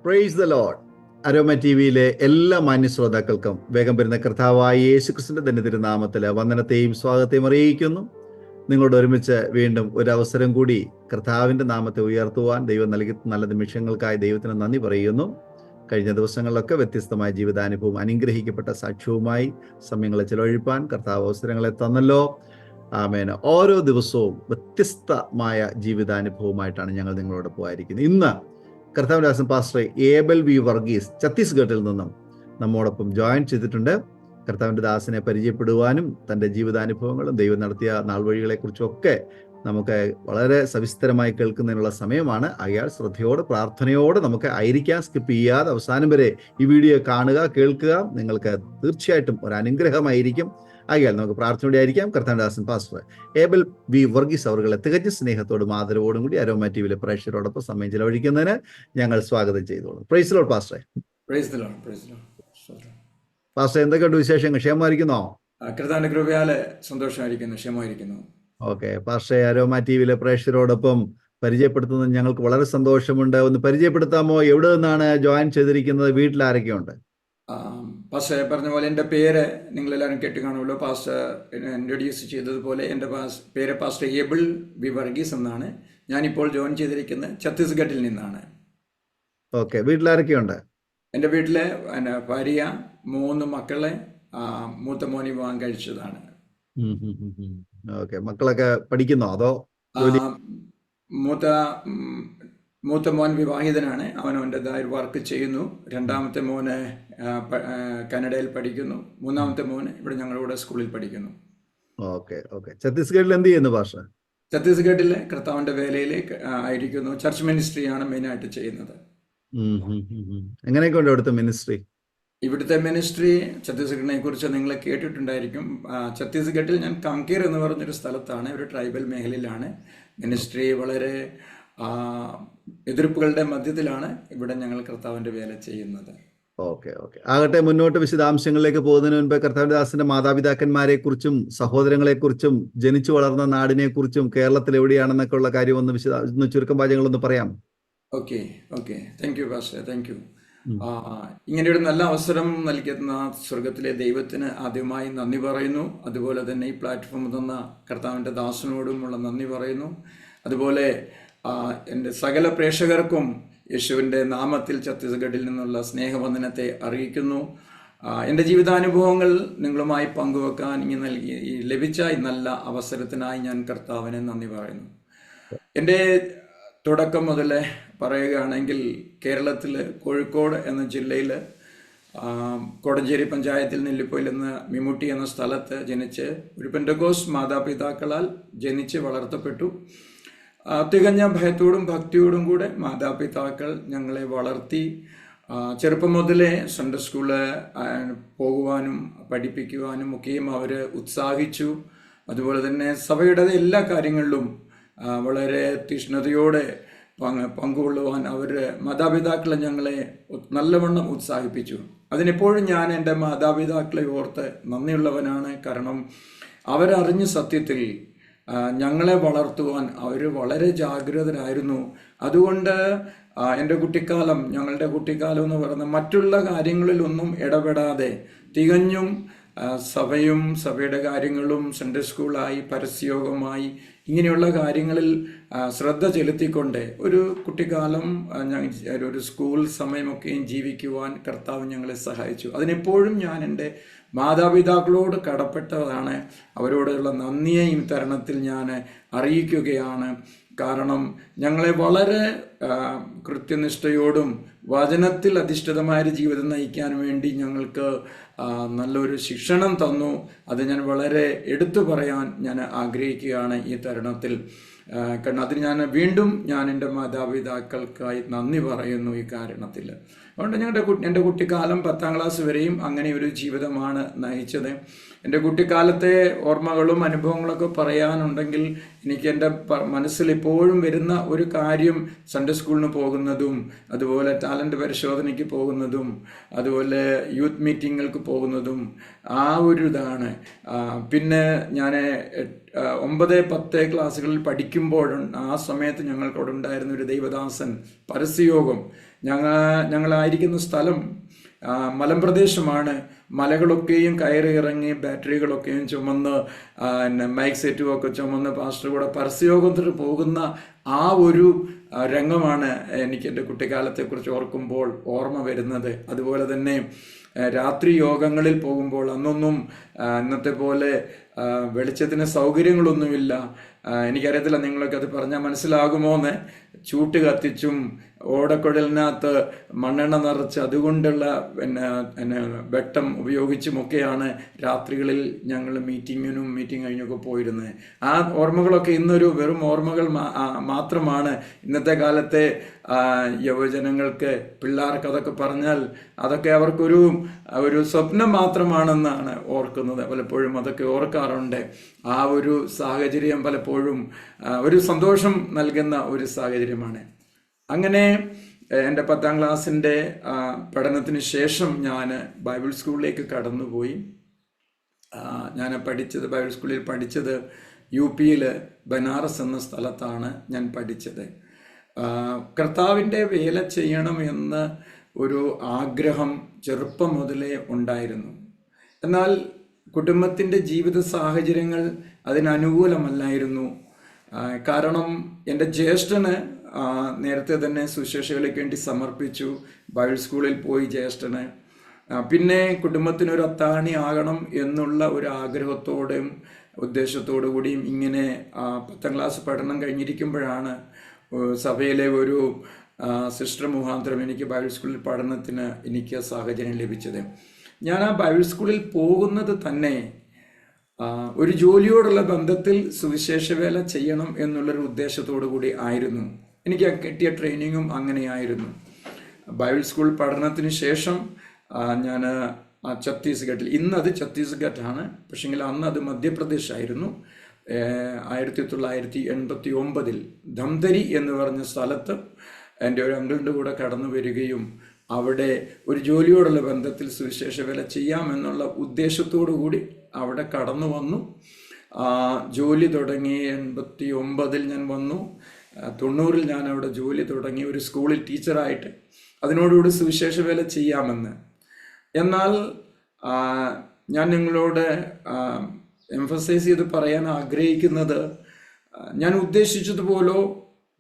Praise the Lord. Aroma T വിയിലെ എല്ലാ മാന്യ ശ്രോതാക്കൾക്കും വേഗം വരുന്ന കർത്താവായ യേശുക്രിസ്തുവിന്റെ തന്നെ തിരുനാമത്തിൽ വന്ദനത്തെയും സ്വാഗതത്തെയും അറിയിക്കുന്നു. നിങ്ങളോട് ഒരുമിച്ച് വീണ്ടും ഒരു അവസരം കൂടി കർത്താവിൻ്റെ നാമത്തെ ഉയർത്തുവാൻ ദൈവം നൽകി നല്ല നിമിഷങ്ങൾക്കായി ദൈവത്തിന് നന്ദി പറയുന്നു. കഴിഞ്ഞ ദിവസങ്ങളിലൊക്കെ വ്യത്യസ്തമായ ജീവിതാനുഭവം, അനുഗ്രഹിക്കപ്പെട്ട സാക്ഷ്യവുമായി സമയങ്ങളെ ചിലവഴിപ്പാൻ കർത്താവ് അവസരങ്ങളെ തന്നല്ലോ. ആമേൻ. ഓരോ ദിവസവും വ്യത്യസ്തമായ ജീവിതാനുഭവമായിട്ടാണ് ഞങ്ങൾ നിങ്ങളോട് പോയിരിക്കുന്നത്. ഇന്ന് കർത്താവിന്റെ ദാസൻ പാസ്റ്റർ ഏബൽ വി വർഗീസ് ഛത്തീസ്ഗഡിൽ നിന്നും നമ്മോടൊപ്പം ജോയിൻ ചെയ്തിട്ടുണ്ട്. കർത്താവിന്റെ ദാസനെ പരിചയപ്പെടുവാനും തൻ്റെ ജീവിതാനുഭവങ്ങളും ദൈവം നടത്തിയ നാൾവഴികളെക്കുറിച്ചും ഒക്കെ നമുക്ക് വളരെ സവിസ്തരമായി കേൾക്കുന്നതിനുള്ള സമയമാണ്. അയാൾ ശ്രദ്ധയോടെ പ്രാർത്ഥനയോടെ നമുക്ക് ആയിരിക്കാൻ സ്കിപ്പ് ചെയ്യാതെ അവസാനം വരെ ഈ വീഡിയോ കാണുക, കേൾക്കുക. നിങ്ങൾക്ക് തീർച്ചയായിട്ടും ഒരു അനുഗ്രഹമായിരിക്കും. ആയാൽ നമുക്ക് പ്രാർത്ഥനയോടെ ആയിരിക്കാം. കർത്താവിന്റെ ദാസൻ പാസ്റ്റർ ഏബൽ വി വർഗീസ് അവരുടെ തികഞ്ഞ സ്നേഹത്തോടും ആദരവോടും കൂടി അരോമ ടി വിയിലെ പ്രേക്ഷകരോടൊപ്പം സമയം ചിലവഴിക്കുന്നതിന് ഞങ്ങൾ സ്വാഗതം ചെയ്തോളൂ. പ്രൈസ് ലോർഡ് പാസ്റ്ററെ. പാസ്റ്റർ, എന്തൊക്കെയുണ്ട് വിശേഷങ്ങൾ? ക്ഷേമമായിരിക്കുന്നോ? കർത്താവിന്റെ കൃപയാല് സന്തോഷമായിരിക്കുന്നു, ക്ഷേമമായിരിക്കുന്നു. ഓക്കെ പാസ്റ്ററെ, അരോമ ടി വിയിലെ പ്രേക്ഷകരോടൊപ്പം പരിചയപ്പെടുത്തുന്നത് ഞങ്ങൾക്ക് വളരെ സന്തോഷമുണ്ട്. ഒന്ന് പരിചയപ്പെടുത്താമോ? എവിടെ നിന്നാണ് ജോയിൻ ചെയ്തിരിക്കുന്നത്? വീട്ടിൽ ആരൊക്കെയുണ്ട്? പാസ്റ്റർ പറഞ്ഞ പോലെ എൻ്റെ പേര് നിങ്ങളെല്ലാവരും കേട്ട് കാണുമല്ലോ. പാസ്റ്റർ ഇൻട്രൊഡ്യൂസ് ചെയ്തതുപോലെ എൻ്റെ പേര് പാസ്റ്റർ ഏബിൾ വി വർഗീസ് എന്നാണ്. ഞാനിപ്പോൾ ജോയിൻ ചെയ്തിരിക്കുന്നത് ഛത്തീസ്ഗഡിൽ നിന്നാണ്. ഓക്കെ, വീട്ടിലാരൊക്കെയുണ്ട്? എൻ്റെ വീട്ടിലെ ഭാര്യ, 3 മക്കളെ, മൂത്ത മോൻ വിവാഹം കഴിച്ചതാണ്. ഓക്കെ, മക്കളൊക്കെ പഠിക്കുന്നോ അതോ? മൂത്ത മോൻ വിവാഹിതനാണ്, അവൻ അവൻ്റെതായ വർക്ക് ചെയ്യുന്നു. രണ്ടാമത്തെ മോന് കാനഡയിൽ പഠിക്കുന്നു. മൂന്നാമത്തെ മോന് ഇവിടെ ഞങ്ങളുടെ സ്കൂളിൽ പഠിക്കുന്നു. Okay okay. ഛത്തീസ്ഗഡിൽ എന്ത് ചെയ്യുന്നു ഭാഷ? ഛത്തീസ്ഗഡിലെ കർത്താവിന്റെ വേലയിലേക്ക് ആയിരിക്കുന്നു. ചർച്ച് മിനിസ്ട്രിയാണ് മെയിനായിട്ട് ചെയ്യുന്നത്. എങ്ങനെയൊക്കെ ഉണ്ട് അവിടുത്തെ മിനിസ്ട്രി? ഇവിടുത്തെ മിനിസ്ട്രി ഛത്തീസ്ഗഡിനെ കുറിച്ച് നിങ്ങൾ കേട്ടിട്ടുണ്ടായിരിക്കും. ഛത്തീസ്ഗഡിൽ ഞാൻ കാങ്കേർ എന്ന് പറഞ്ഞൊരു സ്ഥലത്താണ്, ഒരു ട്രൈബൽ മേഖലയിലാണ്. മിനിസ്ട്രി വളരെ എതിർപ്പുകളുടെ മധ്യത്തിലാണ് ഇവിടെ ഞങ്ങൾ കർത്താവിന്റെ വേല ചെയ്യുന്നത്. Okay okay. ആകട്ടെ, മുന്നോട്ട് വിശദാംശങ്ങളിലേക്ക് പോകുന്നതിന് മുൻപ് കർത്താവിന്റെ ദാസന്റെ മാതാപിതാക്കന്മാരെ കുറിച്ചും സഹോദരങ്ങളെ കുറിച്ചും ജനിച്ചു വളർന്ന നാടിനെ കുറിച്ചും കേരളത്തിൽ എവിടെയാണെന്നൊക്കെ ഉള്ള കാര്യം ഒന്ന് ചുരുക്കം വാചകങ്ങളൊന്ന് പറയാം. Okay okay. Thank you pastor, thank you. ഇങ്ങനെയൊരു നല്ല അവസരം നൽകുന്ന സ്വർഗത്തിലെ ദൈവത്തിന് ആദ്യമായി നന്ദി പറയുന്നു. അതുപോലെ തന്നെ ഈ പ്ലാറ്റ്ഫോം തന്ന കർത്താവിന്റെ ദാസനോടുമുള്ള നന്ദി പറയുന്നു. അതുപോലെ എൻ്റെ സകല പ്രേക്ഷകർക്കും യേശുവിൻ്റെ നാമത്തിൽ ഛത്തീസ്ഗഡിൽ നിന്നുള്ള സ്നേഹവന്ദനത്തെ അറിയിക്കുന്നു. എൻ്റെ ജീവിതാനുഭവങ്ങൾ നിങ്ങളുമായി പങ്കുവെക്കാൻ ലഭിച്ച ഈ നല്ല അവസരത്തിനായി ഞാൻ കർത്താവിനെ നന്ദി പറയുന്നു. എൻ്റെ തുടക്കം മുതൽ പറയുകയാണെങ്കിൽ കേരളത്തിൽ കോഴിക്കോട് എന്ന ജില്ലയിൽ കോടഞ്ചേരി പഞ്ചായത്തിൽ നെല്ലിപ്പൊയിൽ എന്ന മിമുട്ടി എന്ന സ്ഥലത്ത് ജനിച്ച് ഒരു പെന്തക്കോസ്ത് മാതാപിതാക്കളാൽ ജനിച്ച് വളർത്തപ്പെട്ടു. തികഞ്ഞ ഭയത്തോടും ഭക്തിയോടും കൂടെ മാതാപിതാക്കൾ ഞങ്ങളെ വളർത്തി. ചെറുപ്പം മുതലേ സൺഡേ സ്കൂളിൽ പോകുവാനും പഠിപ്പിക്കുവാനും ഒക്കെയും അവർ ഉത്സാഹിച്ചു. അതുപോലെ തന്നെ സഭയുടെ എല്ലാ കാര്യങ്ങളിലും വളരെ തീഷ്ണതയോടെ പങ്കുകൊള്ളുവാൻ മാതാപിതാക്കളെ ഞങ്ങളെ നല്ലവണ്ണം ഉത്സാഹിപ്പിച്ചു. അതിനെപ്പോഴും ഞാൻ എൻ്റെ മാതാപിതാക്കളെ ഓർത്ത് നന്ദിയുള്ളവനാണ്. കാരണം അവരറിഞ്ഞ സത്യത്തിൽ ഞങ്ങളെ വളർത്തുവാൻ അവർ വളരെ ജാഗ്രതരായിരുന്നു. അതുകൊണ്ട് എൻ്റെ കുട്ടിക്കാലം, ഞങ്ങളുടെ കുട്ടിക്കാലം എന്ന് പറയുന്നത് മറ്റുള്ള കാര്യങ്ങളിലൊന്നും ഇടപെടാതെ തികഞ്ഞും സഭയും സഭയുടെ കാര്യങ്ങളും സൺഡേ സ്കൂളായി പരസ്യയോഗമായി ഇങ്ങനെയുള്ള കാര്യങ്ങളിൽ ശ്രദ്ധ ചെലുത്തിക്കൊണ്ട് ഒരു കുട്ടിക്കാലം ഒരു സ്കൂൾ സമയമൊക്കെയും ജീവിക്കുവാൻ കർത്താവ് ഞങ്ങളെ സഹായിച്ചു. അതിനെപ്പോഴും ഞാൻ എൻ്റെ മാതാപിതാക്കളോട് കടപ്പെട്ടതാണ്. അവരോടുള്ള നന്ദിയെ ഈ തരുണത്തിൽ ഞാൻ അറിയിക്കുകയാണ്. കാരണം ഞങ്ങളെ വളരെ കൃത്യനിഷ്ഠയോടും വചനത്തിൽ അധിഷ്ഠിതമായ ജീവിതം നയിക്കാൻ വേണ്ടി ഞങ്ങൾക്ക് നല്ലൊരു ശിക്ഷണം തന്നു. അത് ഞാൻ വളരെ എടുത്തു പറയാൻ ഞാൻ ആഗ്രഹിക്കുകയാണ് ഈ തരുണത്തിൽ. കാരണം അതിന് ഞാൻ വീണ്ടും എൻ്റെ മാതാപിതാക്കൾക്കായി നന്ദി പറയുന്നു ഈ കാരണത്തിൽ. അതുകൊണ്ട് എൻ്റെ കുട്ടിക്കാലം 10ാം ക്ലാസ് വരെയും അങ്ങനെ ഒരു ജീവിതമാണ് നയിച്ചത്. എൻ്റെ കുട്ടിക്കാലത്തെ ഓർമ്മകളും അനുഭവങ്ങളൊക്കെ പറയാനുണ്ടെങ്കിൽ എനിക്ക് എൻ്റെ മനസ്സിൽ ഇപ്പോഴും വരുന്ന ഒരു കാര്യം സൺഡേ സ്കൂളിന് പോകുന്നതും, അതുപോലെ ടാലൻറ്റ് പരിശോധനയ്ക്ക് പോകുന്നതും, അതുപോലെ യൂത്ത് മീറ്റിങ്ങുകൾക്ക് പോകുന്നതും ആ ഒരു ഇതാണ്. പിന്നെ ഞാൻ 9, 10 ക്ലാസ്സുകളിൽ പഠിക്കുമ്പോഴും ആ സമയത്ത് ഞങ്ങൾക്കവിടെ ഉണ്ടായിരുന്ന ഒരു ദൈവദാസൻ പരസ്യയോഗം. ഞങ്ങളായിരിക്കുന്ന സ്ഥലം മലമ്പ്രദേശമാണ്. മലകളൊക്കെയും കയറി ഇറങ്ങി ബാറ്ററികളൊക്കെയും ചുമന്ന് മൈക്ക് സെറ്റുമൊക്കെ ചുമന്ന് പാസ്റ്റർ കൂടെ പരസ്യയോഗത്തിന് പോകുന്ന ആ ഒരു രംഗമാണ് എനിക്ക് എൻ്റെ കുട്ടിക്കാലത്തെക്കുറിച്ച് ഓർക്കുമ്പോൾ ഓർമ്മ വരുന്നത്. അതുപോലെ തന്നെ രാത്രി യോഗങ്ങളിൽ പോകുമ്പോൾ അന്നൊന്നും ഇന്നത്തെ പോലെ വെളിച്ചത്തിന് സൗകര്യങ്ങളൊന്നുമില്ല. എനിക്കറിയത്തില്ല നിങ്ങളൊക്കെ അത് പറഞ്ഞാൽ മനസ്സിലാകുമോ എന്ന്. ചൂട്ട് കത്തിച്ചും ഓടക്കുഴലിനകത്ത് മണ്ണെണ്ണ നിറച്ച് അതുകൊണ്ടുള്ള വെട്ടം ഉപയോഗിച്ചുമൊക്കെയാണ് രാത്രികളിൽ ഞങ്ങൾ മീറ്റിംഗ് കഴിഞ്ഞൊക്കെ പോയിരുന്നത്. ആ ഓർമ്മകളൊക്കെ ഇന്നൊരു വെറും ഓർമ്മകൾ മാത്രമാണ്. ഇന്നത്തെ കാലത്തെ യുവജനങ്ങൾക്ക്, പിള്ളേർക്ക് അതൊക്കെ പറഞ്ഞാൽ അതൊക്കെ അവർക്കൊരു സ്വപ്നം മാത്രമാണെന്നാണ് ഓർക്കുന്നത്. പലപ്പോഴും അതൊക്കെ ഓർക്കാറുണ്ട്. ആ ഒരു സാഹചര്യം പലപ്പോഴും ഒരു സന്തോഷം നൽകുന്ന ഒരു സാഹചര്യമാണ്. അങ്ങനെ എൻ്റെ 10ാം ക്ലാസ്സിൻ്റെ പഠനത്തിന് ശേഷം ഞാൻ ബൈബിൾ സ്കൂളിലേക്ക് കടന്നുപോയി. ഞാൻ ബൈബിൾ സ്കൂളിൽ പഠിച്ചത് UP-യിൽ ബനാറസ് എന്ന സ്ഥലത്താണ് ഞാൻ പഠിച്ചത്. കർത്താവിൻ്റെ വേല ചെയ്യണമെന്ന് ഒരു ആഗ്രഹം ചെറുപ്പം മുതലേ ഉണ്ടായിരുന്നു. എന്നാൽ കുടുംബത്തിൻ്റെ ജീവിത സാഹചര്യങ്ങൾ അതിനനുകൂലമല്ലായിരുന്നു. കാരണം എൻ്റെ ജ്യേഷ്ഠന് നേരത്തെ തന്നെ സുശേഷകൾക്ക് വേണ്ടി സമർപ്പിച്ചു. ബൈബിൾ സ്കൂളിൽ പോയി ജ്യേഷ്ഠന്. പിന്നെ കുടുംബത്തിനൊരു അത്താണി ആകണം എന്നുള്ള ഒരു ആഗ്രഹത്തോടെയും ഉദ്ദേശത്തോടു കൂടിയും ഇങ്ങനെ 10ാം ക്ലാസ് പഠനം കഴിഞ്ഞിരിക്കുമ്പോഴാണ് സഭയിലെ ഒരു സിസ്റ്റർ മുഖാന്തരം എനിക്ക് ബൈബിൾ സ്കൂളിൽ പഠനത്തിന് എനിക്ക് സാഹചര്യം ലഭിച്ചത്. ഞാൻ ആ ബൈബിൾ സ്കൂളിൽ പോകുന്നത് തന്നെ ഒരു ജോലിയോടുള്ള ബന്ധത്തിൽ സുവിശേഷ വേല ചെയ്യണം എന്നുള്ളൊരു ഉദ്ദേശത്തോടു കൂടി ആയിരുന്നു. എനിക്ക് കിട്ടിയ ട്രെയിനിങ്ങും അങ്ങനെയായിരുന്നു. ബൈബിൾ സ്കൂൾ പഠനത്തിന് ശേഷം ഞാൻ ഛത്തീസ്ഗഡിൽ, ഇന്നത് ഛത്തീസ്ഗഡാണ്, പക്ഷെങ്കിൽ അന്ന് അത് മധ്യപ്രദേശ് ആയിരുന്നു. 1989 ധംതരി എന്ന് പറഞ്ഞ സ്ഥലത്ത് എൻ്റെ ഒരു അങ്കിളിൻ്റെ കൂടെ കടന്നു വരികയും അവിടെ ഒരു ജോലിയോടുള്ള ബന്ധത്തിൽ സുവിശേഷ വേല ചെയ്യാമെന്നുള്ള ഉദ്ദേശത്തോടു കൂടി അവിടെ കടന്നു വന്നു. ജോലി തുടങ്ങി 89 ഞാൻ വന്നു. 90 ഞാൻ അവിടെ ജോലി തുടങ്ങി ഒരു സ്കൂളിൽ ടീച്ചറായിട്ട്. അതിനോടുകൂടി സുവിശേഷ വേല ചെയ്യാമെന്ന്. എന്നാൽ ഞാൻ നിങ്ങളോട് എംഫസൈസ് ചെയ്ത് പറയാൻ ആഗ്രഹിക്കുന്നത്, ഞാൻ ഉദ്ദേശിച്ചതുപോലോ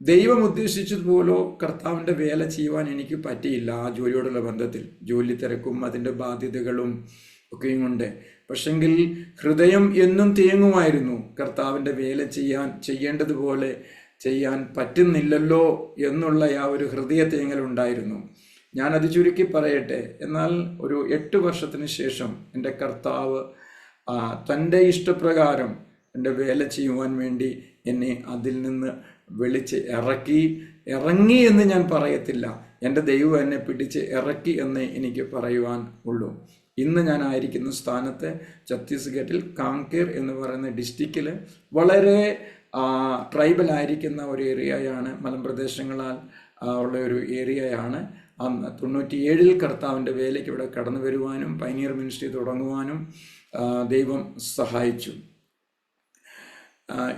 ദൈവം ഉദ്ദേശിച്ചതുപോലോ കർത്താവിൻ്റെ വേല ചെയ്യുവാൻ എനിക്ക് പറ്റിയില്ല. ആ ജോലിയോടുള്ള ബന്ധത്തിൽ ജോലി തിരക്കും അതിൻ്റെ ബാധ്യതകളും ഒക്കെയും കൊണ്ട്. പക്ഷെങ്കിൽ ഹൃദയം എന്നും തേങ്ങുമായിരുന്നു. കർത്താവിൻ്റെ വേല ചെയ്യേണ്ടതുപോലെ ചെയ്യാൻ പറ്റുന്നില്ലല്ലോ എന്നുള്ള ആ ഒരു ഹൃദയ തേങ്ങലുണ്ടായിരുന്നു. ഞാനത് ചുരുക്കി പറയട്ടെ. എന്നാൽ ഒരു 8 വർഷത്തിന് ശേഷം എൻ്റെ കർത്താവ് തൻ്റെ ഇഷ്ടപ്രകാരം എൻ്റെ വേല ചെയ്യുവാൻ വേണ്ടി എന്നെ അതിൽ നിന്ന് വിളിച്ച് ഇറങ്ങി എന്ന് ഞാൻ പറയത്തില്ല. എൻ്റെ ദൈവം എന്നെ പിടിച്ച് ഇറക്കി എന്ന് എനിക്ക് പറയുവാൻ ഉള്ളൂ. ഇന്ന് ഞാൻ ആയിരിക്കുന്ന സ്ഥാനത്ത് ഛത്തീസ്ഗഡിൽ കാങ്കേർ എന്ന് പറയുന്ന ഡിസ്ട്രിക്റ്റിൽ വളരെ ട്രൈബൽ ആയിരിക്കുന്ന ഒരു ഏരിയയാണ്. മലമ്പ്രദേശങ്ങളാൽ ഉള്ള ഒരു ഏരിയയാണ്. 97 കർത്താവിൻ്റെ വേലയ്ക്ക് ഇവിടെ കടന്നു വരുവാനും പൈനിയർ മിനിസ്ട്രി തുടങ്ങുവാനും ദൈവം സഹായിച്ചു.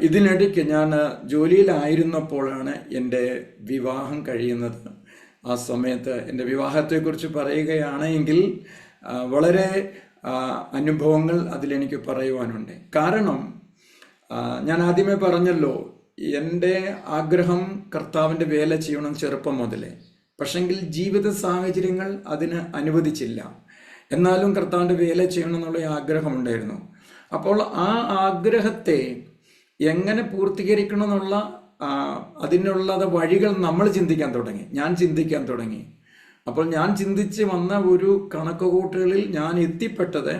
ഇതിനിടയ്ക്ക് ഞാൻ ജോലിയിലായിരുന്നപ്പോഴാണ് എൻ്റെ വിവാഹം കഴിയുന്നത്. ആ സമയത്ത് എൻ്റെ വിവാഹത്തെക്കുറിച്ച് പറയുകയാണെങ്കിൽ വളരെ അനുഭവങ്ങൾ അതിലെനിക്ക് പറയുവാനുണ്ട്. കാരണം ഞാൻ ആദ്യമേ പറഞ്ഞല്ലോ, എൻ്റെ ആഗ്രഹം കർത്താവിൻ്റെ വേല ചെയ്യണം ചെറുപ്പം മുതലേ. പക്ഷെങ്കിൽ ജീവിത സാഹചര്യങ്ങൾ അതിന് അനുവദിച്ചില്ല. എന്നാലും കർത്താവിൻ്റെ വേല ചെയ്യണം എന്നുള്ള ആഗ്രഹമുണ്ടായിരുന്നു. അപ്പോൾ ആ ആഗ്രഹത്തെ എങ്ങനെ പൂർത്തീകരിക്കണം എന്നുള്ള അതിനുള്ള വഴികൾ നമ്മൾ ചിന്തിക്കാൻ തുടങ്ങി, ഞാൻ ചിന്തിക്കാൻ തുടങ്ങി. അപ്പോൾ ഞാൻ ചിന്തിച്ച് വന്ന ഒരു കണക്കുകൂട്ടലുകളിൽ ഞാൻ എത്തിപ്പെട്ടത്,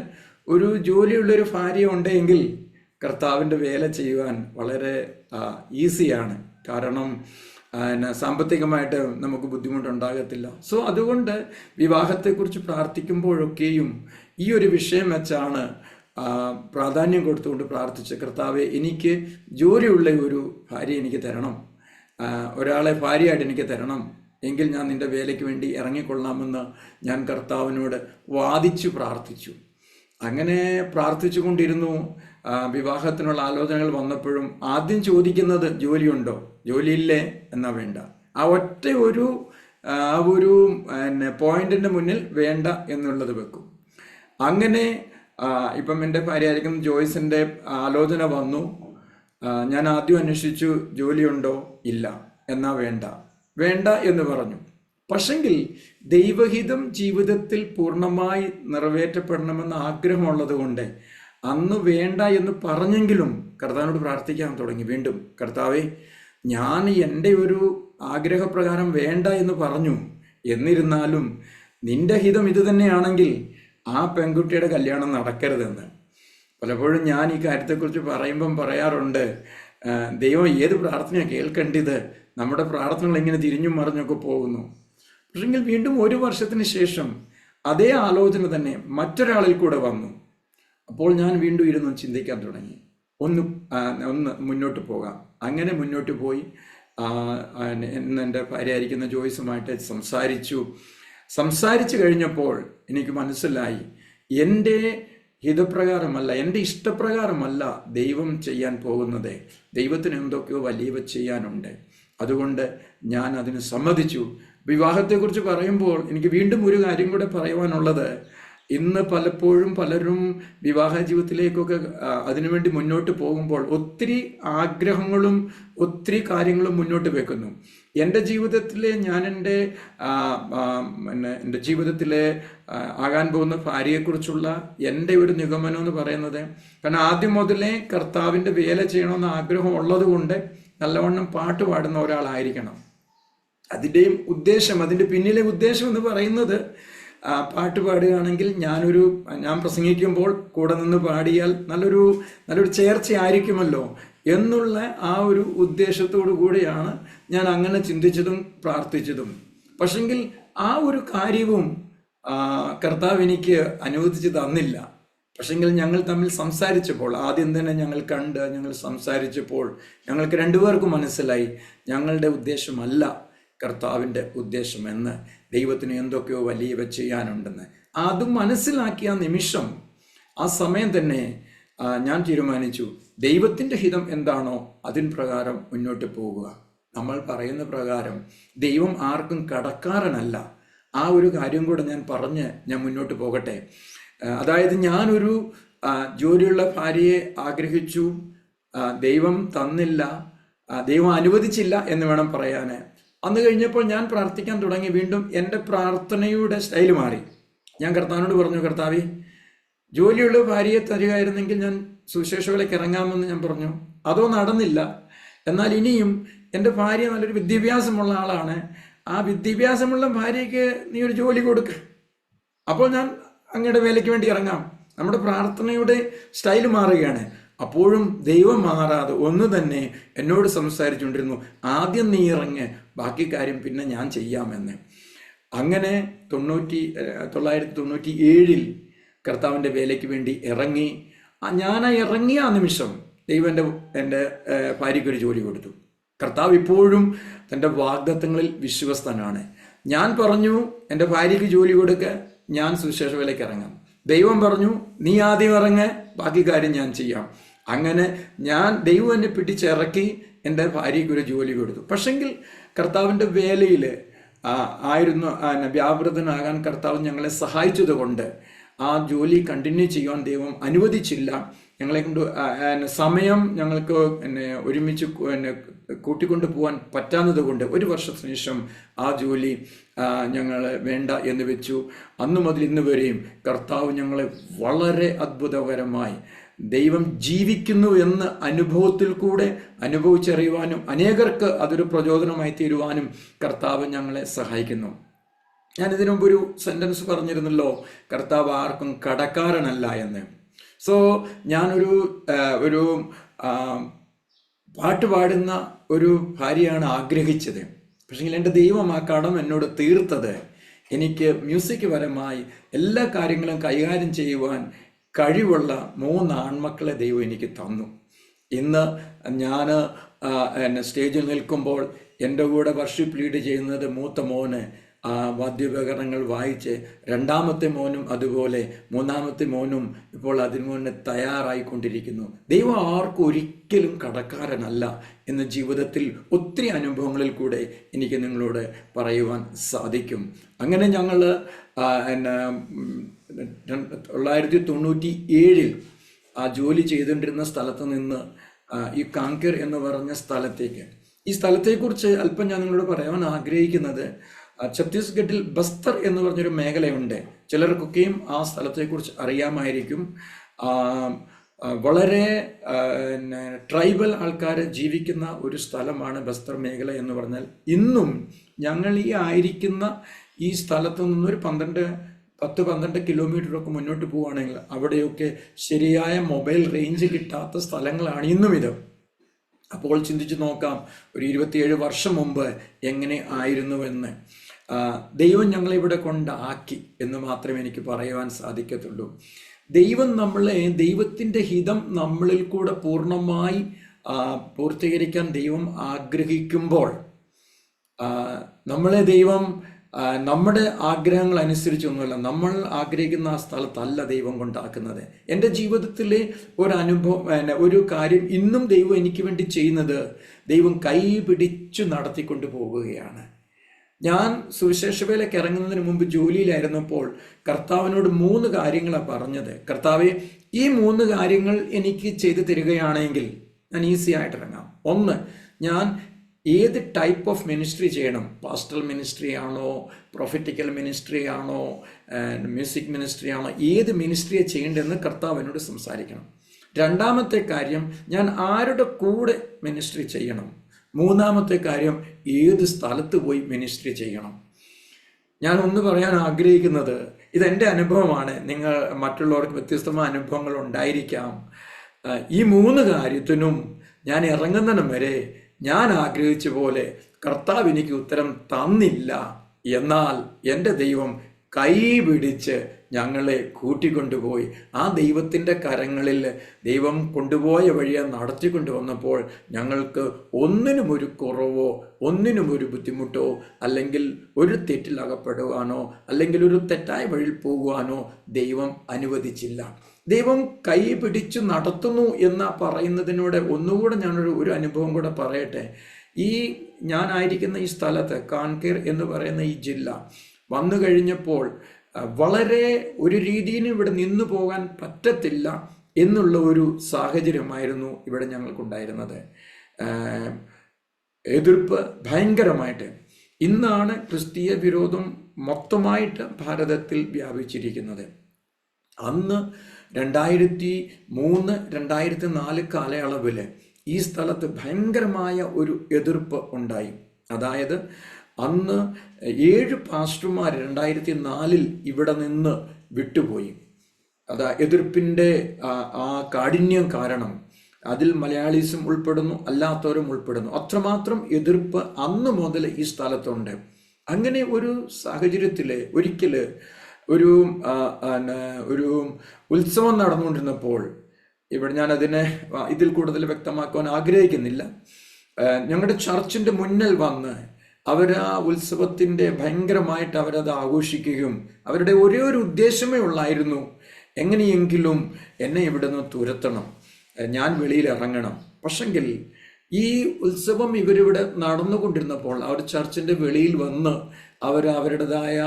ഒരു ജോലിയുള്ളൊരു ഭാര്യ ഉണ്ടെങ്കിൽ കർത്താവിൻ്റെ വേല ചെയ്യുവാൻ വളരെ ഈസിയാണ്. കാരണം സാമ്പത്തികമായിട്ട് നമുക്ക് ബുദ്ധിമുട്ടുണ്ടാകത്തില്ല. സോ അതുകൊണ്ട് വിവാഹത്തെക്കുറിച്ച് പ്രാർത്ഥിക്കുമ്പോഴൊക്കെയും ഈ ഒരു വിഷയം വെച്ചാണ് പ്രാധാന്യം കൊടുത്തുകൊണ്ട് പ്രാർത്ഥിച്ച്, കർത്താവെ എനിക്ക് ജോലിയുള്ള ഒരു ഭാര്യ എനിക്ക് തരണം, ഒരാളെ ഭാര്യയായിട്ട് എനിക്ക് തരണം, എങ്കിൽ ഞാൻ നിൻ്റെ വേലയ്ക്ക് വേണ്ടി ഇറങ്ങിക്കൊള്ളാമെന്ന് ഞാൻ കർത്താവിനോട് വാദിച്ചു പ്രാർത്ഥിച്ചു. അങ്ങനെ പ്രാർത്ഥിച്ചു കൊണ്ടിരുന്നു. വിവാഹത്തിനുള്ള ആലോചനകൾ വന്നപ്പോഴും ആദ്യം ചോദിക്കുന്നത് ജോലിയുണ്ടോ, ജോലിയില്ലേ എന്നാ വേണ്ട. ആ ഒറ്റ ഒരു പോയിന്റിൻ്റെ മുന്നിൽ വേണ്ട എന്നുള്ളത് വെക്കും. അങ്ങനെ ഇപ്പം എൻ്റെ ഭാര്യയായിരിക്കും ജോയ്സിൻ്റെ ആലോചന വന്നു. ഞാൻ ആദ്യം അന്വേഷിച്ചു, ജോലിയുണ്ടോ, ഇല്ല, എന്നാ വേണ്ട എന്ന് പറഞ്ഞു. പക്ഷെങ്കിൽ ദൈവഹിതം ജീവിതത്തിൽ പൂർണ്ണമായി നിറവേറ്റപ്പെടണമെന്ന് ആഗ്രഹമുള്ളത് കൊണ്ട് അന്ന് വേണ്ട എന്ന് പറഞ്ഞെങ്കിലും കർത്താവിനോട് പ്രാർത്ഥിക്കാൻ തുടങ്ങി. വീണ്ടും, കർത്താവേ, ഞാൻ എൻ്റെ ഒരു ആഗ്രഹപ്രകാരം വേണ്ട എന്ന് പറഞ്ഞു, എന്നിരുന്നാലും നിന്റെ ഹിതം ഇത് തന്നെയാണെങ്കിൽ ആ പെൺകുട്ടിയുടെ കല്യാണം നടക്കരുതെന്ന്. പലപ്പോഴും ഞാൻ ഈ കാര്യത്തെക്കുറിച്ച് പറയാറുണ്ട്, ദൈവം ഏത് പ്രാർത്ഥനയാണ് കേൾക്കേണ്ടത്, നമ്മുടെ പ്രാർത്ഥനകൾ ഇങ്ങനെ തിരിഞ്ഞും മറിഞ്ഞൊക്കെ പോകുന്നു. പക്ഷെങ്കിൽ വീണ്ടും 1 വർഷത്തിന് ശേഷം അതേ ആലോചന തന്നെ മറ്റൊരാളിൽ കൂടെ വന്നു. അപ്പോൾ ഞാൻ വീണ്ടും ഇരുന്ന് ചിന്തിക്കാൻ തുടങ്ങി, ഒന്ന് മുന്നോട്ട് പോകാം. അങ്ങനെ മുന്നോട്ട് പോയി എൻ്റെ ഭാര്യയായിരിക്കുന്ന ജോയ്സുമായിട്ട് സംസാരിച്ചു കഴിഞ്ഞപ്പോൾ എനിക്ക് മനസ്സിലായി, എൻ്റെ ഹിതപ്രകാരമല്ല, എൻ്റെ ഇഷ്ടപ്രകാരമല്ല ദൈവം ചെയ്യാൻ പോകുന്നത്. ദൈവത്തിന് എന്തൊക്കെയോ വലിയവ ചെയ്യാനുണ്ട്. അതുകൊണ്ട് ഞാൻ അതിന് സമ്മതിച്ചു. വിവാഹത്തെക്കുറിച്ച് പറയുമ്പോൾ എനിക്ക് വീണ്ടും ഒരു കാര്യം കൂടെ പറയുവാനുള്ളത്, ഇന്ന് പലപ്പോഴും പലരും വിവാഹ ജീവിതത്തിലേക്കൊക്കെ അതിനുവേണ്ടി മുന്നോട്ട് പോകുമ്പോൾ ഒത്തിരി ആഗ്രഹങ്ങളും ഒത്തിരി കാര്യങ്ങളും മുന്നോട്ട് വെക്കുന്നു. എൻ്റെ ജീവിതത്തിലെ എൻ്റെ ജീവിതത്തിലെ ആകാൻ പോകുന്ന ഭാര്യയെക്കുറിച്ചുള്ള എൻ്റെ ഒരു നിഗമനം എന്ന് പറയുന്നത്, കാരണം ആദ്യം മുതലേ കർത്താവിൻ്റെ വേല ചെയ്യണമെന്ന് ആഗ്രഹം ഉള്ളത് കൊണ്ട് നല്ലവണ്ണം പാട്ട് പാടുന്ന ഒരാളായിരിക്കണം. അതിൻ്റെ പിന്നിലെ ഉദ്ദേശം എന്ന് പറയുന്നത്, പാട്ട് പാടുകയാണെങ്കിൽ ഞാൻ പ്രസംഗിക്കുമ്പോൾ കൂടെ നിന്ന് പാടിയാൽ നല്ലൊരു ചേർച്ചയായിരിക്കുമല്ലോ എന്നുള്ള ആ ഒരു ഉദ്ദേശത്തോടു കൂടിയാണ് ഞാൻ അങ്ങനെ ചിന്തിച്ചതും പ്രാർത്ഥിച്ചതും. പക്ഷെങ്കിൽ ആ ഒരു കാര്യവും കർത്താവ് എനിക്ക് അനുവദിച്ച് തന്നില്ല. പക്ഷെങ്കിൽ ഞങ്ങൾ തമ്മിൽ സംസാരിച്ചപ്പോൾ, ആദ്യം തന്നെ ഞങ്ങൾ സംസാരിച്ചപ്പോൾ ഞങ്ങൾക്ക് രണ്ടുപേർക്കും മനസ്സിലായി, ഞങ്ങളുടെ ഉദ്ദേശമല്ല കർത്താവിൻ്റെ ഉദ്ദേശമെന്ന്, ദൈവത്തിന് എന്തൊക്കെയോ വലിയവ ചെയ്യാനുണ്ടെന്ന്. അത് മനസ്സിലാക്കിയ നിമിഷം, ആ സമയം തന്നെ ഞാൻ തീരുമാനിച്ചു, ദൈവത്തിൻ്റെ ഹിതം എന്താണോ അതിൻ പ്രകാരം മുന്നോട്ട് പോകുക. നമ്മൾ പറയുന്ന പ്രകാരം ദൈവം ആർക്കും കടക്കാരനല്ല. ആ ഒരു കാര്യം കൂടെ ഞാൻ മുന്നോട്ട് പോകട്ടെ. അതായത് ഞാനൊരു ജോലിയുള്ള ഭാര്യയെ ആഗ്രഹിച്ചു, ദൈവം തന്നില്ല, ദൈവം അനുവദിച്ചില്ല എന്ന് വേണം പറയാൻ. അന്ന് കഴിഞ്ഞപ്പോൾ ഞാൻ പ്രാർത്ഥിക്കാൻ തുടങ്ങി. വീണ്ടും എൻ്റെ പ്രാർത്ഥനയുടെ സ്റ്റൈല് മാറി. ഞാൻ കർത്താവിനോട് പറഞ്ഞു, കർത്താവേ, ജോലിയുള്ള ഭാര്യയെ തരികയായിരുന്നെങ്കിൽ ഞാൻ സുവിശേഷങ്ങളിലേക്ക് ഇറങ്ങാമെന്ന് ഞാൻ പറഞ്ഞു. അതോ നടന്നില്ല. എന്നാൽ ഇനിയും എൻ്റെ ഭാര്യ നല്ലൊരു വിദ്യാഭ്യാസമുള്ള ആളാണ്, ആ വിദ്യാഭ്യാസമുള്ള ഭാര്യയ്ക്ക് നീ ഒരു ജോലി കൊടുക്ക്, അപ്പോൾ ഞാൻ അങ്ങയുടെ വേലയ്ക്ക് വേണ്ടി ഇറങ്ങാം. നമ്മുടെ പ്രാർത്ഥനയുടെ സ്റ്റൈല് മാറുകയാണ്. അപ്പോഴും ദൈവം മാറാതെ ഒന്ന് തന്നെ എന്നോട് സംസാരിച്ചുകൊണ്ടിരുന്നു, ആദ്യം നീ ഇറങ്ങ്, ബാക്കി കാര്യം പിന്നെ ഞാൻ ചെയ്യാമെന്ന്. അങ്ങനെ 1997 കർത്താവിൻ്റെ വേലയ്ക്ക് വേണ്ടി ഇറങ്ങി. ഞാൻ ഇറങ്ങിയ ആ നിമിഷം ദൈവം എൻ്റെ ഭാര്യയ്ക്കൊരു ജോലി കൊടുത്തു. കർത്താവ് ഇപ്പോഴും തൻ്റെ വാഗ്ദത്തങ്ങളിൽ വിശ്വസ്തനാണ്. ഞാൻ പറഞ്ഞു എൻ്റെ ഭാര്യയ്ക്ക് ജോലി കൊടുക്കുക, ഞാൻ സുവിശേഷ വേലയ്ക്ക് ഇറങ്ങാം. ദൈവം പറഞ്ഞു നീ ആദ്യം ഇറങ്ങ്, ബാക്കി കാര്യം ഞാൻ ചെയ്യാം. അങ്ങനെ ദൈവം എന്നെ പിടിച്ചിറക്കി എൻ്റെ ഭാര്യയ്ക്കൊരു ജോലി കൊടുത്തു. പക്ഷെങ്കിൽ കർത്താവിൻ്റെ വേലയിൽ ആയിരുന്നു വ്യാപൃതനാകാൻ കർത്താവ് ഞങ്ങളെ സഹായിച്ചത് കൊണ്ട് ആ ജോലി കണ്ടിന്യൂ ചെയ്യുവാൻ ദൈവം അനുവദിച്ചില്ല. ഞങ്ങളെ കൊണ്ട് സമയം ഞങ്ങൾക്ക് ഒരുമിച്ച് കൂട്ടിക്കൊണ്ടു പോകാൻ പറ്റാത്തത് കൊണ്ട് ഒരു വർഷത്തിന് ശേഷം ആ ജോലി ഞങ്ങൾ വേണ്ട എന്ന് വെച്ചു. അന്നു മുതൽ ഇന്ന് വരെയും കർത്താവ് ഞങ്ങളെ വളരെ അത്ഭുതകരമായി ദൈവം ജീവിക്കുന്നു എന്ന അനുഭവത്തിൽ കൂടെ അനുഭവിച്ചറിയുവാനും അനേകർക്ക് അതൊരു പ്രചോദനമായി തീരുവാനും കർത്താവ് ഞങ്ങളെ സഹായിക്കുന്നു. ഞാനിതിനു മുമ്പ് ഒരു സെന്റൻസ് പറഞ്ഞിരുന്നല്ലോ, കർത്താവ് ആർക്കും കടക്കാരനല്ല എന്ന്. സോ ഞാനൊരു പാട്ട് പാടുന്ന ഒരു ഭാര്യയാണ് ആഗ്രഹിച്ചത്. പക്ഷേ എൻ്റെ ദൈവം ആ കടം എന്നോട് തീർത്തത് എനിക്ക് മ്യൂസിക് പരമായി എല്ലാ കാര്യങ്ങളും കൈകാര്യം ചെയ്യുവാൻ കഴിവുള്ള 3 ആൺമക്കളെ ദൈവം എനിക്ക് തന്നു. ഇന്ന് ഞാൻ സ്റ്റേജിൽ നിൽക്കുമ്പോൾ എൻ്റെ കൂടെ വർഷിപ്പ് ലീഡ് ചെയ്യുന്നത് മൂത്ത മോന് വാദ്യോപകരണങ്ങൾ വായിച്ച്, രണ്ടാമത്തെ മോനും അതുപോലെ, മൂന്നാമത്തെ മോനും ഇപ്പോൾ അതിനു മുന്നേ തയ്യാറായിക്കൊണ്ടിരിക്കുന്നു. ദൈവം ആർക്കും ഒരിക്കലും കടക്കാരനല്ല എന്ന ജീവിതത്തിൽ ഒത്തിരി അനുഭവങ്ങളിൽ കൂടെ എനിക്ക് നിങ്ങളോട് പറയുവാൻ സാധിക്കും. അങ്ങനെ ഞങ്ങൾ 1997 ആ ജോലി ചെയ്തുകൊണ്ടിരുന്ന സ്ഥലത്ത് നിന്ന് ഈ കാങ്കർ എന്ന് പറഞ്ഞ സ്ഥലത്തേക്ക്, ഈ സ്ഥലത്തെക്കുറിച്ച് അല്പം ഞാൻ നിങ്ങളോട് പറയാൻ ആഗ്രഹിക്കുന്നത്, ഛത്തീസ്ഗഡിൽ ബസ്തർ എന്ന് പറഞ്ഞൊരു മേഖലയുണ്ട്. ചിലർക്കൊക്കെയും ആ സ്ഥലത്തെക്കുറിച്ച് അറിയാമായിരിക്കും. വളരെ ട്രൈബൽ ആൾക്കാർ ജീവിക്കുന്ന ഒരു സ്ഥലമാണ് ബസ്തർ മേഖല എന്ന് പറഞ്ഞാൽ. ഇന്നും ഞങ്ങൾ ഈ ആയിരിക്കുന്ന ഈ സ്ഥലത്ത് നിന്നൊരു 10-12 കിലോമീറ്ററൊക്കെ മുന്നോട്ട് പോവുകയാണെങ്കിൽ അവിടെയൊക്കെ ശരിയായ മൊബൈൽ റേഞ്ച് കിട്ടാത്ത സ്ഥലങ്ങളാണ് ഇന്നും ഇത്. അപ്പോൾ ചിന്തിച്ച് നോക്കാം, ഒരു 27 വർഷം മുമ്പ് എങ്ങനെ ആയിരുന്നുവെന്ന്. ദൈവം ഞങ്ങളെ ഇവിടെ കൊണ്ടാക്കി എന്ന് മാത്രമേ എനിക്ക് പറയുവാൻ സാധിക്കത്തുള്ളൂ. ദൈവം നമ്മളെ, ദൈവത്തിൻ്റെ ഹിതം നമ്മളിൽ കൂടെ പൂർണ്ണമായി പൂർത്തീകരിക്കാൻ ദൈവം ആഗ്രഹിക്കുമ്പോൾ നമ്മളെ ദൈവം നമ്മുടെ ആഗ്രഹങ്ങൾ അനുസരിച്ചൊന്നുമല്ല, നമ്മൾ ആഗ്രഹിക്കുന്ന ആ സ്ഥലത്തല്ല ദൈവം കൊണ്ടാക്കുന്നത്. എൻ്റെ ജീവിതത്തിലെ ഒരു കാര്യം ഇന്നും ദൈവം എനിക്ക് വേണ്ടി ചെയ്യുന്നത്, ദൈവം കൈ പിടിച്ചു നടത്തിക്കൊണ്ട് പോവുകയാണ്. ഞാൻ സുവിശേഷവേലയ്ക്ക് ഇറങ്ങുന്നതിന് മുമ്പ് ജോലിയിലായിരുന്നപ്പോൾ കർത്താവിനോട് 3 കാര്യങ്ങളാണ് പറഞ്ഞത്. കർത്താവെ, ഈ 3 കാര്യങ്ങൾ എനിക്ക് ചെയ്തു തരികയാണെങ്കിൽ ഞാൻ ഈസി ആയിട്ട് ഇറങ്ങാം. 1, ഞാൻ ഏത് ടൈപ്പ് ഓഫ് മിനിസ്ട്രി ചെയ്യണം, പാസ്റ്റൽ മിനിസ്ട്രി ആണോ, പ്രൊഫറ്റിക്കൽ മിനിസ്ട്രി ആണോ, മ്യൂസിക് മിനിസ്ട്രി ആണോ, ഏത് മിനിസ്ട്രിയെ ചെയ്യേണ്ടതെന്ന് കർത്താവിനോട് സംസാരിക്കണം. 2-മത്തെ കാര്യം, ഞാൻ ആരുടെ കൂടെ മിനിസ്ട്രി ചെയ്യണം. 3-മത്തെ കാര്യം, ഏത് സ്ഥലത്ത് പോയി മിനിസ്ട്രി ചെയ്യണം. ഞാൻ ഒന്ന് പറയാൻ ആഗ്രഹിക്കുന്നത്, ഇതെൻ്റെ അനുഭവമാണ്. നിങ്ങൾ മറ്റുള്ളവർക്ക് വ്യത്യസ്തമായ അനുഭവങ്ങൾ ഉണ്ടായിരിക്കാം. ഈ 3 കാര്യത്തിനും ഞാൻ ഇറങ്ങുന്നതിനും വരെ ഞാൻ ആഗ്രഹിച്ച പോലെ കർത്താവ് എനിക്ക് ഉത്തരം തന്നില്ല. എന്നാൽ എൻ്റെ ദൈവം കൈ പിടിച്ച് ഞങ്ങളെ കൂട്ടിക്കൊണ്ടുപോയി ആ ദൈവത്തിൻ്റെ കരങ്ങളിൽ ദൈവം കൊണ്ടുപോയ വഴിയെ നടത്തിക്കൊണ്ടു വന്നപ്പോൾ ഞങ്ങൾക്ക് ഒന്നിനും ഒരു കുറവോ ഒന്നിനും ഒരു ബുദ്ധിമുട്ടോ അല്ലെങ്കിൽ ഒരു തെറ്റിലകപ്പെടുവാനോ അല്ലെങ്കിൽ ഒരു തെറ്റായ വഴിയിൽ പോകുവാനോ ദൈവം അനുവദിച്ചില്ല. ദൈവം കൈ പിടിച്ചു നടത്തുന്നു എന്ന് പറയുന്നതിനോട് ഒന്നുകൂടെ ഞാനൊരു അനുഭവം കൂടെ പറയട്ടെ. ഞാനായിരിക്കുന്ന ഈ സ്ഥലത്ത് കാൻകേർ എന്ന് പറയുന്ന ഈ ജില്ല വന്നു കഴിഞ്ഞപ്പോൾ വളരെ ഒരു രീതിയിലും ഇവിടെ നിന്നു പോകാൻ പറ്റത്തില്ല എന്നുള്ള ഒരു സാഹചര്യമായിരുന്നു ഇവിടെ ഞങ്ങൾക്കുണ്ടായിരുന്നത്. എതിർപ്പ് ഭയങ്കരമായിട്ട്. ഇന്നാണ് ക്രിസ്തീയ വിരോധം മൊത്തമായിട്ട് ഭാരതത്തിൽ വ്യാപിച്ചിരിക്കുന്നത്. അന്ന് 2003-2004 കാലയളവിൽ ഈ സ്ഥലത്ത് ഭയങ്കരമായ ഒരു എതിർപ്പ് ഉണ്ടായി. അതായത് അന്ന് 7 പാസ്റ്റർമാർ 2004 ഇവിടെ നിന്ന് വിട്ടുപോയി. എതിർപ്പിൻ്റെ ആ കാഠിന്യം കാരണം അതിൽ മലയാളീസും ഉൾപ്പെടുന്നു, അല്ലാത്തവരും ഉൾപ്പെടുന്നു. അത്രമാത്രം എതിർപ്പ് അന്ന് മുതൽ ഈ സ്ഥലത്തുണ്ട്. അങ്ങനെ ഒരു സാഹചര്യത്തിൽ ഒരിക്കൽ ഒരു ഉത്സവം നടന്നുകൊണ്ടിരുന്നപ്പോൾ, ഇവിടെ ഞാനതിനെ ഇതിൽ കൂടുതൽ വ്യക്തമാക്കുവാൻ ആഗ്രഹിക്കുന്നില്ല, ഞങ്ങളുടെ ചർച്ചിൻ്റെ മുന്നിൽ വന്ന് അവർ ആ ഉത്സവത്തിൻ്റെ ഭയങ്കരമായിട്ട് അവരത് ആഘോഷിക്കുകയും അവരുടെ ഒരേ ഒരു ഉദ്ദേശമേ ഉള്ളായിരുന്നു, എങ്ങനെയെങ്കിലും എന്നെ ഇവിടെ നിന്ന് തുരത്തണം, ഞാൻ വെളിയിൽ ഇറങ്ങണം. പക്ഷെങ്കിൽ ഈ ഉത്സവം ഇവരിവിടെ നടന്നുകൊണ്ടിരുന്നപ്പോൾ അവർ ചർച്ചിൻ്റെ വെളിയിൽ വന്ന് അവരുടേതായ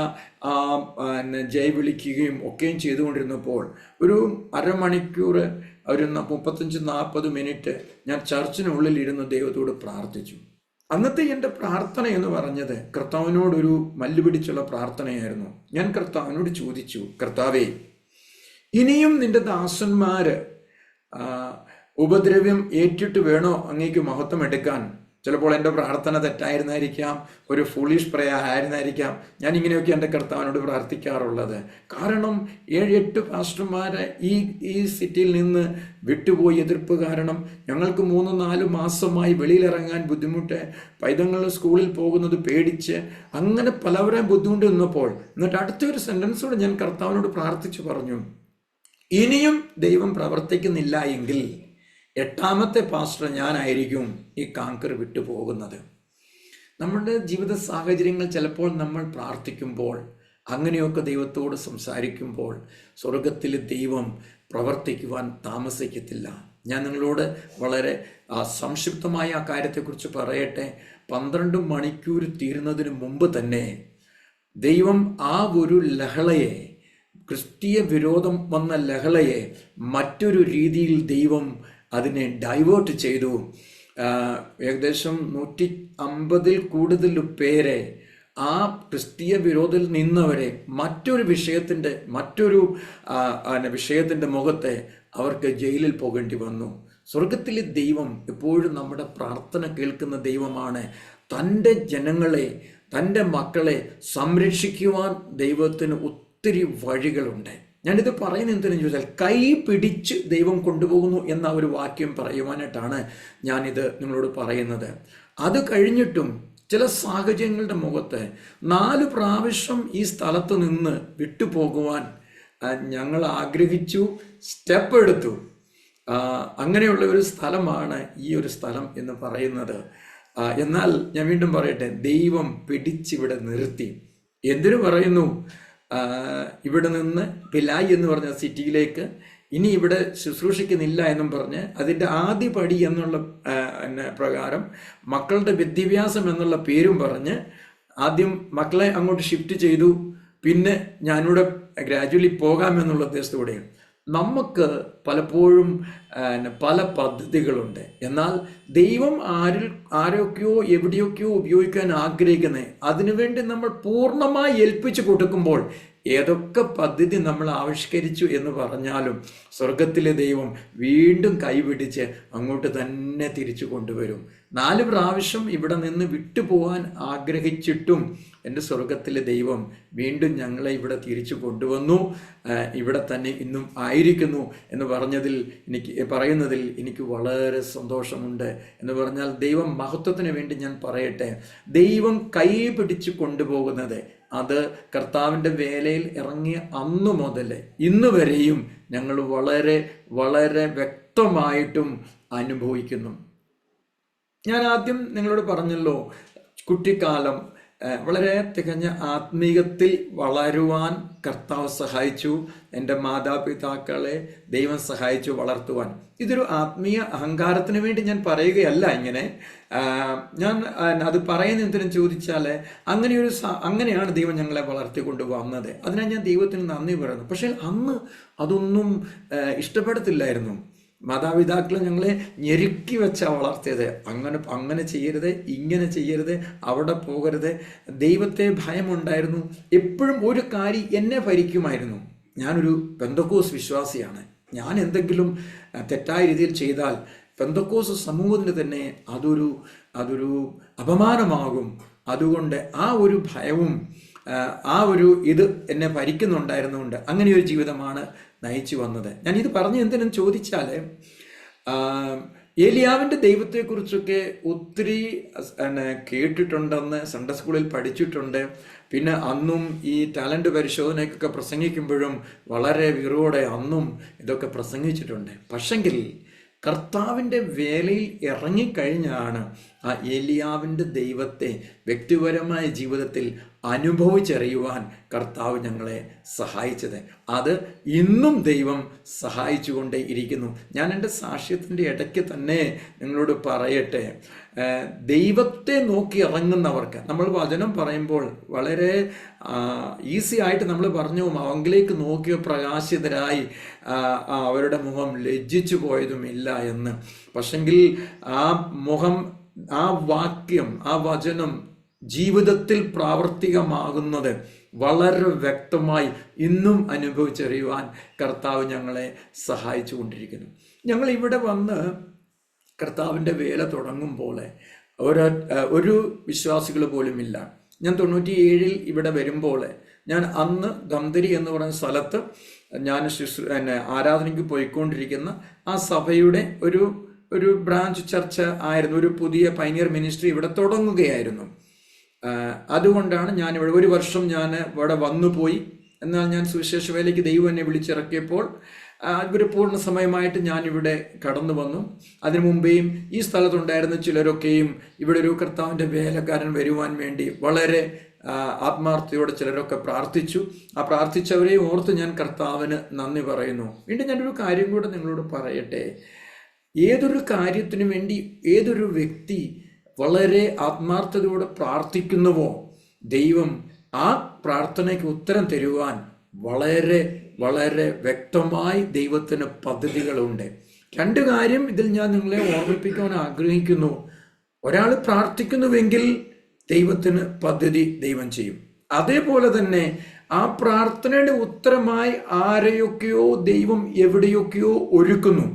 ജയ് വിളിക്കുകയും ഒക്കെയും ചെയ്തുകൊണ്ടിരുന്നപ്പോൾ ഒരു അരമണിക്കൂർ ഒരു 35-40 മിനിറ്റ് ഞാൻ ചർച്ചിനുള്ളിൽ ഇരുന്ന് ദൈവത്തോട് പ്രാർത്ഥിച്ചു. അന്നത്തെ എൻ്റെ പ്രാർത്ഥന എന്ന് പറഞ്ഞത് കർത്താവിനോടൊരു മല്ലുപിടിച്ചുള്ള പ്രാർത്ഥനയായിരുന്നു. ഞാൻ കർത്താവിനോട് ചോദിച്ചു, കർത്താവേ, ഇനിയും നിന്റെ ദാസന്മാര് ഉപദ്രവ്യം ഏറ്റിട്ട് വേണോ അങ്ങേക്ക് മഹത്വം എടുക്കാൻ? ചിലപ്പോൾ എൻ്റെ പ്രാർത്ഥന തെറ്റായിരുന്നായിരിക്കാം, ഒരു ഫൂളിഷ് പ്രയർ ആയിരുന്നായിരിക്കാം. ഞാൻ ഇങ്ങനെയൊക്കെ എൻ്റെ കർത്താവിനോട് പ്രാർത്ഥിക്കാറുള്ളത്. കാരണം 7-8 പാസ്റ്റർമാരെ ഈ സിറ്റിയിൽ നിന്ന് വിട്ടുപോയി എതിർപ്പ് കാരണം ഞങ്ങൾക്ക് 3-4 മാസമായി വെളിയിലിറങ്ങാൻ ബുദ്ധിമുട്ട്, പൈതങ്ങൾ സ്കൂളിൽ പോകുന്നത് പേടിച്ച്, അങ്ങനെ പലവരെയും ബുദ്ധിമുട്ട് നിന്നപ്പോൾ എന്നിട്ട് അടുത്തൊരു സെൻറ്റൻസോട് ഞാൻ കർത്താവിനോട് പ്രാർത്ഥിച്ചു പറഞ്ഞു, ഇനിയും ദൈവം പ്രവർത്തിക്കുന്നില്ല എങ്കിൽ 8ാമത്തെ പാസ്റ്റർ ഞാനായിരിക്കും ഈ കാങ്കർ വിട്ടു പോകുന്നത്. നമ്മുടെ ജീവിത സാഹചര്യങ്ങൾ ചിലപ്പോൾ നമ്മൾ പ്രാർത്ഥിക്കുമ്പോൾ, അങ്ങനെയൊക്കെ ദൈവത്തോട് സംസാരിക്കുമ്പോൾ സ്വർഗത്തിൽ ദൈവം പ്രവർത്തിക്കുവാൻ താമസിക്കത്തില്ല. ഞാൻ നിങ്ങളോട് വളരെ സംക്ഷിപ്തമായ ആ കാര്യത്തെക്കുറിച്ച് പറയട്ടെ. 12 മണിക്കൂർ തീരുന്നതിന് മുമ്പ് തന്നെ ദൈവം ആ ഒരു ലഹളയെ, ക്രിസ്തീയ വിരോധം വന്ന ലഹളയെ മറ്റൊരു രീതിയിൽ ദൈവം അതിനെ ഡൈവേർട്ട് ചെയ്തു. ഏകദേശം 150-ൽ കൂടുതൽ പേരെ, ആ ക്രിസ്തീയ വിരോധത്തിൽ നിന്നവരെ മറ്റൊരു വിഷയത്തിൻ്റെ മുഖത്തെ അവർക്ക് ജയിലിൽ പോകേണ്ടി വന്നു. സ്വർഗത്തിലെ ദൈവം എപ്പോഴും നമ്മുടെ പ്രാർത്ഥന കേൾക്കുന്ന ദൈവമാണ്. തൻ്റെ ജനങ്ങളെ, തൻ്റെ മക്കളെ സംരക്ഷിക്കുവാൻ ദൈവത്തിന് ഒത്തിരി വഴികളുണ്ട്. ഞാനിത് പറയുന്നത് എന്തിനെന്ന് ചോദിച്ചാൽ, കൈ പിടിച്ച് ദൈവം കൊണ്ടുപോകുന്നു എന്ന ഒരു വാക്യം പറയുവാനായിട്ടാണ് ഞാനിത് നിങ്ങളോട് പറയുന്നത്. അത് കഴിഞ്ഞിട്ടും ചില സാഹചര്യങ്ങളുടെ മുഖത്ത് 4 പ്രാവശ്യം ഈ സ്ഥലത്ത് നിന്ന് വിട്ടുപോകുവാൻ ഞങ്ങൾ ആഗ്രഹിച്ചു, സ്റ്റെപ്പ് എടുത്തു. അങ്ങനെയുള്ള ഒരു സ്ഥലമാണ് ഈ ഒരു സ്ഥലം എന്ന് പറയുന്നത്. എന്നാൽ ഞാൻ വീണ്ടും പറയട്ടെ, ദൈവം പിടിച്ചിവിടെ നിർത്തി. എന്തിനു പറയുന്നു? ഇവിടെ നിന്ന് പിലായി എന്ന് പറഞ്ഞ സിറ്റിയിലേക്ക് ഇനി ഇവിടെ ശുശ്രൂഷിക്കുന്നില്ല എന്നും പറഞ്ഞ് അതിൻ്റെ ആദ്യ പടി എന്നുള്ള പ്രകാരം മക്കളുടെ വിദ്യാഭ്യാസം എന്നുള്ള പേരും പറഞ്ഞ് ആദ്യം മക്കളെ അങ്ങോട്ട് ഷിഫ്റ്റ് ചെയ്തു. പിന്നെ ഞാനിവിടെ ഗ്രാജുവലി പോകാമെന്നുള്ള ഉദ്ദേശത്തോടെയാണ്. നമുക്ക് പലപ്പോഴും പല പദ്ധതികളുണ്ട്. എന്നാൽ ദൈവം ആരൊക്കെയോ എവിടെയൊക്കെയോ ഉപയോഗിക്കാൻ ആഗ്രഹിക്കുന്നത്, അതിനുവേണ്ടി നമ്മൾ പൂർണ്ണമായി ഏൽപ്പിച്ചു കൊടുക്കുമ്പോൾ ഏതൊക്കെ പദ്ധതി നമ്മൾ ആവിഷ്കരിച്ചു എന്ന് പറഞ്ഞാലും സ്വർഗത്തിലെ ദൈവം വീണ്ടും കൈപിടിച്ച് അങ്ങോട്ട് തന്നെ തിരിച്ചു കൊണ്ടുവരും. 4 പ്രാവശ്യം ഇവിടെ നിന്ന് വിട്ടുപോകാൻ ആഗ്രഹിച്ചിട്ടും എൻ്റെ സ്വർഗത്തിലെ ദൈവം വീണ്ടും ഞങ്ങളെ ഇവിടെ തിരിച്ചു കൊണ്ടുവന്നു. ഇവിടെ തന്നെ ഇന്നും ആയിരിക്കുന്നു എന്ന് പറയുന്നതിൽ എനിക്ക് വളരെ സന്തോഷമുണ്ട്. എന്ന് പറഞ്ഞാൽ ദൈവം മഹത്വത്തിന് വേണ്ടി ഞാൻ പറയട്ടെ, ദൈവം കൈ പിടിച്ചു കൊണ്ടുപോകുന്നത് അത് കർത്താവിൻ്റെ വേലയിൽ ഇറങ്ങിയ അന്നു മുതൽ ഇന്ന് വരെയും ഞങ്ങൾ വളരെ വളരെ വ്യക്തമായിട്ടും അനുഭവിക്കുന്നു. ഞാൻ ആദ്യം നിങ്ങളോട് പറഞ്ഞല്ലോ, കുട്ടിക്കാലം വളരെ തികഞ്ഞ ആത്മീയത്തിൽ വളരുവാൻ കർത്താവ് സഹായിച്ചു. എൻ്റെ മാതാപിതാക്കളെ ദൈവം സഹായിച്ചു വളർത്തുവാൻ. ഇതൊരു ആത്മീയ അഹങ്കാരത്തിന് വേണ്ടി ഞാൻ പറയുകയല്ല. ഇങ്ങനെ ഞാൻ അത് പറയുന്ന എന്തിനും ചോദിച്ചാൽ, അങ്ങനെയാണ് ദൈവം ഞങ്ങളെ വളർത്തിക്കൊണ്ട് വന്നത്. അതിനാൽ ഞാൻ ദൈവത്തിന് നന്ദി പറയുന്നു. പക്ഷേ അന്ന് അതൊന്നും ഇഷ്ടപ്പെടത്തില്ലായിരുന്നു. മാതാപിതാക്കൾ ഞങ്ങളെ ഞെരുക്കി വെച്ചാണ് വളർത്തിയത്. അങ്ങനെ ചെയ്യരുത്, ഇങ്ങനെ ചെയ്യരുത്, അവിടെ പോകരുത്. ദൈവത്തെ ഭയമുണ്ടായിരുന്നു. എപ്പോഴും ഒരു കാര്യം എന്നെ ഭരിക്കുമായിരുന്നു. ഞാനൊരു പെന്തക്കോസ് വിശ്വാസിയാണ്. ഞാൻ എന്തെങ്കിലും തെറ്റായ രീതിയിൽ ചെയ്താൽ പെന്തക്കോസ് സമൂഹത്തിന് തന്നെ അതൊരു അപമാനമാകും. അതുകൊണ്ട് ആ ഒരു ഭയവും ഇത് എന്നെ ഭരിക്കുന്നുണ്ടായിരുന്നുകൊണ്ട് അങ്ങനെ ഒരു ജീവിതമാണ് നയിച്ചു വന്നത്. ഞാനിത് പറഞ്ഞു എന്തിനും ചോദിച്ചാൽ, ഏലിയാവിൻ്റെ ദൈവത്തെക്കുറിച്ചൊക്കെ ഒത്തിരി കേട്ടിട്ടുണ്ടെന്ന് സൺഡേ സ്കൂളിൽ പഠിച്ചിട്ടുണ്ട്. പിന്നെ അന്നും ഈ ടാലൻറ്റ് പരിശോധനയ്ക്കൊക്കെ പ്രസംഗിക്കുമ്പോഴും വളരെ വീറോടെ അന്നും ഇതൊക്കെ പ്രസംഗിച്ചിട്ടുണ്ട്. പക്ഷെങ്കിൽ കർത്താവിൻ്റെ വേലയിൽ ഇറങ്ങിക്കഴിഞ്ഞാണ് ആ ഏലിയാവിൻ്റെ ദൈവത്തെ വ്യക്തിപരമായ ജീവിതത്തിൽ അനുഭവിച്ചറിയുവാൻ കർത്താവ് ഞങ്ങളെ സഹായിച്ചത്. അത് ഇന്നും ദൈവം സഹായിച്ചുകൊണ്ടേ ഇരിക്കുന്നു. ഞാൻ എൻ്റെ സാക്ഷ്യത്തിൻ്റെ ഇടയ്ക്ക് തന്നെ നിങ്ങളോട് പറയട്ടെ, ദൈവത്തെ നോക്കി ഇറങ്ങുന്നവർക്ക്, നമ്മൾ വചനം പറയുമ്പോൾ വളരെ ഈസി ആയിട്ട് നമ്മൾ പറഞ്ഞു അവങ്കിലേക്ക് നോക്കിയ പ്രകാശിതരായി അവരുടെ മുഖം ലജ്ജിച്ചു പോയതുമില്ല എന്ന്. പക്ഷെങ്കിൽ ആ മുഖം, ആ വാക്യം, ആ വചനം ജീവിതത്തിൽ പ്രാവർത്തികമാകുന്നത് വളരെ വ്യക്തമായി ഇന്നും അനുഭവിച്ചറിയുവാൻ കർത്താവ് ഞങ്ങളെ സഹായിച്ചു കൊണ്ടിരിക്കുന്നു. ഞങ്ങൾ ഇവിടെ വന്ന് കർത്താവിൻ്റെ വേല തുടങ്ങുമ്പോൾ ഒരു വിശ്വാസികൾ പോലുമില്ല. ഞാൻ 97 ഇവിടെ വരുമ്പോൾ, ഞാൻ അന്ന് ഗംദരി എന്ന് പറയുന്ന സ്ഥലത്ത് ഞാൻ ആരാധനയ്ക്ക് പോയിക്കൊണ്ടിരിക്കുന്ന ആ സഭയുടെ ഒരു ബ്രാഞ്ച് ചർച്ച ആയിരുന്നു. ഒരു പുതിയ പൈനിയർ മിനിസ്ട്രി ഇവിടെ തുടങ്ങുകയായിരുന്നു. അതുകൊണ്ടാണ് ഞാനിവിടെ 1 വർഷം ഞാൻ ഇവിടെ വന്നുപോയി. എന്നാൽ ഞാൻ സുവിശേഷ വേലയ്ക്ക് ദൈവം എന്നെ വിളിച്ചിറക്കിയപ്പോൾ ഒരു പൂർണ്ണ സമയമായിട്ട് ഞാനിവിടെ കടന്നു വന്നു. അതിനു മുമ്പേയും ഈ സ്ഥലത്തുണ്ടായിരുന്ന ചിലരൊക്കെയും ഇവിടെ ഒരു കർത്താവിൻ്റെ വേലക്കാരൻ വരുവാൻ വേണ്ടി വളരെ ആത്മാർത്ഥതയോടെ ചിലരൊക്കെ പ്രാർത്ഥിച്ചു. ആ പ്രാർത്ഥിച്ചവരെ ഓർത്ത് ഞാൻ കർത്താവിന് നന്ദി പറയുന്നു. വീണ്ടും ഞാനൊരു കാര്യം കൂടെ നിങ്ങളോട് പറയട്ടെ. ഏതൊരു കാര്യത്തിനു വേണ്ടി ഏതൊരു വ്യക്തി വളരെ ആത്മാർത്ഥതയോടെ പ്രാർത്ഥിക്കുന്നുവോ, ദൈവം ആ പ്രാർത്ഥനയ്ക്ക് ഉത്തരം തരുവാൻ വളരെ വളരെ വ്യക്തമായി ദൈവത്തിന് പദ്ധതികളുണ്ട്. 2 കാര്യം ഇതിൽ ഞാൻ നിങ്ങളെ ഓർമ്മിപ്പിക്കാൻ ആഗ്രഹിക്കുന്നു. ഒരാൾ പ്രാർത്ഥിക്കുന്നുവെങ്കിൽ ദൈവത്തിന് പദ്ധതി ദൈവം ചെയ്യും. അതേപോലെ തന്നെ ആ പ്രാർത്ഥനയുടെ ഉത്തരമായി ആരെയൊക്കെയോ ദൈവം എവിടെയൊക്കെയോ ഒരുക്കുന്നു.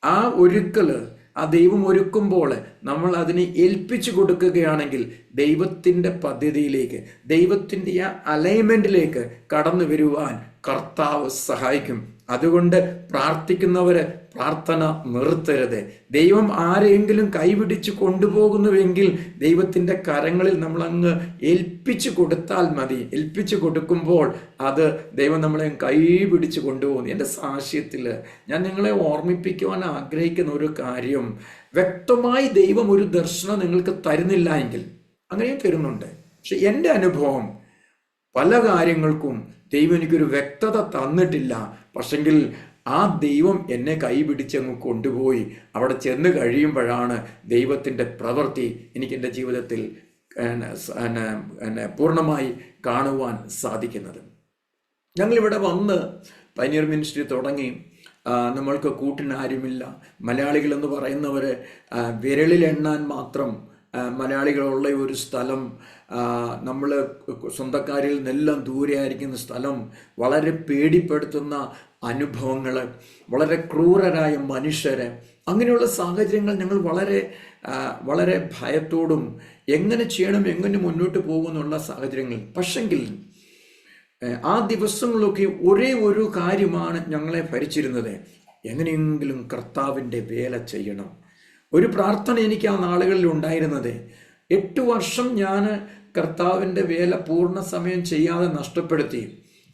ആ ഒരുക്കല്, ആ ദൈവം ഒരുക്കുമ്പോൾ നമ്മൾ അതിനെ ഏൽപ്പിച്ചു കൊടുക്കുകയാണെങ്കിൽ ദൈവത്തിൻ്റെ പദ്ധതിയിലേക്ക്, ദൈവത്തിൻ്റെ ആ അലൈൻമെൻറ്റിലേക്ക് കടന്നു വരുവാൻ കർത്താവ് സഹായിക്കും. അതുകൊണ്ട് പ്രാർത്ഥിക്കുന്നവര് പ്രാർത്ഥന നിർത്തരുത്. ദൈവം ആരെയെങ്കിലും കൈപിടിച്ച് കൊണ്ടുപോകുന്നുവെങ്കിൽ ദൈവത്തിൻ്റെ കരങ്ങളിൽ നമ്മളങ്ങ് ഏൽപ്പിച്ചു കൊടുത്താൽ മതി. ഏൽപ്പിച്ചു കൊടുക്കുമ്പോൾ അത് ദൈവം നമ്മളെ കൈപിടിച്ച് കൊണ്ടുപോകുന്നു. എൻ്റെ സാക്ഷ്യത്തിൽ ഞാൻ നിങ്ങളെ ഓർമ്മിപ്പിക്കുവാൻ ആഗ്രഹിക്കുന്ന ഒരു കാര്യം, വ്യക്തമായി ദൈവം ഒരു ദർശനം നിങ്ങൾക്ക് തരുന്നില്ല എങ്കിൽ, അങ്ങനെയും തരുന്നുണ്ട്, പക്ഷെ എൻ്റെ അനുഭവം പല കാര്യങ്ങൾക്കും ദൈവം എനിക്കൊരു വ്യക്തത തന്നിട്ടില്ല. പക്ഷെങ്കിൽ ആ ദൈവം എന്നെ കൈപിടിച്ചങ്ങ് കൊണ്ടുപോയി അവിടെ ചെന്ന് കഴിയുമ്പോഴാണ് ദൈവത്തിൻ്റെ പ്രവൃത്തി എനിക്ക് എൻ്റെ ജീവിതത്തിൽ പൂർണ്ണമായി കാണുവാൻ സാധിക്കുന്നത്. ഞങ്ങളിവിടെ വന്ന് പൈനിയർ മിനിസ്ട്രി തുടങ്ങി. നമ്മൾക്ക് കൂട്ടിനാരുമില്ല. മലയാളികൾ എന്ന് പറയുന്നവർ വിരലിൽ എണ്ണാൻ മാത്രം മലയാളികളുള്ള ഒരു സ്ഥലം, നമ്മൾ സ്വന്തക്കാരിൽ നിന്നെല്ലാം ദൂരെ ആയിരിക്കുന്ന സ്ഥലം, വളരെ പേടിപ്പെടുത്തുന്ന അനുഭവങ്ങൾ, വളരെ ക്രൂരരായ മനുഷ്യർ, അങ്ങനെയുള്ള സാഹചര്യങ്ങൾ ഞങ്ങൾ വളരെ വളരെ ഭയത്തോടും എങ്ങനെ ചെയ്യണം, എങ്ങനെ മുന്നോട്ട് പോകുമെന്നുള്ള സാഹചര്യങ്ങൾ. പക്ഷെങ്കിൽ ആ ദിവസങ്ങളിലൊക്കെ ഒരേ ഒരു കാര്യമാണ് ഞങ്ങളെ ഭരിച്ചിരുന്നത്, എങ്ങനെയെങ്കിലും കർത്താവിൻ്റെ വേല ചെയ്യണം. ഒരു പ്രാർത്ഥന എനിക്ക് ആ നാളുകളിൽ ഉണ്ടായിരുന്നത്, 8 വർഷം ഞാൻ കർത്താവിൻ്റെ വേല പൂർണ്ണ സമയം ചെയ്യാതെ നഷ്ടപ്പെടുത്തി.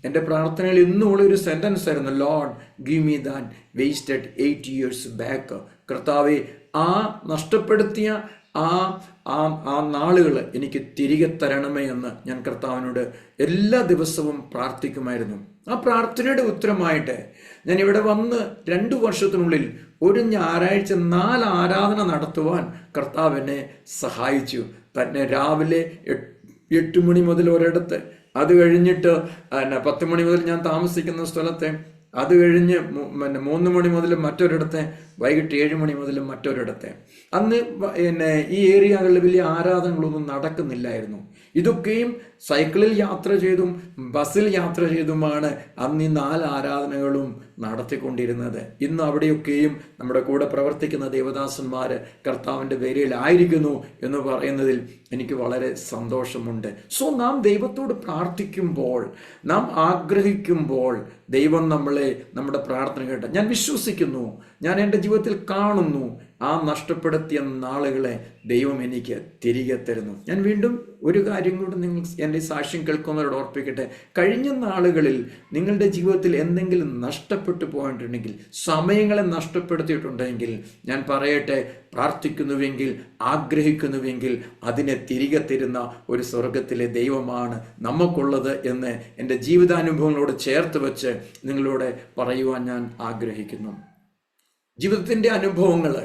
എൻ്റെ പ്രാർത്ഥനയിൽ ഇന്നുമുള്ള ഒരു സെൻറ്റൻസ് ആയിരുന്നു, Lord give me that wasted 8 years back. കർത്താവെ, ആ നഷ്ടപ്പെടുത്തിയ ആ നാളുകൾ എനിക്ക് തിരികെ തരണമേ എന്ന് ഞാൻ കർത്താവിനോട് എല്ലാ ദിവസവും പ്രാർത്ഥിക്കുമായിരുന്നു. ആ പ്രാർത്ഥനയുടെ ഉത്തരമായിട്ട് ഞാൻ ഇവിടെ വന്ന് 2 വർഷത്തിനുള്ളിൽ ഒരു ഞായറാഴ്ച 4 ആരാധന നടത്തുവാൻ കർത്താവ് എന്നെ സഹായിച്ചു. തന്നെ രാവിലെ 8 മണി മുതൽ ഒരിടത്ത്, അത് കഴിഞ്ഞിട്ട് 10 മണി മുതൽ ഞാൻ താമസിക്കുന്ന സ്ഥലത്തെ, അത് കഴിഞ്ഞ് 3 മണി മുതൽ മറ്റൊരിടത്തെ, വൈകിട്ട് 7 മണി മുതൽ മറ്റൊരിടത്തെ. അന്ന് ഈ ഏരിയകളിൽ വലിയ ആരാധനകളൊന്നും നടക്കുന്നില്ലായിരുന്നു. ഇതൊക്കെയും സൈക്കിളിൽ യാത്ര ചെയ്തും ബസ്സിൽ യാത്ര ചെയ്തുമാണ് അന്ന് ഈ 4 ആരാധനകളും നടത്തിക്കൊണ്ടിരുന്നത്. ഇന്ന് അവിടെയൊക്കെയും നമ്മുടെ കൂടെ പ്രവർത്തിക്കുന്ന ദേവദാസന്മാർ കർത്താവിൻ്റെ വേലയിലായിരിക്കുന്നു എന്ന് പറയുന്നതിൽ എനിക്ക് വളരെ സന്തോഷമുണ്ട്. സോ നാം ദൈവത്തോട് പ്രാർത്ഥിക്കുമ്പോൾ, നാം ആഗ്രഹിക്കുമ്പോൾ ദൈവം നമ്മളെ, നമ്മുടെ പ്രാർത്ഥന കേട്ട് ഞാൻ വിശ്വസിക്കുന്നു, ഞാൻ എൻ്റെ ജീവിതത്തിൽ കാണുന്നു, ആ നഷ്ടപ്പെടുത്തിയ നാളുകളെ ദൈവം എനിക്ക് തിരികെ തരുന്നു. ഞാൻ വീണ്ടും ഒരു കാര്യം കൂടി നിങ്ങൾ എൻ്റെ സാക്ഷ്യം കേൾക്കുന്നവരോട് ഓർപ്പിക്കട്ടെ. കഴിഞ്ഞ നാളുകളിൽ നിങ്ങളുടെ ജീവിതത്തിൽ എന്തെങ്കിലും നഷ്ടപ്പെട്ട നഷ്ടപ്പെട്ടു പോയിട്ടുണ്ടെങ്കിൽ, സമയങ്ങളെ നഷ്ടപ്പെടുത്തിയിട്ടുണ്ടെങ്കിൽ, ഞാൻ പറയട്ടെ, പ്രാർത്ഥിക്കുന്നുവെങ്കിൽ, ആഗ്രഹിക്കുന്നുവെങ്കിൽ അതിനെ തിരികെ തരുന്ന ഒരു സ്വർഗത്തിലെ ദൈവമാണ് നമുക്കുള്ളത് എന്ന് എൻ്റെ ജീവിതാനുഭവങ്ങളോട് ചേർത്ത് വെച്ച് നിങ്ങളോട് പറയുവാൻ ഞാൻ ആഗ്രഹിക്കുന്നു. ജീവിതത്തിൻ്റെ അനുഭവങ്ങൾ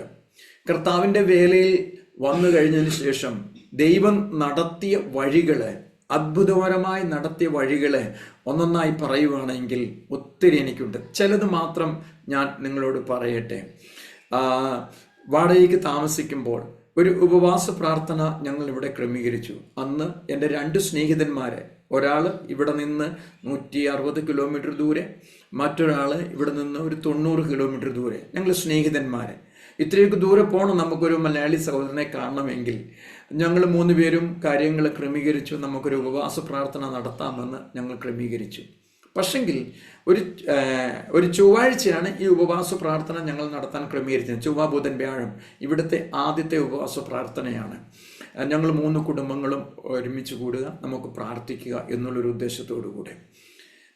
കർത്താവിൻ്റെ വേലയിൽ വന്നു കഴിഞ്ഞതിന് ശേഷം ദൈവം നടത്തിയ വഴികൾ, അത്ഭുതകരമായി നടത്തിയ വഴികൾ ഒന്നൊന്നായി പറയുവാണെങ്കിൽ ഒത്തിരി എനിക്കുണ്ട്. ചിലത് മാത്രം ഞാൻ നിങ്ങളോട് പറയട്ടെ. വാടകയ്ക്ക് താമസിക്കുമ്പോൾ ഒരു ഉപവാസ പ്രാർത്ഥന ഞങ്ങൾ ഇവിടെ ക്രമീകരിച്ചു. അന്ന് എൻ്റെ 2 സ്നേഹിതന്മാരെ, ഒരാൾ ഇവിടെ നിന്ന് 160 കിലോമീറ്റർ ദൂരെ, മറ്റൊരാൾ ഇവിടെ നിന്ന് ഒരു 90 കിലോമീറ്റർ ദൂരെ. ഞങ്ങൾ സ്നേഹിതന്മാരെ, ഇത്രയൊക്കെ ദൂരെ പോകണം നമുക്കൊരു മലയാളി സഹോദരനെ കാണണമെങ്കിൽ. ഞങ്ങൾ 3 പേരും കാര്യങ്ങൾ ക്രമീകരിച്ചു. നമുക്കൊരു ഉപവാസ പ്രാർത്ഥന നടത്താമെന്ന് ഞങ്ങൾ ക്രമീകരിച്ചു. പക്ഷെങ്കിൽ ഒരു ചൊവ്വാഴ്ചയാണ് ഈ ഉപവാസ പ്രാർത്ഥന ഞങ്ങൾ നടത്താൻ ക്രമീകരിച്ചത്. ചൊവ്വ, ബുധൻ, വ്യാഴം ഇവിടുത്തെ ആദ്യത്തെ ഉപവാസ പ്രാർത്ഥനയാണ്. ഞങ്ങൾ 3 കുടുംബങ്ങളും ഒരുമിച്ച് കൂടുക, നമുക്ക് പ്രാർത്ഥിക്കുക എന്നുള്ളൊരു ഉദ്ദേശത്തോടു കൂടെ.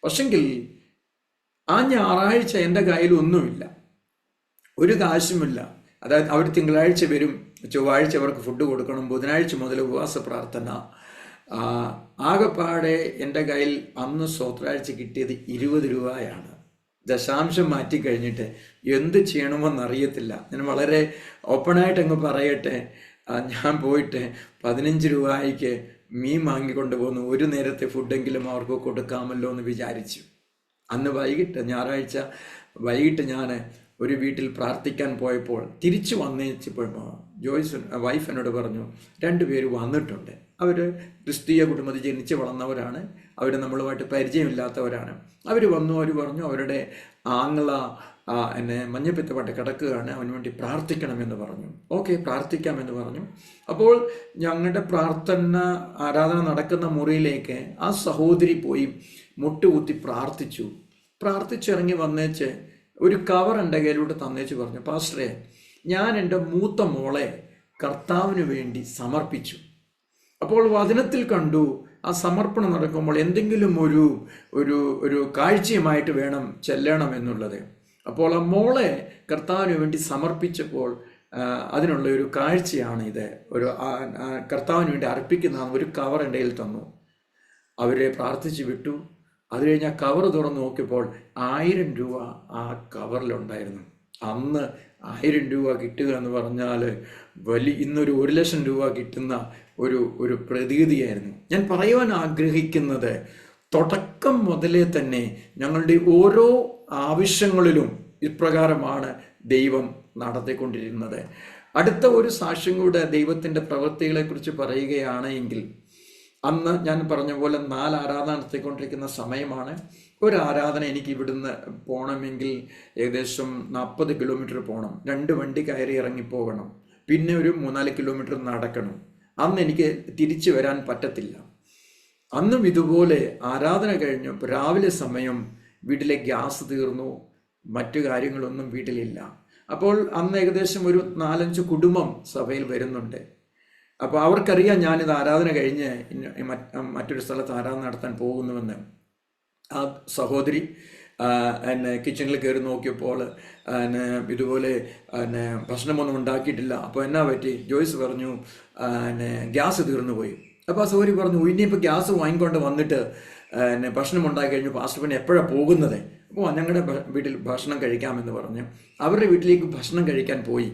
പക്ഷെങ്കിൽ ആ ഞായറാഴ്ച എൻ്റെ കയ്യിൽ ഒന്നുമില്ല, ഒരു കാശുമില്ല. അതായത് അവർ തിങ്കളാഴ്ച വരും, ചൊവ്വാഴ്ച അവർക്ക് ഫുഡ് കൊടുക്കണം, ബുധനാഴ്ച മുതൽ ഉപവാസ പ്രാർത്ഥന. ആകെപ്പാടെ എൻ്റെ കയ്യിൽ അന്ന് സ്വത്രാഴ്ച കിട്ടിയത് 20 രൂപയാണ്. ദശാംശം മാറ്റി കഴിഞ്ഞിട്ട് എന്ത് ചെയ്യണമെന്നറിയത്തില്ല. ഞാൻ വളരെ ഓപ്പണായിട്ട് അങ്ങ് പറയട്ടെ, ഞാൻ പോയിട്ട് 15 രൂപയ്ക്ക് മീൻ വാങ്ങിക്കൊണ്ട് പോന്നു. ഒരു നേരത്തെ ഫുഡെങ്കിലും അവർക്ക് കൊടുക്കാമല്ലോ എന്ന് വിചാരിച്ചു. അന്ന് വൈകിട്ട്, ഞായറാഴ്ച വൈകിട്ട് ഞാൻ ഒരു വീട്ടിൽ പ്രാർത്ഥിക്കാൻ പോയപ്പോൾ തിരിച്ചു വന്നേച്ചപ്പോഴോ വൈഫ് എന്നോട് പറഞ്ഞു, 2 പേര് വന്നിട്ടുണ്ട്. അവർ ക്രിസ്തീയ കുടുംബത്തിൽ ജനിച്ച് വളർന്നവരാണ്, അവർ നമ്മളുമായിട്ട് പരിചയമില്ലാത്തവരാണ്. അവർ വന്നു, അവർ പറഞ്ഞു അവരുടെ ആങ്ങള എന്നെ മഞ്ഞപ്പിത്തമായിട്ട് കിടക്കുകയാണ്, അവന് വേണ്ടി പ്രാർത്ഥിക്കണമെന്ന് പറഞ്ഞു. ഓക്കെ, പ്രാർത്ഥിക്കാമെന്ന് പറഞ്ഞു. അപ്പോൾ ഞങ്ങളുടെ ആരാധന നടക്കുന്ന മുറിയിലേക്ക് ആ സഹോദരി പോയി മുട്ടുകുത്തി പ്രാർത്ഥിച്ചിറങ്ങി വന്നേച്ച് ഒരു കവർ എൻ്റെ കയ്യിലൂടെ തന്നേച്ച് പറഞ്ഞു, പാസ്റ്ററെ, ഞാൻ എൻ്റെ മൂത്ത മോളെ കർത്താവിന് വേണ്ടി സമർപ്പിച്ചു. അപ്പോൾ വചനത്തിൽ കണ്ടു ആ സമർപ്പണം നടക്കുമ്പോൾ എന്തെങ്കിലും ഒരു കാഴ്ചയുമായിട്ട് വേണം ചെല്ലണം എന്നുള്ളത്. അപ്പോൾ ആ മോളെ കർത്താവിന് വേണ്ടി സമർപ്പിച്ചപ്പോൾ അതിനുള്ള ഒരു കാഴ്ചയാണ് ഇത്. കർത്താവിന് വേണ്ടി അർപ്പിക്കുന്ന ഒരു കവർ എൻ്റെ കയ്യിൽ തന്നു. അവരെ പ്രാർത്ഥിച്ച് വിട്ടു. അത് കഴിഞ്ഞ് ആ കവർ തുറന്ന് നോക്കിയപ്പോൾ 1000 രൂപ ആ കവറിലുണ്ടായിരുന്നു. അന്ന് 1000 രൂപ കിട്ടുക എന്ന് പറഞ്ഞാൽ ഇന്നൊരു 1 ലക്ഷം രൂപ കിട്ടുന്ന ഒരു പ്രതീതിയായിരുന്നു. ഞാൻ പറയുവാൻ ആഗ്രഹിക്കുന്നത്, തുടക്കം മുതലേ തന്നെ ഞങ്ങളുടെ ഓരോ ആവശ്യങ്ങളിലും ഇപ്രകാരമാണ് ദൈവം നടത്തിക്കൊണ്ടിരുന്നത്. അടുത്ത ഒരു സാക്ഷ്യം കൂടെ ദൈവത്തിൻ്റെ പ്രവൃത്തികളെക്കുറിച്ച് പറയുകയാണെങ്കിൽ, അന്ന് ഞാൻ പറഞ്ഞ പോലെ 4 ആരാധന നടത്തിക്കൊണ്ടിരിക്കുന്ന സമയമാണ്. ഒരു ആരാധന എനിക്ക് ഇവിടുന്ന് പോകണമെങ്കിൽ ഏകദേശം 40 കിലോമീറ്റർ പോകണം, 2 വണ്ടി കയറി ഇറങ്ങിപ്പോകണം, പിന്നെ ഒരു 3-4 കിലോമീറ്റർ നടക്കണം. അന്ന് എനിക്ക് തിരിച്ചു വരാൻ പറ്റത്തില്ല. അന്നും ഇതുപോലെ ആരാധന കഴിഞ്ഞു രാവിലെ സമയം വീട്ടിലെ ഗ്യാസ് തീർന്നു, മറ്റു കാര്യങ്ങളൊന്നും വീട്ടിലില്ല. അപ്പോൾ അന്ന് ഏകദേശം ഒരു 4-5 കുടുംബം സഭയിൽ വരുന്നുണ്ട്. അപ്പോൾ അവർക്കറിയാം ഞാനിത് ആരാധന കഴിഞ്ഞ് മറ്റൊരു സ്ഥലത്ത് ആരാധന നടത്താൻ പോകുന്നുവെന്ന്. ആ സഹോദരി എന്നെ കിച്ചണിൽ കയറി നോക്കിയപ്പോൾ ഇതുപോലെ ഭക്ഷണമൊന്നും ഉണ്ടാക്കിയിട്ടില്ല. അപ്പോൾ എന്നാ പറ്റി? ജോയ്സ് പറഞ്ഞു ഗ്യാസ് തീർന്നു പോയി. അപ്പോൾ ആ സഹോദരി പറഞ്ഞു, ഇനിയിപ്പോൾ ഗ്യാസ് വാങ്ങിക്കൊണ്ട് വന്നിട്ട് ഭക്ഷണം ഉണ്ടാക്കി കഴിഞ്ഞു, പാസ്റ്റർ പിന്നെ എപ്പോഴാണ് പോകുന്നത്? അപ്പോൾ ഞങ്ങളുടെ വീട്ടിൽ ഭക്ഷണം കഴിക്കാമെന്ന് പറഞ്ഞ് അവരുടെ വീട്ടിലേക്ക് ഭക്ഷണം കഴിക്കാൻ പോയി.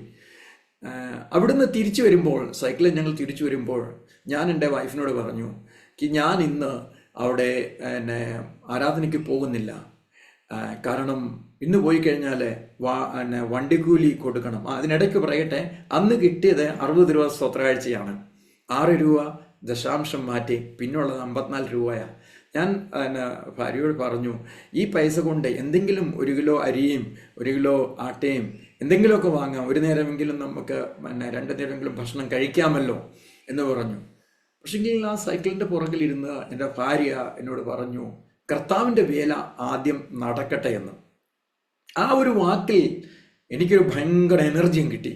അവിടുന്ന് തിരിച്ചു വരുമ്പോൾ, സൈക്കിളിൽ ഞങ്ങൾ തിരിച്ചു വരുമ്പോൾ ഞാൻ എൻ്റെ വൈഫിനോട് പറഞ്ഞു, ഞാൻ ഇന്ന് അവിടെ ആരാധനയ്ക്ക് പോകുന്നില്ല. കാരണം ഇന്ന് പോയി കഴിഞ്ഞാൽ വണ്ടിക്കൂലി കൊടുക്കണം. അതിനിടയ്ക്ക് പറയട്ടെ, അന്ന് കിട്ടിയത് 60 രൂപ സ്വത്രാഴ്ചയാണ്. 6 രൂപ ദശാംശം മാറ്റി പിന്നുള്ളത് 54 രൂപയാണ്. ഞാൻ ഭാര്യയോട് പറഞ്ഞു, ഈ പൈസ കൊണ്ട് എന്തെങ്കിലും 1 കിലോ അരിയും 1 കിലോ ആട്ടയും എന്തെങ്കിലുമൊക്കെ വാങ്ങാം, ഒരു നേരമെങ്കിലും നമുക്ക് 2 നേരമെങ്കിലും ഭക്ഷണം കഴിക്കാമല്ലോ എന്ന് പറഞ്ഞു. പക്ഷെങ്കിൽ ആ സൈക്കിളിൻ്റെ പുറകിലിരുന്ന് എൻ്റെ ഭാര്യ എന്നോട് പറഞ്ഞു, കർത്താവിൻ്റെ വേല ആദ്യം നടക്കട്ടെ എന്ന്. ആ ഒരു വാക്കിൽ എനിക്കൊരു ഭയങ്കര എനർജിയും കിട്ടി.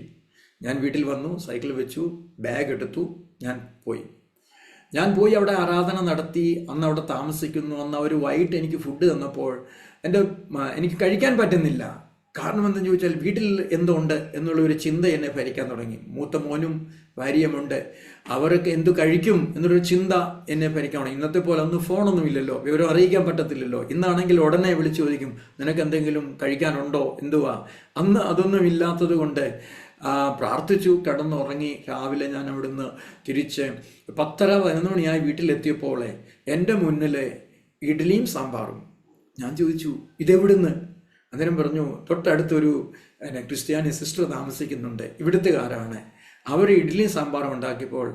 ഞാൻ വീട്ടിൽ വന്നു, സൈക്കിൾ വെച്ചു, ബാഗ് എടുത്തു, ഞാൻ പോയി അവിടെ ആരാധന നടത്തി. അന്ന് അവിടെ താമസിക്കുന്നു. അന്ന് അവർ വൈകിട്ട് എനിക്ക് ഫുഡ് തന്നപ്പോൾ എനിക്ക് കഴിക്കാൻ പറ്റുന്നില്ല. കാരണം എന്തെന്ന് ചോദിച്ചാൽ വീട്ടിൽ എന്തുണ്ട് എന്നുള്ള ഒരു ചിന്ത എന്നെ ഭരിക്കാൻ തുടങ്ങി. മൂത്ത മോനും ഭാര്യയുമുണ്ട്, അവരൊക്കെ എന്തു കഴിക്കും എന്നുള്ളൊരു ചിന്ത എന്നെ ഭരിക്കാൻ തുടങ്ങി. ഇന്നത്തെ പോലെ അന്ന് ഫോണൊന്നും ഇല്ലല്ലോ, വിവരം അറിയിക്കാൻ പറ്റത്തില്ലല്ലോ. ഇന്നാണെങ്കിൽ ഉടനെ വിളിച്ചു ചോദിക്കും, നിനക്ക് എന്തെങ്കിലും കഴിക്കാനുണ്ടോ, എന്തുവാ. അന്ന് അതൊന്നും ഇല്ലാത്തത് കൊണ്ട് പ്രാർത്ഥിച്ചു, കിടന്നുറങ്ങി. രാവിലെ ഞാൻ അവിടുന്ന് തിരിച്ച് 10:30-11 മണിയായി വീട്ടിലെത്തിയപ്പോൾ എൻ്റെ മുന്നിൽ ഇഡ്ഡലിയും സാമ്പാറും. ഞാൻ ചോദിച്ചു, ഇതെവിടുന്ന്? അന്നേരം പറഞ്ഞു, തൊട്ടടുത്തൊരു ക്രിസ്ത്യാനി സിസ്റ്റർ താമസിക്കുന്നുണ്ട്, ഇവിടുത്തുകാരാണ്. അവർ ഇഡ്ഡലിയും സാമ്പാറും ഉണ്ടാക്കിയപ്പോൾ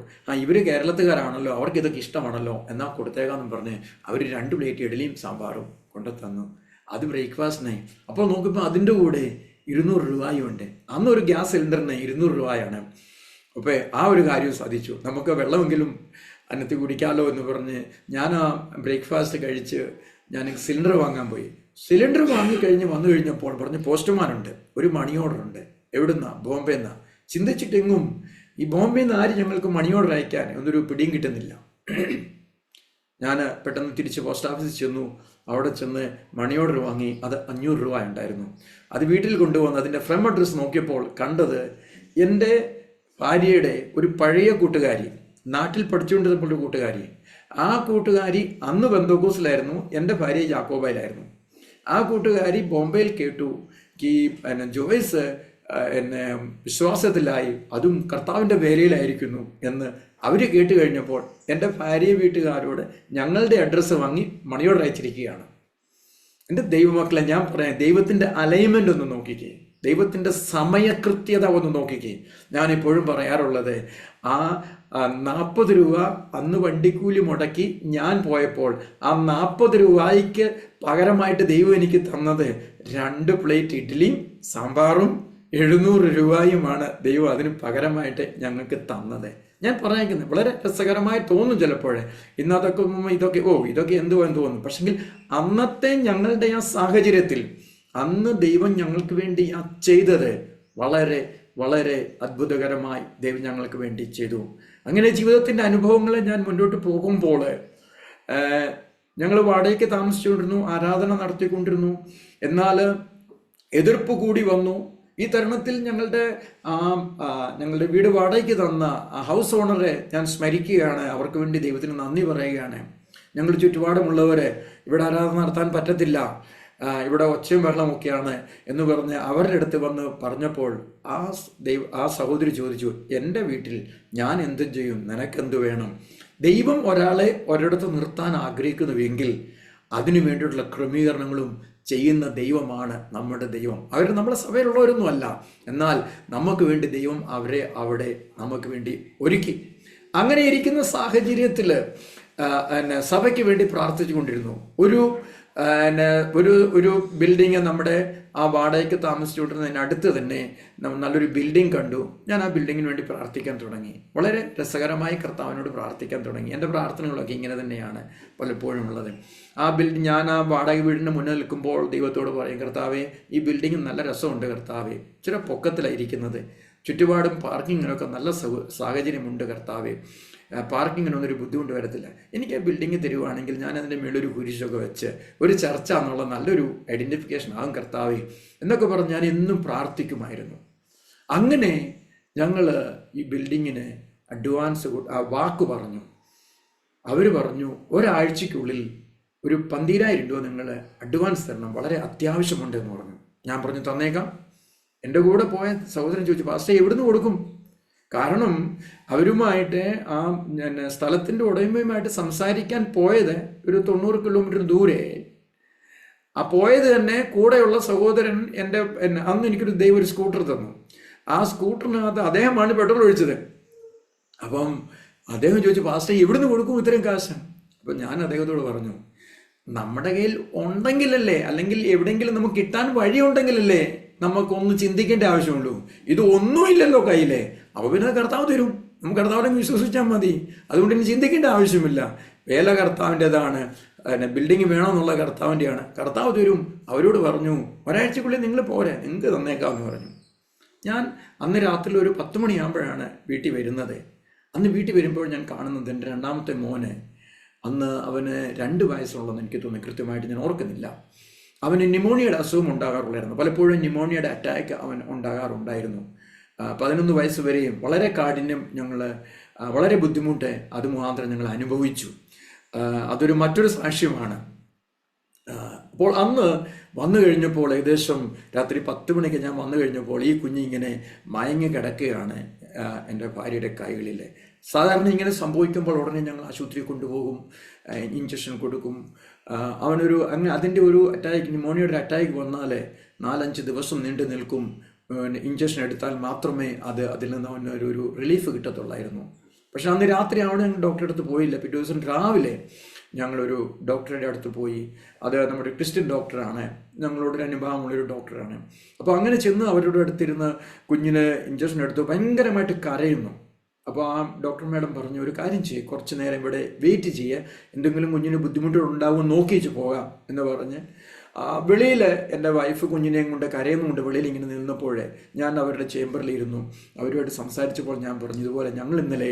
ഇവർ കേരളത്തുകാരാണല്ലോ, അവർക്ക് ഇതൊക്കെ ഇഷ്ടമാണല്ലോ, എന്നാൽ കൊടുത്തേക്കാന്നും പറഞ്ഞ് അവർ 2 പ്ലേറ്റ് ഇഡ്ഡലിയും സാമ്പാറും കൊണ്ടു തന്നു. അത് ബ്രേക്ക്ഫാസ്റ്റിനായി. അപ്പോൾ നോക്കുമ്പോൾ അതിൻ്റെ കൂടെ 200 രൂപയുണ്ട്. അന്നൊരു ഗ്യാസ് സിലിണ്ടറിന് 200 രൂപയാണ്. അപ്പോൾ ആ ഒരു കാര്യം സാധിച്ചു. നമുക്ക് വെള്ളമെങ്കിലും അന്നത്തി കുടിക്കാമല്ലോ എന്ന് പറഞ്ഞ് ഞാൻ ആ ബ്രേക്ക്ഫാസ്റ്റ് കഴിച്ച് ഞാൻ സിലിണ്ടർ വാങ്ങാൻ പോയി. സിലിണ്ടർ വാങ്ങിക്കഴിഞ്ഞ് വന്നു കഴിഞ്ഞപ്പോൾ പറഞ്ഞ് പോസ്റ്റ്മാനുണ്ട്, ഒരു മണി ഓർഡർ ഉണ്ട്. എവിടുന്നാ? ബോംബെന്നാ. ചിന്തിച്ചിട്ടെങ്ങും ഈ ബോംബെയിൽ നിന്ന് ആരും ഞങ്ങൾക്ക് മണി ഓർഡർ അയക്കാൻ ഒന്നൊരു പിടിയും കിട്ടുന്നില്ല. ഞാൻ പെട്ടെന്ന് തിരിച്ച് പോസ്റ്റ് ഓഫീസിൽ ചെന്നു. അവിടെ ചെന്ന് മണി ഓർഡർ വാങ്ങി. അത് 500 രൂപ ഉണ്ടായിരുന്നു. അത് വീട്ടിൽ കൊണ്ടുവന്ന് അതിൻ്റെ ഫ്രം അഡ്രസ്സ് നോക്കിയപ്പോൾ കണ്ടത് എൻ്റെ ഭാര്യയുടെ ഒരു പഴയ കൂട്ടുകാരി, നാട്ടിൽ പഠിച്ചുകൊണ്ടിരുന്നപ്പോൾ ഒരു കൂട്ടുകാരി. ആ കൂട്ടുകാരി അന്ന് ബന്ധോക്കോസിലായിരുന്നു, എൻ്റെ ഭാര്യ യാക്കോബയിലായിരുന്നു. ആ കൂട്ടുകാരി ബോംബെയിൽ കേട്ടു ഈ ജോയ്സ് എന്നെ വിശ്വാസത്തിലായി, അതും കർത്താവിൻ്റെ വേലയിലായിരിക്കുന്നു എന്ന് അവർ കേട്ട് കഴിഞ്ഞപ്പോൾ എൻ്റെ ഭാര്യ വീട്ടുകാരോട് ഞങ്ങളുടെ അഡ്രസ്സ് വാങ്ങി മണി ഓർഡർ അയച്ചിരിക്കുകയാണ്. എൻ്റെ ദൈവമക്കളെ, ഞാൻ പറയാം, ദൈവത്തിൻ്റെ അലൈൻമെൻ്റ് ഒന്ന് നോക്കിക്കേ, ദൈവത്തിൻ്റെ സമയകൃത്യത ഒന്ന് നോക്കിക്കേ. ഞാനിപ്പോഴും പറയാറുള്ളത്, ആ 40 രൂപ അന്ന് വണ്ടിക്കൂലി മുടക്കി ഞാൻ പോയപ്പോൾ ആ 40 രൂപയ്ക്ക് പകരമായിട്ട് ദൈവം എനിക്ക് തന്നത് 2 പ്ലേറ്റ് ഇഡ്ഡലിയും സാമ്പാറും 700 രൂപയുമാണ് ദൈവം അതിന് പകരമായിട്ട് ഞങ്ങൾക്ക് തന്നത്. ഞാൻ പറഞ്ഞേക്കുന്നത് വളരെ രസകരമായി തോന്നും ചിലപ്പോഴേ. ഇന്നതൊക്കെ ഇതൊക്കെ എന്തുവാ എന്ന് തോന്നും. പക്ഷെങ്കിൽ അന്നത്തെ ഞങ്ങളുടെ ആ സാഹചര്യത്തിൽ അന്ന് ദൈവം ഞങ്ങൾക്ക് വേണ്ടി ചെയ്തത് വളരെ വളരെ അത്ഭുതകരമായി ദൈവം ഞങ്ങൾക്ക് വേണ്ടി ചെയ്തു. അങ്ങനെ ജീവിതത്തിൻ്റെ അനുഭവങ്ങളെ ഞാൻ മുന്നോട്ട് പോകുമ്പോൾ ഞങ്ങൾ വാടകയ്ക്ക് താമസിച്ചുകൊണ്ടിരുന്നു, ആരാധന നടത്തിക്കൊണ്ടിരുന്നു. എന്നാൽ എതിർപ്പ് കൂടി വന്നു. ഈ തരുണത്തിൽ ഞങ്ങളുടെ വീട് വാടകയ്ക്ക് തന്ന ഹൗസ് ഓണറെ ഞാൻ സ്മരിക്കുകയാണ്. അവർക്ക് വേണ്ടി ദൈവത്തിന് നന്ദി പറയുകയാണ്. ഞങ്ങളുടെ ചുറ്റുപാടുമുള്ളവരെ ഇവിടെ ആരാധന നടത്താൻ പറ്റത്തില്ല, ഇവിടെ ഒച്ചയും വെള്ളമൊക്കെയാണ് എന്ന് പറഞ്ഞ് അവരുടെ അടുത്ത് വന്ന് പറഞ്ഞപ്പോൾ ആ സഹോദരി ചോദിച്ചു, എൻ്റെ വീട്ടിൽ ഞാൻ എന്തും ചെയ്യും, നിനക്കെന്ത് വേണം? ദൈവം ഒരാളെ ഒരിടത്ത് നിർത്താൻ ആഗ്രഹിക്കുന്നുവെങ്കിൽ അതിനു വേണ്ടിയിട്ടുള്ള ക്രമീകരണങ്ങളും ചെയ്യുന്ന ദൈവമാണ് നമ്മുടെ ദൈവം. അവർ നമ്മുടെ സഭയിലുള്ളവരൊന്നും അല്ല, എന്നാൽ നമുക്ക് വേണ്ടി ദൈവം അവരെ അവിടെ നമുക്ക് വേണ്ടി ഒരുക്കി. അങ്ങനെ ഇരിക്കുന്ന സാഹചര്യത്തിൽ സഭയ്ക്ക് വേണ്ടി പ്രാർത്ഥിച്ചു കൊണ്ടിരുന്നു. ഒരു ബിൽഡിങ് നമ്മുടെ ആ വാടകയ്ക്ക് താമസിച്ചുകൊണ്ടിരുന്നതിന് അടുത്ത് തന്നെ നല്ലൊരു ബിൽഡിംഗ് കണ്ടു. ഞാൻ ആ ബിൽഡിങ്ങിന് വേണ്ടി പ്രാർത്ഥിക്കാൻ തുടങ്ങി. വളരെ രസകരമായി കർത്താവിനോട് പ്രാർത്ഥിക്കാൻ തുടങ്ങി. എൻ്റെ പ്രാർത്ഥനകളൊക്കെ ഇങ്ങനെ തന്നെയാണ് പലപ്പോഴും ഉള്ളത്. ഞാൻ ആ വാടക വീടിന് മുന്നിൽ നിൽക്കുമ്പോൾ ദൈവത്തോട് പറയും, കർത്താവേ, ഈ ബിൽഡിംഗ് നല്ല രസമുണ്ട് കർത്താവേ, ഇച്ചിരി പൊക്കത്തിലായിരിക്കുന്നത്, ചുറ്റുപാടും പാർക്കിങ്ങിനൊക്കെ നല്ല സാഹചര്യമുണ്ട് കർത്താവേ, പാർക്കിങ്ങിനൊന്നും ഒരു ബുദ്ധിമുട്ട് വരത്തില്ല. എനിക്ക് ആ ബിൽഡിംഗ് തരുവാണെങ്കിൽ ഞാൻ അതിൻ്റെ മേളൊരു കുരിശൊക്കെ വെച്ച് ഒരു ചർച്ച എന്നുള്ള നല്ലൊരു ഐഡൻറ്റിഫിക്കേഷൻ ആകും കർത്താവേ എന്നൊക്കെ പറഞ്ഞ് ഞാൻ എന്നും പ്രാർത്ഥിക്കുമായിരുന്നു. അങ്ങനെ ഞങ്ങൾ ഈ ബിൽഡിങ്ങിന് അഡ്വാൻസ് വാക്ക് പറഞ്ഞു. അവർ പറഞ്ഞു, ഒരാഴ്ചയ്ക്കുള്ളിൽ ഒരു 12,000 രൂപ നിങ്ങൾ അഡ്വാൻസ് തരണം, വളരെ അത്യാവശ്യമുണ്ടെന്ന് പറഞ്ഞു. ഞാൻ പറഞ്ഞു, തന്നേക്കാം. എൻ്റെ കൂടെ പോയ സഹോദരൻ ചോദിച്ചു, പാസ്റ്റർ എവിടുന്ന് കൊടുക്കും? കാരണം അവരുമായിട്ട് ആ സ്ഥലത്തിൻ്റെ ഉടമയുമായിട്ട് സംസാരിക്കാൻ പോയത് ഒരു 90 കിലോമീറ്റർ ദൂരെ. ആ പോയത് തന്നെ കൂടെയുള്ള സഹോദരൻ അന്ന് എനിക്കൊരു ദൈവം ഒരു സ്കൂട്ടർ തന്നു. ആ സ്കൂട്ടറിനകത്ത് അദ്ദേഹമാണ് പെട്രോൾ ഒഴിച്ചത്. അപ്പം അദ്ദേഹം ചോദിച്ചു, പാസ്റ്റർ എവിടുന്ന് കൊടുക്കും ഇത്രയും കാശ്? അപ്പം ഞാൻ അദ്ദേഹത്തോട് പറഞ്ഞു, നമ്മുടെ കയ്യിൽ ഉണ്ടെങ്കിലല്ലേ, അല്ലെങ്കിൽ എവിടെയെങ്കിലും നമുക്ക് കിട്ടാൻ വഴിയുണ്ടെങ്കിലല്ലേ നമുക്കൊന്ന് ചിന്തിക്കേണ്ട ആവശ്യമുള്ളൂ. ഇത് ഒന്നുമില്ലല്ലോ കയ്യിലെ. അപ്പോൾ പിന്നെ കർത്താവ് തരും, നമുക്ക് കർത്താവിനെ വിശ്വസിച്ചാൽ മതി. അതുകൊണ്ട് ഇനി ചിന്തിക്കേണ്ട ആവശ്യമില്ല. വേല കർത്താവിൻ്റെതാണ്, ബിൽഡിങ് വേണമെന്നുള്ള കർത്താവിൻ്റെയാണ്. കർത്താവ് തരും. അവരോട് പറഞ്ഞു, ഒരാഴ്ചക്കുള്ളിൽ നിങ്ങൾ പോരെ, നിങ്ങൾക്ക് തന്നേക്കാമെന്ന് പറഞ്ഞു. ഞാൻ അന്ന് രാത്രി ഒരു 10 മണിയാകുമ്പോഴാണ് വീട്ടിൽ വരുന്നത്. അന്ന് വീട്ടിൽ വരുമ്പോൾ ഞാൻ കാണുന്നത് എൻ്റെ 2ാമത്തെ മോന്, അന്ന് അവന് 2 വയസ്സുള്ളതെന്ന് എനിക്ക് തോന്നി, കൃത്യമായിട്ട് ഞാൻ ഓർക്കുന്നില്ല. അവന് ന്യൂമോണിയയുടെ അസുഖം ഉണ്ടാകാറുള്ളായിരുന്നു. പലപ്പോഴും ന്യൂമോണിയയുടെ അറ്റാക്ക് അവൻ ഉണ്ടാകാറുണ്ടായിരുന്നു. 11 വയസ്സ് വരെയും വളരെ കാഠിന്യം ഞങ്ങൾ, വളരെ ബുദ്ധിമുട്ട് അത് മുഖാന്തരം ഞങ്ങൾ അനുഭവിച്ചു. അതൊരു മറ്റൊരു സാക്ഷ്യമാണ്. അപ്പോൾ അന്ന് വന്നു കഴിഞ്ഞപ്പോൾ ഏകദേശം രാത്രി 10 മണിക്ക് ഞാൻ വന്നു കഴിഞ്ഞപ്പോൾ ഈ കുഞ്ഞിങ്ങനെ മയങ്ങി കിടക്കുകയാണ് എൻ്റെ ഭാര്യയുടെ കൈകളിൽ. സാധാരണ ഇങ്ങനെ സംഭവിക്കുമ്പോൾ ഉടനെ ഞങ്ങൾ ആശുപത്രി കൊണ്ടുപോകും, ഇഞ്ചക്ഷൻ കൊടുക്കും. അവനൊരു അങ്ങനെ അതിൻ്റെ ഒരു അറ്റാക്ക്, ന്യൂമോണിയയുടെ അറ്റാക്ക് വന്നാൽ 4-5 ദിവസം നീണ്ടു നിൽക്കും. ഇഞ്ചക്ഷൻ എടുത്താൽ മാത്രമേ അതിൽ നിന്ന് അവനൊരു റിലീഫ് കിട്ടത്തുള്ളായിരുന്നു. പക്ഷെ അന്ന് രാത്രി അവിടെ ഞങ്ങൾ ഡോക്ടറെ അടുത്ത് പോയില്ല. പിറ്റേ ദിവസം രാവിലെ ഞങ്ങളൊരു ഡോക്ടറുടെ അടുത്ത് പോയി. അത് നമ്മുടെ ക്രിസ്ത്യൻ ഡോക്ടറാണ്, ഞങ്ങളോടൊരു അനുഭവമുള്ളൊരു ഡോക്ടറാണ്. അപ്പോൾ അങ്ങനെ ചെന്ന് അവരുടെ അടുത്തിരുന്ന് കുഞ്ഞിന് ഇഞ്ചക്ഷൻ എടുത്തു. ഭയങ്കരമായിട്ട് കരയുന്നു. അപ്പോൾ ആ ഡോക്ടർ മാഡം പറഞ്ഞു, ഒരു കാര്യം ചെയ്യ്, കുറച്ച് നേരം ഇവിടെ വെയിറ്റ് ചെയ്യുക, എന്തെങ്കിലും കുഞ്ഞിന് ബുദ്ധിമുട്ടുകൾ ഉണ്ടാകുമെന്ന് നോക്കിച്ച് പോകാം എന്ന് പറഞ്ഞ് വെളിയിൽ എൻ്റെ വൈഫ് കുഞ്ഞിനെയും കൊണ്ട് കരയുന്നുണ്ട്. വെളിയിൽ ഇങ്ങനെ നിന്നപ്പോഴേ ഞാൻ അവരുടെ ചേംബറിലിരുന്നു. അവരുമായിട്ട് സംസാരിച്ചപ്പോൾ ഞാൻ പറഞ്ഞു, ഇതുപോലെ ഞങ്ങൾ ഇന്നലെ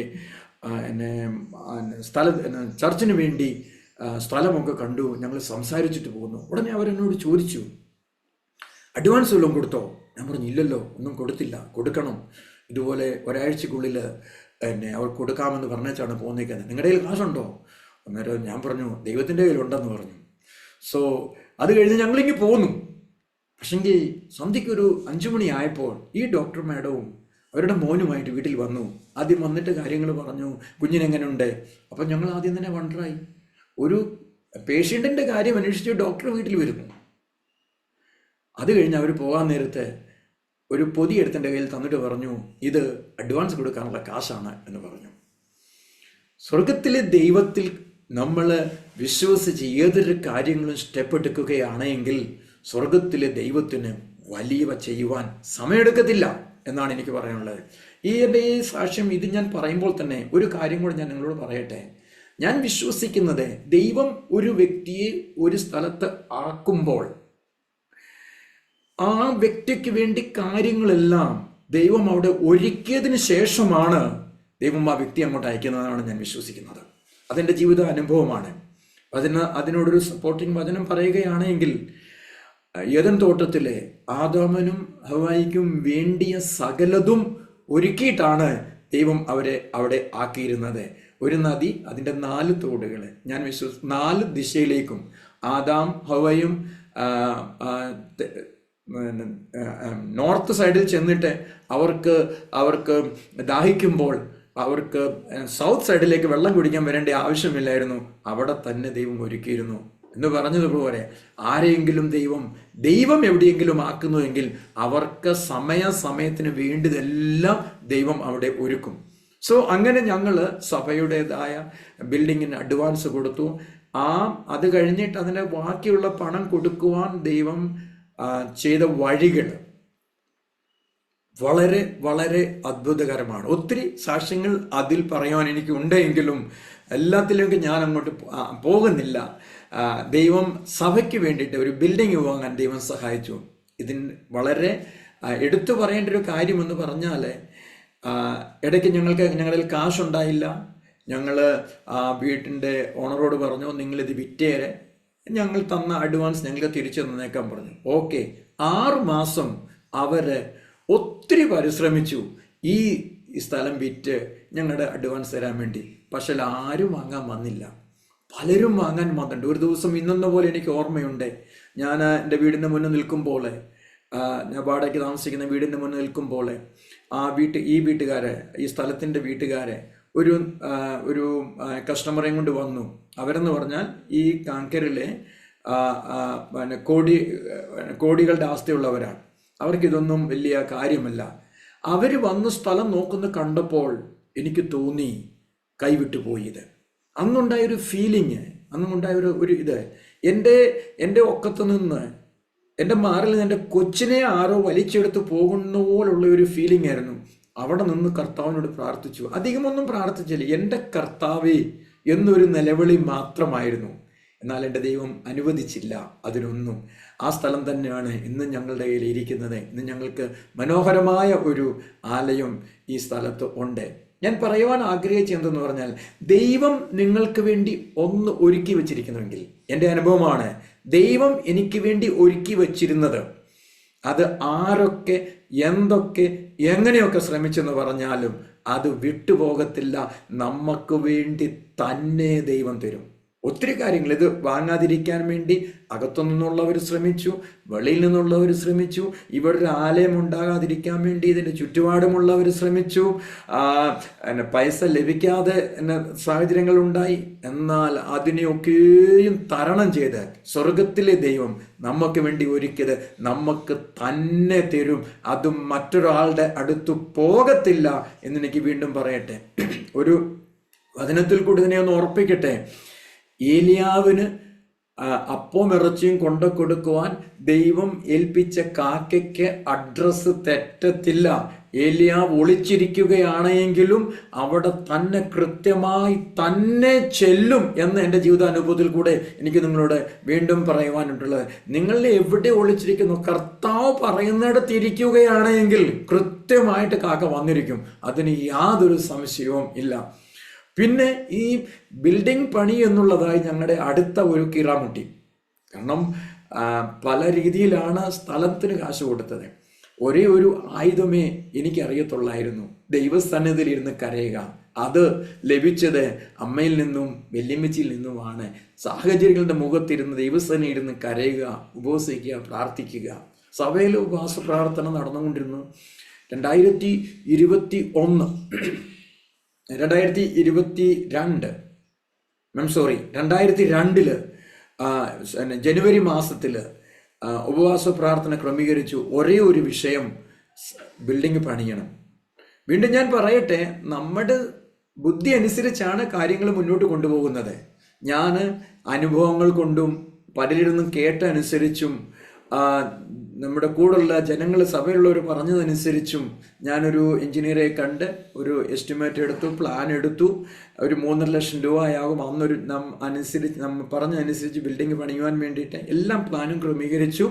ചർച്ചിന് വേണ്ടി സ്ഥലമൊക്കെ കണ്ടു, ഞങ്ങൾ സംസാരിച്ചിട്ട് പോകുന്നു. ഉടനെ അവരെന്നോട് ചോദിച്ചു, അഡ്വാൻസ് വല്ലതും കൊടുത്തോ? ഞാൻ പറഞ്ഞു, ഇല്ലല്ലോ, ഒന്നും കൊടുത്തില്ല, കൊടുക്കണം. ഇതുപോലെ ഒരാഴ്ചക്കുള്ളിൽ അവർ കൊടുക്കാമെന്ന് പറഞ്ഞാണ് പോന്നേക്കുന്നത്. നിങ്ങളുടെ കയ്യിൽ കാശുണ്ടോ? അന്നേരം ഞാൻ പറഞ്ഞു, ദൈവത്തിൻ്റെ കയ്യിലുണ്ടെന്ന് പറഞ്ഞു. സോ അത് കഴിഞ്ഞ് ഞങ്ങളിങ്ങ് പോന്നു. പക്ഷെങ്കിൽ സന്ധ്യയ്ക്ക് ഒരു 5 മണി ആയപ്പോൾ ഈ ഡോക്ടർ മാഡവും അവരുടെ മോനുമായിട്ട് വീട്ടിൽ വന്നു. ആദ്യം വന്നിട്ട് കാര്യങ്ങൾ പറഞ്ഞു, കുഞ്ഞിനെങ്ങനെയുണ്ട്. അപ്പം ഞങ്ങൾ ആദ്യം തന്നെ വണ്ടറായി. ഒരു പേഷ്യൻറ്റിൻ്റെ കാര്യം അന്വേഷിച്ച് ഡോക്ടർ വീട്ടിൽ വരുന്നു. അത് കഴിഞ്ഞ് അവർ പോകാൻ നേരത്തെ ഒരു പൊതി എടുത്തിൻ്റെ കയ്യിൽ തന്നിട്ട് പറഞ്ഞു, ഇത് അഡ്വാൻസ് കൊടുക്കാനുള്ള കാശാണ് എന്ന് പറഞ്ഞു. സ്വർഗത്തിലെ ദൈവത്തിൽ നമ്മൾ വിശ്വസിച്ച് ഏതൊരു കാര്യങ്ങളും സ്റ്റെപ്പ് എടുക്കുകയാണെങ്കിൽ സ്വർഗത്തിലെ ദൈവത്തിന് വലിയവ ചെയ്യുവാൻ സമയമെടുക്കത്തില്ല എന്നാണ് എനിക്ക് പറയാനുള്ളത്. എൻ്റെ ഈ സാക്ഷ്യം ഇത് ഞാൻ പറയുമ്പോൾ തന്നെ ഒരു കാര്യം കൂടെ ഞാൻ നിങ്ങളോട് പറയട്ടെ. ഞാൻ വിശ്വസിക്കുന്നത് ദൈവം ഒരു വ്യക്തിയെ ഒരു സ്ഥലത്ത് ആക്കുമ്പോൾ ആ വ്യക്തിക്ക് വേണ്ടി കാര്യങ്ങളെല്ലാം ദൈവം അവിടെ ഒരുക്കിയതിന് ശേഷമാണ് ദൈവം ആ വ്യക്തി അങ്ങോട്ട് അയക്കുന്നതാണ് ഞാൻ വിശ്വസിക്കുന്നത്. അതെൻ്റെ ജീവിത അനുഭവമാണ്. അതിനോടൊരു സപ്പോർട്ടിങ് വചനം പറയുകയാണെങ്കിൽ, ഏദൻ തോട്ടത്തിലെ ആദാമനും ഹവ്വായിക്കും വേണ്ടിയ സകലതും ഒരുക്കിയിട്ടാണ് ദൈവം അവരെ അവിടെ ആക്കിയിരുന്നത്. ഒരു നദി, അതിൻ്റെ 4 തോടുകൾ, ഞാൻ 4 ദിശയിലേക്കും ആദാം ഹവ്വയും നോർത്ത് സൈഡിൽ ചെന്നിട്ട് അവർക്ക് ദാഹിക്കുമ്പോൾ അവർക്ക് സൗത്ത് സൈഡിലേക്ക് വെള്ളം കുടിക്കാൻ വരേണ്ട ആവശ്യമില്ലായിരുന്നു. അവിടെ തന്നെ ദൈവം ഒരുക്കിയിരുന്നു എന്ന് പറഞ്ഞതുപോലെ ആരെയെങ്കിലും ദൈവം എവിടെയെങ്കിലും ആക്കുന്നുവെങ്കിൽ അവർക്ക് സമയത്തിന് വേണ്ടിയതെല്ലാം ദൈവം അവിടെ ഒരുക്കും. സോ അങ്ങനെ ഞങ്ങൾ സഭയുടേതായ ബിൽഡിങ്ങിന് അഡ്വാൻസ് കൊടുത്തു. അത് കഴിഞ്ഞിട്ട് അതിൻ്റെ ബാക്കിയുള്ള പണം കൊടുക്കുവാൻ ദൈവം ചെയ്ത വഴികൾ വളരെ വളരെ അത്ഭുതകരമാണ്. ഒത്തിരി സാക്ഷ്യങ്ങൾ അതിൽ പറയാൻ എനിക്ക് ഉണ്ടെങ്കിലും എല്ലാത്തിലേക്കും ഞാൻ അങ്ങോട്ട് പോകുന്നില്ല. ദൈവം സഭയ്ക്ക് വേണ്ടിയിട്ട് ഒരു ബിൽഡിംഗ് വാങ്ങാൻ ദൈവം സഹായിച്ചു. ഇതിന് വളരെ എടുത്തു പറയേണ്ട ഒരു കാര്യമെന്ന് പറഞ്ഞാൽ, ഇടയ്ക്ക് ഞങ്ങളുടെ കാശുണ്ടായില്ല. ഞങ്ങൾ വീട്ടിൻ്റെ ഓണറോട് പറഞ്ഞു, നിങ്ങളിത് വിറ്റേരെ, ഞങ്ങൾ തന്ന അഡ്വാൻസ് ഞങ്ങൾക്ക് തിരിച്ചു തന്നേക്കാൻ പറഞ്ഞു. ഓക്കെ, 6 മാസം അവർ ഒത്തിരി പരിശ്രമിച്ചു ഈ സ്ഥലം വിറ്റ് ഞങ്ങളുടെ അഡ്വാൻസ് തരാൻ വേണ്ടി. പക്ഷെ ആരും വാങ്ങാൻ വന്നില്ല. പലരും വാങ്ങാൻ വന്നിട്ടുണ്ട്. ഒരു ദിവസം ഇന്നെന്ന പോലെ എനിക്ക് ഓർമ്മയുണ്ട്. ഞാൻ എൻ്റെ വീടിൻ്റെ മുന്നിൽ നിൽക്കുമ്പോൾ, ഞാൻ വാടകയ്ക്ക് താമസിക്കുന്ന വീടിൻ്റെ മുന്നിൽ നിൽക്കുമ്പോൾ ഈ വീട്ടുകാരെ, ഈ സ്ഥലത്തിൻ്റെ വീട്ടുകാരെ ഒരു കസ്റ്റമറേയും കൊണ്ട് വന്നു. അവരെന്ന് പറഞ്ഞാൽ ഈ കാങ്കറിലെ കോടികളുടെ ആസ്തിയുള്ളവരാണ്. അവർക്കിതൊന്നും വലിയ കാര്യമല്ല. അവർ വന്ന് സ്ഥലം നോക്കുന്ന കണ്ടപ്പോൾ എനിക്ക് തോന്നി കൈവിട്ടു പോയത്. അന്നുണ്ടായൊരു ഫീലിങ്, അന്നുണ്ടായൊരു ഇത് എൻ്റെ ഒക്കത്ത് നിന്ന്, എൻ്റെ മാറിൽ നിന്ന് എൻ്റെ കൊച്ചിനെ ആരോ വലിച്ചെടുത്ത് പോകുന്ന പോലുള്ള ഒരു ഫീലിംഗ് ആയിരുന്നു. അവിടെ നിന്ന് കർത്താവിനോട് പ്രാർത്ഥിച്ചു. അധികമൊന്നും പ്രാർത്ഥിച്ചില്ല, എൻ്റെ കർത്താവേ എന്നൊരു നിലവിളി മാത്രമായിരുന്നു. എന്നാൽ എൻ്റെ ദൈവം അനുവദിച്ചില്ല അതിനൊന്നും. ആ സ്ഥലം തന്നെയാണ് ഇന്ന് ഞങ്ങളുടെ കയ്യിൽ ഇരിക്കുന്നത്. ഇന്ന് ഞങ്ങൾക്ക് മനോഹരമായ ഒരു ആലയം ഈ സ്ഥലത്ത് ഉണ്ട്. ഞാൻ പറയുവാൻ ആഗ്രഹിച്ചെന്തെന്ന് പറഞ്ഞാൽ, ദൈവം നിങ്ങൾക്ക് വേണ്ടി ഒന്ന് ഒരുക്കി വെച്ചിരിക്കുന്നുവെങ്കിൽ, എൻ്റെ അനുഭവമാണ്, ദൈവം എനിക്ക് വേണ്ടി ഒരുക്കി വച്ചിരുന്നത് അത് ആരൊക്കെ എന്തൊക്കെ എങ്ങനെയൊക്കെ ശ്രമിച്ചെന്ന് പറഞ്ഞാലും അത് വിട്ടുപോകത്തില്ല. നമുക്ക് വേണ്ടി തന്നെ ദൈവം തരും. ഒത്തിരി കാര്യങ്ങൾ ഇത് വാങ്ങാതിരിക്കാൻ വേണ്ടി അകത്തു നിന്നുള്ളവർ ശ്രമിച്ചു, വെളിയിൽ നിന്നുള്ളവർ ശ്രമിച്ചു, ഇവിടെ ഒരു ആലയം ഉണ്ടാകാതിരിക്കാൻ വേണ്ടി ഇതിൻ്റെ ചുറ്റുപാടുമുള്ളവർ ശ്രമിച്ചു, പൈസ ലഭിക്കാതെ സാഹചര്യങ്ങൾ ഉണ്ടായി. എന്നാൽ അതിനെയൊക്കെയും തരണം ചെയ്ത് സ്വർഗത്തിലെ ദൈവം നമുക്ക് വേണ്ടി ഒരുക്കിയത് നമുക്ക് തന്നെ തരും. അതും മറ്റൊരാളുടെ അടുത്ത് പോകത്തില്ല എന്നെനിക്ക് വീണ്ടും പറയട്ടെ. ഒരു വചനത്തിൽ കൂടി ഇതിനെ ഒന്ന് ഓർപ്പിക്കട്ടെ. ഏലിയാവിന് അപ്പവും ഇറച്ചിയും കൊണ്ടു കൊടുക്കുവാൻ ദൈവം ഏൽപ്പിച്ച കാക്കയ്ക്ക് അഡ്രസ്സ് തെറ്റത്തില്ല. ഏലിയാവ് ഒളിച്ചിരിക്കുകയാണെങ്കിലും അവിടെ തന്നെ കൃത്യമായി തന്നെ ചെല്ലും എന്ന് എൻ്റെ ജീവിതാനുഭവത്തിൽ കൂടെ എനിക്ക് നിങ്ങളോട് വീണ്ടും പറയുവാനുള്ളത്. നിങ്ങൾ എവിടെ ഒളിച്ചിരിക്കുന്നു, കർത്താവ് പറയുന്നിടത്ത് ഇരിക്കുകയാണെങ്കിൽ കൃത്യമായിട്ട് കാക്ക വന്നിരിക്കും. അതിന് യാതൊരു സംശയവും ഇല്ല. പിന്നെ ഈ ബിൽഡിംഗ് പണി എന്നുള്ളതായി ഞങ്ങളുടെ അടുത്ത ഒരു കീറാമുട്ടി. കാരണം പല രീതിയിലാണ് സ്ഥലത്തിന് കാശ് കൊടുത്തത്. ഒരേ ഒരു ആയുധമേ എനിക്കറിയത്തുള്ളായിരുന്നു, ദൈവസന്നിധിയിൽ ഇരുന്ന് കരയുക. അത് ലഭിച്ചത് അമ്മയിൽ നിന്നും വല്യമ്മച്ചിയിൽ നിന്നുമാണ്. സാഹചര്യങ്ങളുടെ മുഖത്തിരുന്ന് ദൈവസന്നിധിയിൽ ഇരുന്ന് കരയുക, ഉപവസിക്കുക, പ്രാർത്ഥിക്കുക. സഭയിൽ ഉപവാസ പ്രാർത്ഥന നടന്നുകൊണ്ടിരുന്നു. 2002 ജനുവരി മാസത്തിൽ ഉപവാസ പ്രാർത്ഥന ക്രമീകരിച്ചു. ഒരേ ഒരു വിഷയം, ബിൽഡിംഗ് പണിയണം. വീണ്ടും ഞാൻ പറയട്ടെ, നമ്മുടെ ബുദ്ധി അനുസരിച്ചാണ് കാര്യങ്ങൾ മുന്നോട്ട് കൊണ്ടുപോകുന്നത്. ഞാൻ അനുഭവങ്ങൾ കൊണ്ടും പലരിൽ കേട്ടനുസരിച്ചും നമ്മുടെ കൂടുള്ള ജനങ്ങൾ സഭയുള്ളവർ പറഞ്ഞതനുസരിച്ചും ഞാനൊരു എഞ്ചിനീയറെ കണ്ട് ഒരു എസ്റ്റിമേറ്റ് എടുത്തു, പ്ലാൻ എടുത്തു. ഒരു 3.5 ലക്ഷം രൂപയാകും അന്നൊരു നമ്മൾ പറഞ്ഞതനുസരിച്ച് ബിൽഡിംഗ് പണിയുവാൻ വേണ്ടിയിട്ട് എല്ലാം പ്ലാനും ക്രമീകരിച്ചു.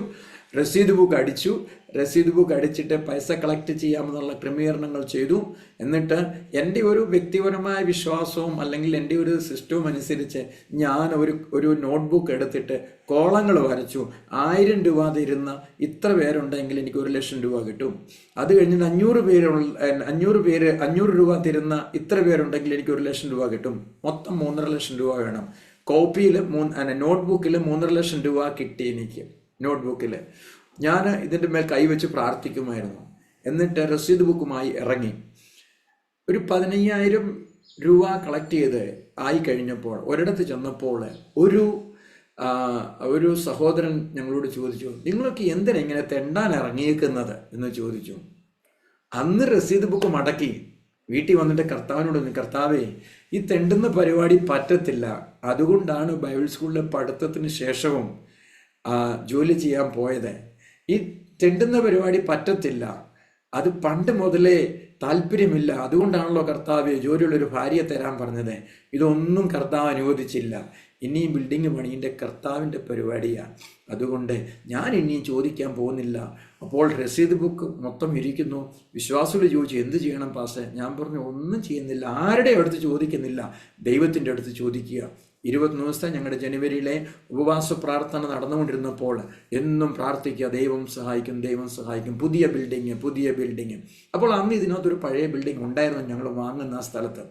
രസീത് ബുക്ക് അടിച്ചു. രസീത് ബുക്ക് അടിച്ചിട്ട് പൈസ കളക്ട് ചെയ്യാമെന്നുള്ള ക്രമീകരണങ്ങൾ ചെയ്തു. എന്നിട്ട് എൻ്റെ ഒരു വ്യക്തിപരമായ വിശ്വാസവും അല്ലെങ്കിൽ എൻ്റെ ഒരു സിസ്റ്റവും അനുസരിച്ച് ഞാൻ ഒരു നോട്ട്ബുക്ക് എടുത്തിട്ട് കോളങ്ങൾ വരച്ചു. 1000 രൂപ തരുന്ന ഇത്ര പേരുണ്ടെങ്കിൽ എനിക്ക് 1 ലക്ഷം രൂപ കിട്ടും. അത് കഴിഞ്ഞിട്ട് 500 രൂപ തരുന്ന ഇത്ര പേരുണ്ടെങ്കിൽ എനിക്ക് 1 ലക്ഷം രൂപ കിട്ടും. മൊത്തം 3.5 ലക്ഷം രൂപ വേണം. കോപ്പിയിൽ നോട്ട്ബുക്കിൽ 3.5 ലക്ഷം രൂപ കിട്ടി എനിക്ക്. നോട്ട്ബുക്കിൽ ഞാൻ ഇതിൻ്റെ മേൽ കൈവച്ച് പ്രാർത്ഥിക്കുമായിരുന്നു. എന്നിട്ട് രസീത് ബുക്കുമായി ഇറങ്ങി. ഒരു 15,000 രൂപ കളക്ട് ചെയ്ത് ആയി കഴിഞ്ഞപ്പോൾ ഒരിടത്ത് ചെന്നപ്പോൾ ഒരു സഹോദരൻ ഞങ്ങളോട് ചോദിച്ചു, നിങ്ങളൊക്കെ എന്തിനാ ഇങ്ങനെ തെണ്ടാൻ ഇറങ്ങിയേക്കുന്നത് എന്ന് ചോദിച്ചു. അന്ന് രസീത് ബുക്ക് മടക്കി വീട്ടിൽ വന്നിട്ട് കർത്താവിനോട് പറഞ്ഞു, കർത്താവേ, ഈ തെണ്ടുന്ന പരിപാടി പറ്റത്തില്ല. അതുകൊണ്ടാണ് ബൈബിൾ സ്കൂളിലെ പഠിത്തത്തിന് ശേഷവും ജോലി ചെയ്യാൻ പോയത്. ഈ തെണ്ടുന്ന പരിപാടി പറ്റത്തില്ല, അത് പണ്ട് മുതലേ താല്പര്യമില്ല. അതുകൊണ്ടാണല്ലോ കർത്താവ് ജോലിയുള്ളൊരു ഭാര്യയെ തരാൻ പറഞ്ഞത്. ഇതൊന്നും കർത്താവ് അനുവദിച്ചില്ല. ഇനിയും ബിൽഡിംഗ് പണീൻ്റെ കർത്താവിൻ്റെ പരിപാടിയാണ്. അതുകൊണ്ട് ഞാൻ ഇനിയും ചോദിക്കാൻ പോകുന്നില്ല. അപ്പോൾ രസീത് ബുക്ക് മൊത്തം ഇരിക്കുന്നു. വിശ്വാസികൾ ചോദിച്ചു, എന്ത് ചെയ്യണം പാസ്റ്റേ? ഞാൻ പറഞ്ഞു, ഒന്നും ചെയ്യുന്നില്ല, ആരുടെ അടുത്ത് ചോദിക്കുന്നില്ല, ദൈവത്തിൻ്റെ അടുത്ത് ചോദിക്കുക. 20 ദിവസത്തെ ഞങ്ങളുടെ ജനുവരിയിലെ ഉപവാസ പ്രാർത്ഥന നടന്നുകൊണ്ടിരുന്നപ്പോൾ എന്നും പ്രാർത്ഥിക്കുക, ദൈവം സഹായിക്കും, ദൈവം സഹായിക്കും, പുതിയ ബിൽഡിങ്. അപ്പോൾ അന്ന് ഇതിനകത്തൊരു പഴയ ബിൽഡിംഗ് ഉണ്ടായിരുന്നു ഞങ്ങൾ വാങ്ങുന്ന ആ സ്ഥലത്ത്.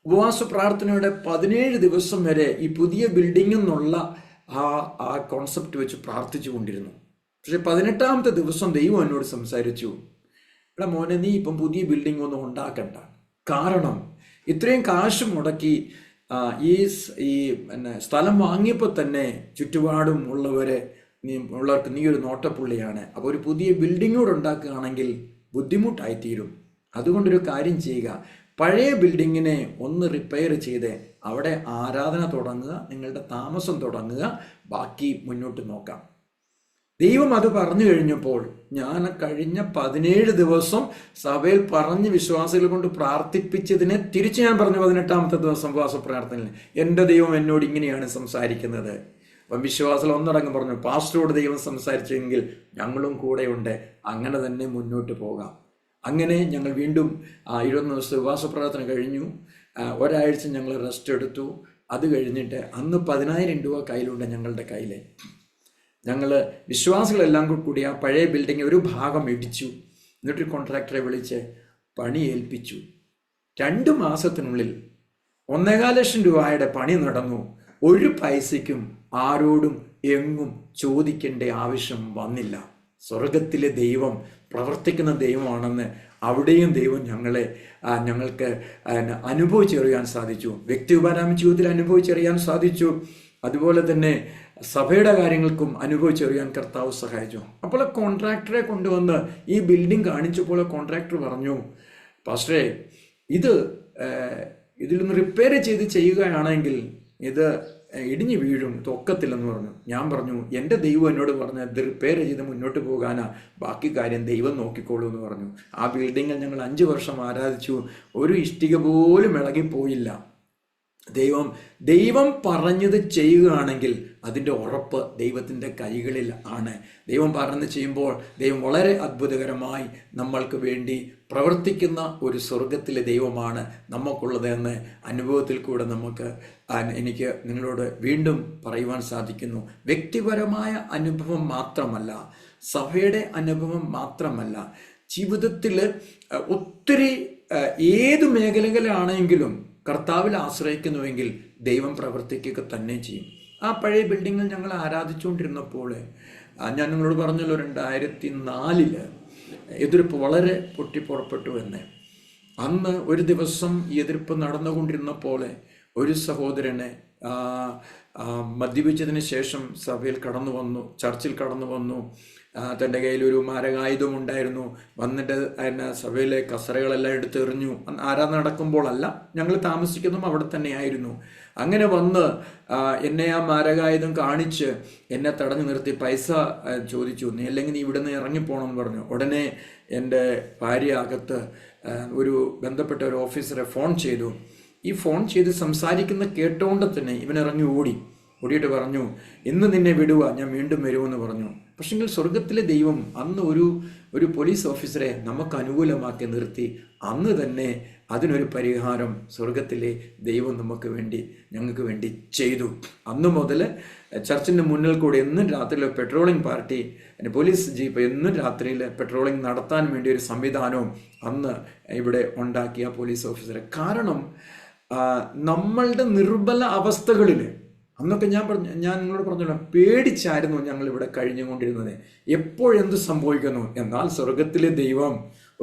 ഉപവാസ പ്രാർത്ഥനയുടെ 17 ദിവസം വരെ ഈ പുതിയ ബിൽഡിംഗ് എന്നുള്ള ആ കോൺസെപ്റ്റ് വെച്ച് പ്രാർത്ഥിച്ചു കൊണ്ടിരുന്നു. പക്ഷെ 18ാമത്തെ ദിവസം ദൈവം എന്നോട് സംസാരിച്ചു, എടാ മോനെ, നീ ഇപ്പം പുതിയ ബിൽഡിംഗ് ഒന്നും ഉണ്ടാക്കണ്ട. കാരണം ഇത്രയും കാശ് മുടക്കി ഈ സ്ഥലം വാങ്ങിയപ്പോൾ തന്നെ ചുറ്റുപാടും ഉള്ളവർക്ക് നീ ഒരു നോട്ടപ്പുള്ളിയാണ്. അപ്പോൾ ഒരു പുതിയ ബിൽഡിംഗ് കൂടെ ഉണ്ടാക്കുകയാണെങ്കിൽ ബുദ്ധിമുട്ടായിത്തീരും. അതുകൊണ്ടൊരു കാര്യം ചെയ്യുക, പഴയ ബിൽഡിങ്ങിനെ ഒന്ന് റിപ്പയർ ചെയ്ത് അവിടെ ആരാധന തുടങ്ങുക, നിങ്ങളുടെ താമസം തുടങ്ങുക, ബാക്കി മുന്നോട്ട് നോക്കാം. ദൈവം അത് പറഞ്ഞു കഴിഞ്ഞപ്പോൾ ഞാൻ കഴിഞ്ഞ 17 ദിവസം സഭയിൽ പറഞ്ഞ് വിശ്വാസികൾ കൊണ്ട് പ്രാർത്ഥിപ്പിച്ചതിനെ തിരിച്ച് ഞാൻ പറഞ്ഞു 18ാമത്തെ ദിവസം ഉപവാസ പ്രാർത്ഥനയിൽ, എൻ്റെ ദൈവം എന്നോട് ഇങ്ങനെയാണ് സംസാരിക്കുന്നത്. അപ്പം വിശ്വാസികൾ ഒന്നടങ്കം പറഞ്ഞു, പാസ്റ്ററോട് ദൈവം സംസാരിച്ചെങ്കിൽ ഞങ്ങളും കൂടെയുണ്ട്, അങ്ങനെ തന്നെ മുന്നോട്ട് പോകാം. അങ്ങനെ ഞങ്ങൾ വീണ്ടും 20 ദിവസത്തെ ഉപവാസ പ്രാർത്ഥന കഴിഞ്ഞു. ഒരാഴ്ച ഞങ്ങൾ റെസ്റ്റ് എടുത്തു. അത് കഴിഞ്ഞിട്ട് അന്ന് 10,000 രൂപ കയ്യിലുണ്ട് ഞങ്ങളുടെ കയ്യിൽ. ഞങ്ങൾ വിശ്വാസികളെല്ലാം കൂടി ആ പഴയ ബിൽഡിംഗ് ഒരു ഭാഗം ഇടിച്ചു. എന്നിട്ടൊരു കോൺട്രാക്ടറെ വിളിച്ച് പണി ഏൽപ്പിച്ചു. 2 മാസത്തിനുള്ളിൽ 1,4 ലക്ഷം രൂപയുടെ പണി നടന്നു. ഒരു പൈസയ്ക്കും ആരോടും എങ്ങും ചോദിക്കേണ്ട ആവശ്യം വന്നില്ല. സ്വർഗത്തിലെ ദൈവം പ്രവർത്തിക്കുന്ന ദൈവമാണെന്ന് അവിടെയും ദൈവം ഞങ്ങൾക്ക് അനുഭവിച്ചറിയാൻ സാധിച്ചു. വ്യക്തിപരമായ ജീവിതത്തിൽ അനുഭവിച്ചറിയാൻ സാധിച്ചു. അതുപോലെ തന്നെ സഭയുടെ കാര്യങ്ങൾക്കും അനുഭവിച്ചറിയാൻ കർത്താവ് സഹായിച്ചു. അപ്പോൾ കോൺട്രാക്ടറെ കൊണ്ടുവന്ന് ഈ ബിൽഡിംഗ് കാണിച്ചപ്പോൾ കോൺട്രാക്ടർ പറഞ്ഞു, പാസ്റ്ററെ ഇതിലൊന്ന് റിപ്പയർ ചെയ്ത് ചെയ്യുകയാണെങ്കിൽ ഇത് ഇടിഞ്ഞു വീഴും, തൊക്കത്തില്ലെന്ന് പറഞ്ഞു. ഞാൻ പറഞ്ഞു, എൻ്റെ ദൈവം എന്നോട് പറഞ്ഞു ഇത് റിപ്പയർ ചെയ്ത് മുന്നോട്ട് പോകാനാ, ബാക്കി കാര്യം ദൈവം നോക്കിക്കോളൂ എന്ന് പറഞ്ഞു. ആ ബിൽഡിങ്ങിൽ ഞങ്ങൾ 5 വർഷം ആരാധിച്ചു. ഒരു ഇഷ്ടിക പോലും ഇളകിപ്പോയില്ല. ദൈവം പറഞ്ഞത് ചെയ്യുകയാണെങ്കിൽ അതിൻ്റെ ഉറപ്പ് ദൈവത്തിൻ്റെ കൈകളിൽ ആണ്. ദൈവം പറഞ്ഞത് ചെയ്യുമ്പോൾ ദൈവം വളരെ അത്ഭുതകരമായി നമ്മൾക്ക് വേണ്ടി പ്രവർത്തിക്കുന്ന ഒരു സ്വർഗത്തിലെ ദൈവമാണ് നമുക്കുള്ളതെന്ന് അനുഭവത്തിൽ കൂടെ എനിക്ക് നിങ്ങളോട് വീണ്ടും പറയുവാൻ സാധിക്കുന്നു. വ്യക്തിപരമായ അനുഭവം മാത്രമല്ല, സഭയുടെ അനുഭവം മാത്രമല്ല, ജീവിതത്തിൽ ഒത്തിരി ഏത് മേഖലകളിലാണെങ്കിലും കർത്താവിൽ ആശ്രയിക്കുന്നുവെങ്കിൽ ദൈവം പ്രവർത്തിക്കുക തന്നെ ചെയ്യും. ആ പഴയ ബിൽഡിങ്ങിൽ ഞങ്ങൾ ആരാധിച്ചുകൊണ്ടിരുന്നപ്പോൾ ഞാൻ നിങ്ങളോട് പറഞ്ഞല്ലോ 2004 എതിർപ്പ് വളരെ പൊട്ടിപ്പുറപ്പെട്ടു എന്ന്. അന്ന് ഒരു ദിവസം ഈ എതിർപ്പ് നടന്നുകൊണ്ടിരുന്നപ്പോൾ ഒരു സഹോദരനെ മദ്യപിച്ചതിന് ശേഷം സഭയിൽ കടന്നു വന്നു, ചർച്ചിൽ കടന്നു വന്നു. തൻ്റെ കയ്യിൽ ഒരു മാരകായുധം ഉണ്ടായിരുന്നു. വന്നിട്ട് സഭയിലെ കസരകളെല്ലാം എടുത്തെറിഞ്ഞു. ആരാധന നടക്കുമ്പോഴല്ല, ഞങ്ങൾ താമസിക്കുന്നതും അവിടെ തന്നെയായിരുന്നു. അങ്ങനെ വന്ന് എന്നെ ആ മാരകായുധം കാണിച്ച് എന്നെ തടഞ്ഞു നിർത്തി പൈസ ചോദിച്ചു. അല്ലെങ്കിൽ നീ ഇവിടെ നിന്ന് ഇറങ്ങിപ്പോണമെന്ന് പറഞ്ഞു. ഉടനെ എൻ്റെ ഭാര്യ അകത്ത് ഒരു ബന്ധപ്പെട്ട ഒരു ഓഫീസറെ ഫോൺ ചെയ്തു. ഈ ഫോൺ ചെയ്ത് സംസാരിക്കുന്ന കേട്ടോണ്ട് തന്നെ ഇവൻ ഇറങ്ങി ഓടിയിട്ട് പറഞ്ഞു, ഇന്ന് നിന്നെ വിടുക, ഞാൻ വീണ്ടും വരുമെന്ന് പറഞ്ഞു. പക്ഷെങ്കിൽ സ്വർഗത്തിലെ ദൈവം അന്ന് ഒരു പോലീസ് ഓഫീസറെ നമുക്ക് അനുകൂലമാക്കി നിർത്തി. അന്ന് തന്നെ അതിനൊരു പരിഹാരം സ്വർഗത്തിലെ ദൈവം ഞങ്ങൾക്ക് വേണ്ടി ചെയ്തു. അന്ന് മുതൽ ചർച്ചിൻ്റെ മുന്നിൽ കൂടെ എന്നും രാത്രിയിൽ പെട്രോളിംഗ് പാർട്ടി, പോലീസ് ജീപ്പ് എന്നും രാത്രിയിൽ പെട്രോളിംഗ് നടത്താൻ വേണ്ടി ഒരു സംവിധാനവും അന്ന് ഇവിടെ ഉണ്ടാക്കിയ പോലീസ് ഓഫീസറെ. കാരണം നമ്മളുടെ നിർബല അവസ്ഥകളിൽ അന്നൊക്കെ ഞാൻ നിങ്ങളോട് പറഞ്ഞല്ലോ, പേടിച്ചായിരുന്നു ഞങ്ങൾ ഇവിടെ കഴിഞ്ഞുകൊണ്ടിരുന്നത്. എപ്പോഴെന്ത് സംഭവിക്കുന്നു. എന്നാൽ സ്വർഗത്തിലെ ദൈവം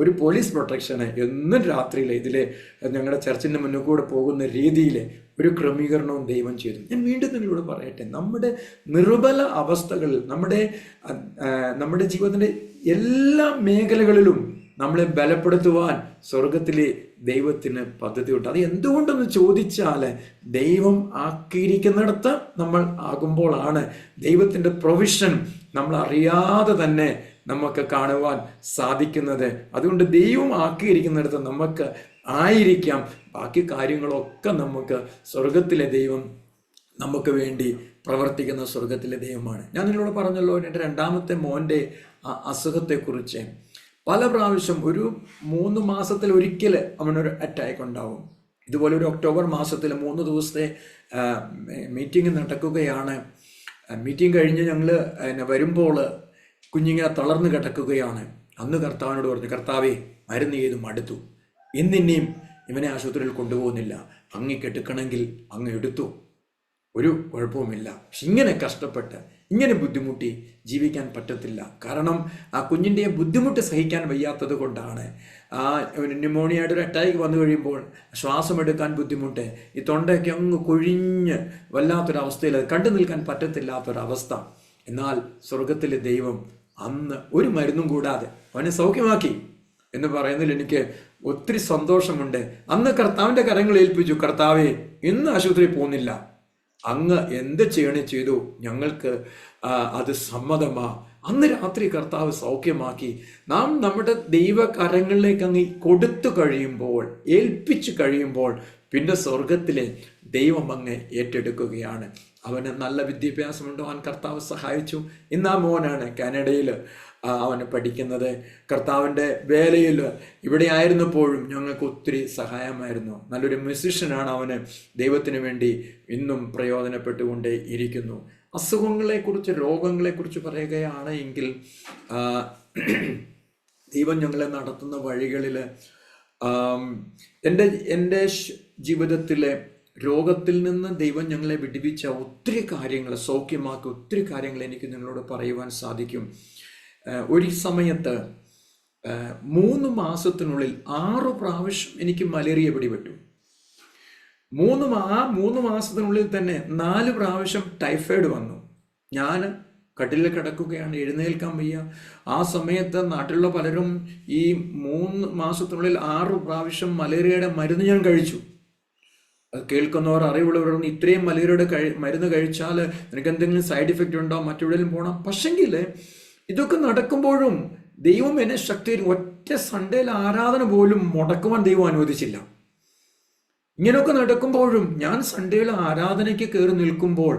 ഒരു പോലീസ് പ്രൊട്ടക്ഷന് എന്നും രാത്രിയിൽ ഞങ്ങളുടെ ചർച്ചിൻ്റെ മുന്നിൽ കൂടെ പോകുന്ന രീതിയിൽ ഒരു ക്രമീകരണവും ദൈവം ചെയ്തു. ഞാൻ വീണ്ടും നിങ്ങളോട് പറയട്ടെ, നമ്മുടെ നിർബല അവസ്ഥകളിൽ, നമ്മുടെ ജീവിതത്തിൻ്റെ എല്ലാ മേഖലകളിലും നമ്മളെ ബലപ്പെടുത്തുവാൻ സ്വർഗത്തിലെ ദൈവത്തിന് പദ്ധതിയുണ്ട്. അത് എന്തുകൊണ്ടെന്ന് ചോദിച്ചാൽ, ദൈവം ആക്കിയിരിക്കുന്നിടത്ത് നമ്മൾ ആകുമ്പോഴാണ് ദൈവത്തിൻ്റെ പ്രൊവിഷൻ നമ്മൾ അറിയാതെ തന്നെ നമുക്ക് കാണുവാൻ സാധിക്കുന്നത്. അതുകൊണ്ട് ദൈവം ആക്കിയിരിക്കുന്നിടത്ത് നമുക്ക് ആയിരിക്കാം. ബാക്കി കാര്യങ്ങളൊക്കെ നമുക്ക് സ്വർഗത്തിലെ ദൈവം നമുക്ക് വേണ്ടി പ്രവർത്തിക്കുന്ന സ്വർഗത്തിലെ ദൈവമാണ്. ഞാൻ നിങ്ങളോട് പറഞ്ഞല്ലോ, എൻ്റെ 2ാമത്തെ മോൻ്റെ അസുഖത്തെക്കുറിച്ച്. പല പ്രാവശ്യം ഒരു 3 മാസത്തിൽ ഒരിക്കൽ അവനൊരു അറ്റാക്ക് ഉണ്ടാവും. ഇതുപോലെ ഒരു ഒക്ടോബർ മാസത്തിൽ 3 ദിവസത്തെ മീറ്റിംഗ് നടക്കുകയാണ്. മീറ്റിംഗ് കഴിഞ്ഞ് ഞങ്ങൾ വരുമ്പോൾ കുഞ്ഞിങ്ങനെ തളർന്ന് കിടക്കുകയാണ്. അന്ന് കർത്താവിനോട് പറഞ്ഞു, കർത്താവേ, മരുന്ന് ചെയ്ത് മടുത്തു, ഇന്നിനിയും ഇവനെ ആശുപത്രിയിൽ കൊണ്ടുപോകുന്നില്ല, എടുക്കണമെങ്കിൽ അങ്ങ് എടുത്തു, ഒരു കുഴപ്പവുമില്ല. പക്ഷെ ഇങ്ങനെ കഷ്ടപ്പെട്ട് ഇങ്ങനെ ബുദ്ധിമുട്ടി ജീവിക്കാൻ പറ്റത്തില്ല. കാരണം ആ കുഞ്ഞിൻ്റെ ബുദ്ധിമുട്ട് സഹിക്കാൻ വയ്യാത്തത് കൊണ്ടാണ്. ന്യൂമോണിയയുടെ ഒരു അറ്റാക്ക് വന്നു കഴിയുമ്പോൾ ശ്വാസമെടുക്കാൻ ബുദ്ധിമുട്ട്, ഈ തൊണ്ടയൊക്കെ അങ്ങ് കൊഴിഞ്ഞ് വല്ലാത്തൊരവസ്ഥയിൽ കണ്ടു നിൽക്കാൻ പറ്റത്തില്ലാത്തൊരവസ്ഥ. എന്നാൽ സ്വർഗത്തിലെ ദൈവം അന്ന് ഒരു മരുന്നും കൂടാതെ അവനെ സൗഖ്യമാക്കി എന്ന് പറയുന്നതിൽ എനിക്ക് ഒത്തിരി സന്തോഷമുണ്ട്. അന്ന് കർത്താവിൻ്റെ കരങ്ങൾ ഏൽപ്പിച്ചു, കർത്താവേ, ഇന്ന് ആശുപത്രിയിൽ പോകുന്നില്ല, അങ്ങ് എന്ത് ചെയ്യണേ ചെയ്തു, ഞങ്ങൾക്ക് അത് സമ്മതമാ. അന്ന് രാത്രി കർത്താവ് സൗഖ്യമാക്കി. നാം നമ്മുടെ ദൈവകരങ്ങളിലേക്ക് അങ്ങ് കൊടുത്തു കഴിയുമ്പോൾ, ഏൽപ്പിച്ചു കഴിയുമ്പോൾ, പിന്നെ സ്വർഗത്തിലെ ദൈവം അങ്ങ് ഏറ്റെടുക്കുകയാണ്. അവന് നല്ല വിദ്യാഭ്യാസമുണ്ടോ, അവൻ കർത്താവ് സഹായിച്ചു. ഇന്ന് ആ മോനാണ് കാനഡയിൽ അവന് പഠിക്കുന്നത്. കർത്താവിൻ്റെ വേലയിൽ ഇവിടെ ആയിരുന്നപ്പോഴും ഞങ്ങൾക്ക് ഒത്തിരി സഹായമായിരുന്നു. നല്ലൊരു മ്യൂസിഷ്യനാണ് അവന്. ദൈവത്തിന് വേണ്ടി ഇന്നും പ്രയോജനപ്പെട്ടുകൊണ്ടേ ഇരിക്കുന്നു. അസുഖങ്ങളെക്കുറിച്ച്, രോഗങ്ങളെക്കുറിച്ച് പറയുകയാണ് എങ്കിൽ ദൈവം ഞങ്ങളെ നടത്തുന്ന വഴികളിൽ എൻ്റെ ജീവിതത്തിലെ രോഗത്തിൽ നിന്ന് ദൈവം ഞങ്ങളെ വിടുവിച്ച ഒത്തിരി കാര്യങ്ങൾ, സൗഖ്യമാക്കി ഒത്തിരി കാര്യങ്ങൾ എനിക്ക് നിങ്ങളോട് പറയുവാൻ സാധിക്കും. ഒരു സമയത്ത് 3 മാസത്തിനുള്ളിൽ 6 പ്രാവശ്യം എനിക്ക് മലേറിയ പിടിപെട്ടു. 3 മാസത്തിനുള്ളിൽ തന്നെ 4 പ്രാവശ്യം ടൈഫോയിഡ് വന്നു. ഞാൻ കട്ടിലിൽ കിടക്കുകയാണ്, എഴുന്നേൽക്കാൻ വയ്യ. ആ സമയത്ത് നാട്ടിലുള്ള പലരും ഈ 3 മാസത്തിനുള്ളിൽ 6 പ്രാവശ്യം മലേറിയയുടെ മരുന്ന് ഞാൻ കഴിച്ചു. അത് കേൾക്കുന്നവർ, അറിവുള്ളവർ, ഇത്രയും മലേറിയയുടെ മരുന്ന് കഴിച്ചാൽ നിനക്ക് എന്തെങ്കിലും സൈഡ് ഇഫക്റ്റ് ഉണ്ടോ, മറ്റെവിടെയും പോകണം. പക്ഷെങ്കിൽ ഇതൊക്കെ നടക്കുമ്പോഴും ദൈവം എന്നെ ശക്തി, ഒറ്റ സൺഡേയിൽ ആരാധന പോലും മുടക്കുവാൻ ദൈവം അനുവദിച്ചില്ല. ഇങ്ങനെയൊക്കെ നടക്കുമ്പോഴും ഞാൻ സൺഡേയിൽ ആരാധനയ്ക്ക് കയറി നിൽക്കുമ്പോൾ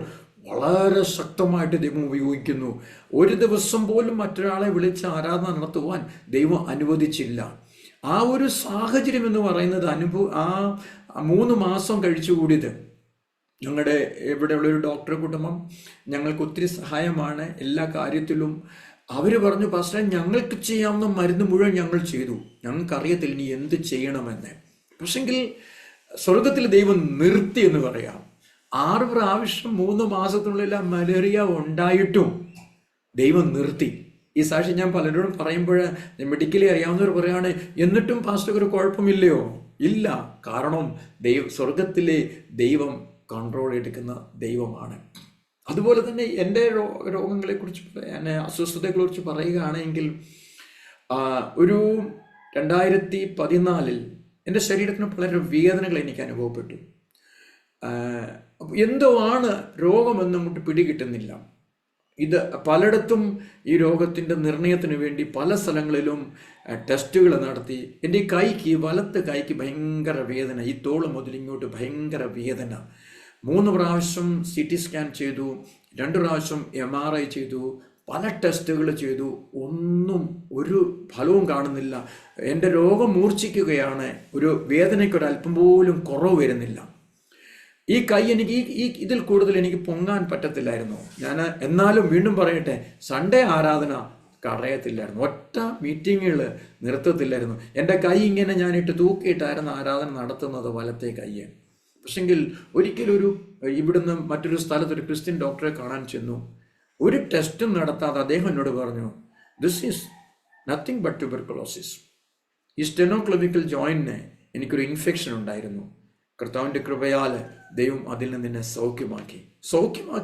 വളരെ ശക്തമായിട്ട് ദൈവം ഉപയോഗിക്കുന്നു. ഒരു ദിവസം പോലും മറ്റൊരാളെ വിളിച്ച് ആരാധന നടത്തുവാൻ ദൈവം അനുവദിച്ചില്ല. ആ ഒരു സാഹചര്യം എന്ന് പറയുന്നത് ആ 3 മാസം കഴിച്ചുകൂടിയത് ഞങ്ങളുടെ ഇവിടെയുള്ളൊരു ഡോക്ടർ കുടുംബം ഞങ്ങൾക്ക് ഒത്തിരി സഹായമാണ് എല്ലാ കാര്യത്തിലും. അവർ പറഞ്ഞു, പാസ്റ്റർ ഞങ്ങൾക്ക് ചെയ്യാവുന്ന മരുന്ന് മുഴുവൻ ഞങ്ങൾ ചെയ്തു, ഞങ്ങൾക്കറിയത്തില്ല ഇനി എന്ത് ചെയ്യണമെന്ന്. പക്ഷെങ്കിൽ സ്വർഗത്തിൽ ദൈവം നിർത്തി എന്ന് പറയാം. 6 പ്രാവശ്യം 3 മാസത്തിനുള്ളിൽ മലേറിയ ഉണ്ടായിട്ടും ദൈവം നിർത്തി. ഈ സാക്ഷി ഞാൻ പലരോടും പറയുമ്പോൾ മെഡിക്കലി അറിയാവുന്നവർ പറയുകയാണ്, എന്നിട്ടും പാസ്റ്റർക്ക് ഒരു കുഴപ്പമില്ലയോ? ഇല്ല. കാരണം സ്വർഗത്തിലെ ദൈവം കൺട്രോൾ എടുക്കുന്ന ദൈവമാണ്. അതുപോലെ തന്നെ എൻ്റെ രോഗങ്ങളെക്കുറിച്ച്, എന്നെ അസ്വസ്ഥതയെക്കുറിച്ച് പറയുകയാണെങ്കിൽ ഒരു 2014 എൻ്റെ ശരീരത്തിന് വളരെ വേദനകൾ എനിക്ക് അനുഭവപ്പെട്ടു. എന്തോ ആണ് രോഗമെന്നും അങ്ങോട്ട് പിടികിട്ടുന്നില്ല. ഇത് പലയിടത്തും ഈ രോഗത്തിൻ്റെ നിർണയത്തിന് വേണ്ടി പല സ്ഥലങ്ങളിലും ടെസ്റ്റുകൾ നടത്തി. എൻ്റെ വലത്ത് കൈക്ക് ഭയങ്കര വേദന, ഈ തോള് മുതൽ ഇങ്ങോട്ട് ഭയങ്കര വേദന. 3 പ്രാവശ്യം CT സ്കാൻ ചെയ്തു, 2 പ്രാവശ്യം MRI ചെയ്തു, പല ടെസ്റ്റുകൾ ചെയ്തു, ഒന്നും ഒരു ഫലവും കാണുന്നില്ല. എൻ്റെ രോഗം മൂർച്ഛിക്കുകയാണ്, ഒരു വേദനയ്ക്കൊരല്പം പോലും കുറവ് വരുന്നില്ല. ഈ കൈ എനിക്ക് ഇതിൽ കൂടുതൽ എനിക്ക് പൊങ്ങാൻ പറ്റത്തില്ലായിരുന്നു. ഞാൻ എന്നാലും വീണ്ടും പറയട്ടെ, സൺഡേ ആരാധന കറയത്തില്ലായിരുന്നു, ഒറ്റ മീറ്റിങ്ങുകൾ നിർത്തത്തില്ലായിരുന്നു. എൻ്റെ കൈ ഇങ്ങനെ ഞാനിട്ട് തൂക്കിയിട്ടായിരുന്നു ആരാധന നടത്തുന്നത്, വലത്തെ കൈയ്യ്. പക്ഷെങ്കിൽ ഒരിക്കലൊരു ഇവിടുന്ന് മറ്റൊരു സ്ഥലത്ത് ഒരു ക്രിസ്ത്യൻ ഡോക്ടറെ കാണാൻ ചെന്നു. ഒരു ടെസ്റ്റും നടത്താതെ അദ്ദേഹം എന്നോട് പറഞ്ഞു, this is nothing but tuberculosis. ഈ സ്റ്റെനോക്ലവിക്കൽ ജോയിന്റിന് എനിക്കൊരു ഇൻഫെക്ഷൻ ഉണ്ടായിരുന്നു. കർത്താവിൻ്റെ കൃപയാൽ ദൈവം അതിൽ നിന്ന് എന്നെ സൗഖ്യമാക്കി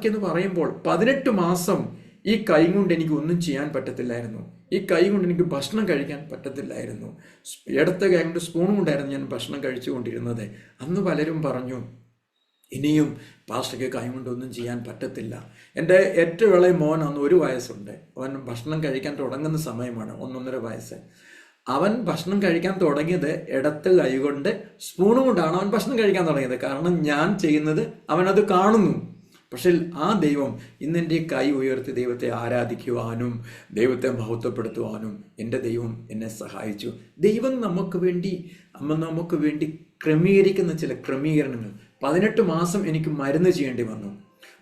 എന്ന് പറയുമ്പോൾ 18 മാസം ഈ കൈ കൊണ്ട് എനിക്ക് ഒന്നും ചെയ്യാൻ പറ്റത്തില്ലായിരുന്നു. ഈ കൈ കൊണ്ട് എനിക്ക് ഭക്ഷണം കഴിക്കാൻ പറ്റത്തില്ലായിരുന്നു. ഇടത്തെ കൈ കൊണ്ട് സ്പൂൺ കൊണ്ടായിരുന്നു ഞാൻ ഭക്ഷണം കഴിച്ചുകൊണ്ടിരുന്നത്. അന്ന് പലരും പറഞ്ഞു, ഇനിയും പാസ്റ്റർക്ക് കൈ കൊണ്ടൊന്നും ചെയ്യാൻ പറ്റത്തില്ല. എൻ്റെ ഏറ്റവും ഇളയ മോൻ അന്ന് 1 വയസ്സുണ്ട്. അവൻ ഭക്ഷണം കഴിക്കാൻ തുടങ്ങുന്ന സമയമാണ്, 1-1.5 വയസ്സ്. അവൻ ഭക്ഷണം കഴിക്കാൻ തുടങ്ങിയത് ഇടത്ത് കൈ കൊണ്ട് സ്പൂണും കൊണ്ടാണ് അവൻ ഭക്ഷണം കഴിക്കാൻ തുടങ്ങിയത്. കാരണം ഞാൻ ചെയ്യുന്നത് അവനത് കാണുന്നു. പക്ഷേ ആ ദൈവം ഇന്നെൻ്റെ കൈ ഉയർത്തി ദൈവത്തെ ആരാധിക്കുവാനും ദൈവത്തെ മഹത്വപ്പെടുത്തുവാനും എൻ്റെ ദൈവം എന്നെ സഹായിച്ചു. ദൈവം നമുക്ക് വേണ്ടി ക്രമീകരിക്കുന്ന ചില ക്രമീകരണങ്ങൾ. 18 മാസം എനിക്ക് മരുന്ന് ചെയ്യേണ്ടി വന്നു.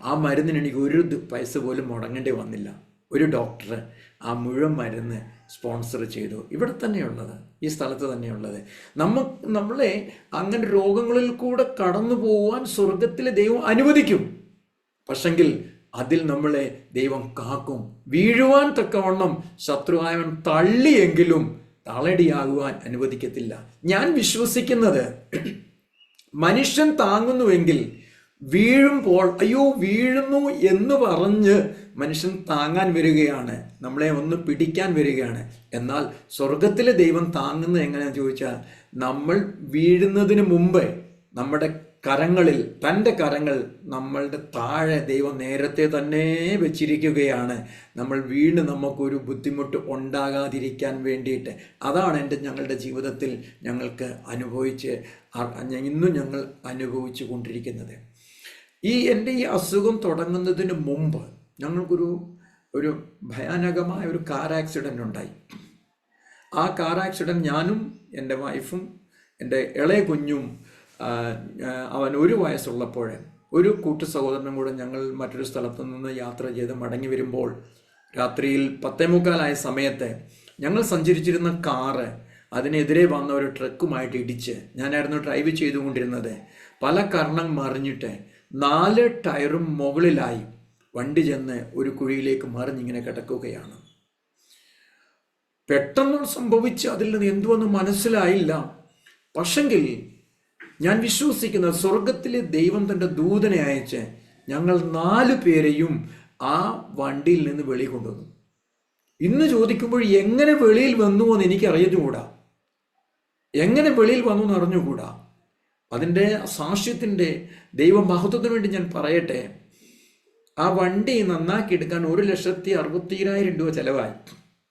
ആ മരുന്നിന് എനിക്ക് 1 പൈസ പോലും മുടങ്ങേണ്ടി വന്നില്ല. ഒരു ഡോക്ടർ ആ മുഴുവൻ മരുന്ന് സ്പോൺസർ ചെയ്തു. ഇവിടെ തന്നെയുള്ളത്, ഈ സ്ഥലത്ത് തന്നെയുള്ളത്. നമ്മളെ അങ്ങനെ രോഗങ്ങളിൽ കൂടെ കടന്നു പോവാൻ സ്വർഗത്തിലെ ദൈവം അനുവദിക്കും. പക്ഷെങ്കിൽ അതിൽ നമ്മളെ ദൈവം കാക്കും. വീഴുവാൻ തക്കവണ്ണം ശത്രുവായവൻ തള്ളിയെങ്കിലും തളടിയാകുവാൻ അനുവദിക്കത്തില്ല. ഞാൻ വിശ്വസിക്കുന്നത്, മനുഷ്യൻ താങ്ങുന്നുവെങ്കിൽ വീഴുമ്പോൾ അയ്യോ വീഴുന്നു എന്ന് പറഞ്ഞ് മനുഷ്യൻ താങ്ങാൻ വരികയാണ്, നമ്മളെ ഒന്ന് പിടിക്കാൻ വരികയാണ്. എന്നാൽ സ്വർഗത്തിലെ ദൈവം താങ്ങുന്നത് എങ്ങനെയാണെന്ന് ചോദിച്ചാൽ, നമ്മൾ വീഴുന്നതിന് മുമ്പ് നമ്മുടെ കരങ്ങളിൽ, തൻ്റെ കരങ്ങൾ നമ്മളുടെ താഴെ ദൈവം നേരത്തെ തന്നെ വെച്ചിരിക്കുകയാണ്. നമ്മൾ വീണ് നമുക്കൊരു ബുദ്ധിമുട്ട് ഉണ്ടാകാതിരിക്കാൻ വേണ്ടിയിട്ട്. അതാണ് ഞങ്ങളുടെ ജീവിതത്തിൽ ഞങ്ങൾക്ക് ഇന്നും ഞങ്ങൾ അനുഭവിച്ചു കൊണ്ടിരിക്കുന്നത്. എൻ്റെ ഈ അസുഖം തുടങ്ങുന്നതിന് മുമ്പ് ഞങ്ങൾക്കൊരു ഒരു ഭയാനകമായ ഒരു കാർ ആക്സിഡൻ്റ് ഉണ്ടായി. ആ കാർ ആക്സിഡൻറ്റ് ഞാനും എൻ്റെ വൈഫും എൻ്റെ ഇളയ കുഞ്ഞും അവൻ 1 വയസ്സുള്ളപ്പോൾ ഒരു കൂട്ടു സഹോദരനും കൂടെ ഞങ്ങൾ മറ്റൊരു സ്ഥലത്തു നിന്ന് യാത്ര ചെയ്ത് മടങ്ങി വരുമ്പോൾ രാത്രിയിൽ 10:45 സമയത്ത് ഞങ്ങൾ സഞ്ചരിച്ചിരുന്ന കാറ് അതിനെതിരെ വന്ന ഒരു ട്രക്കുമായിട്ട് ഇടിച്ച്, ഞാനായിരുന്നു ഡ്രൈവ് ചെയ്തുകൊണ്ടിരുന്നത്, പല കർണം മറിഞ്ഞിട്ട് 4 ടയറും മുകളിലായി വണ്ടി ചെന്ന് ഒരു കുഴിയിലേക്ക് മറിഞ്ഞിങ്ങനെ കിടക്കുകയാണ്. പെട്ടെന്ന് സംഭവിച്ച് അതിൽ നിന്ന് എന്തുവെന്ന് മനസ്സിലായില്ല. പക്ഷെങ്കിൽ ഞാൻ വിശ്വസിക്കുന്നത് സ്വർഗത്തിലെ ദൈവം തൻ്റെ ദൂതനെ അയച്ച് ഞങ്ങൾ 4 പേരെയും ആ വണ്ടിയിൽ നിന്ന് വെളിയിൽ കൊണ്ടുവന്നു. ഇന്ന് ചോദിക്കുമ്പോൾ എങ്ങനെ വെളിയിൽ വന്നു എന്ന് എനിക്ക് അറിഞ്ഞുകൂടാ, എങ്ങനെ വെളിയിൽ വന്നു എന്ന് അറിഞ്ഞുകൂടാ. അതിൻ്റെ സാക്ഷ്യത്തിൻ്റെ ദൈവമഹത്വത്തിന് വേണ്ടി ഞാൻ പറയട്ടെ, ആ വണ്ടി നന്നാക്കി എടുക്കാൻ 1,60,60,000 രൂപ ചെലവായി.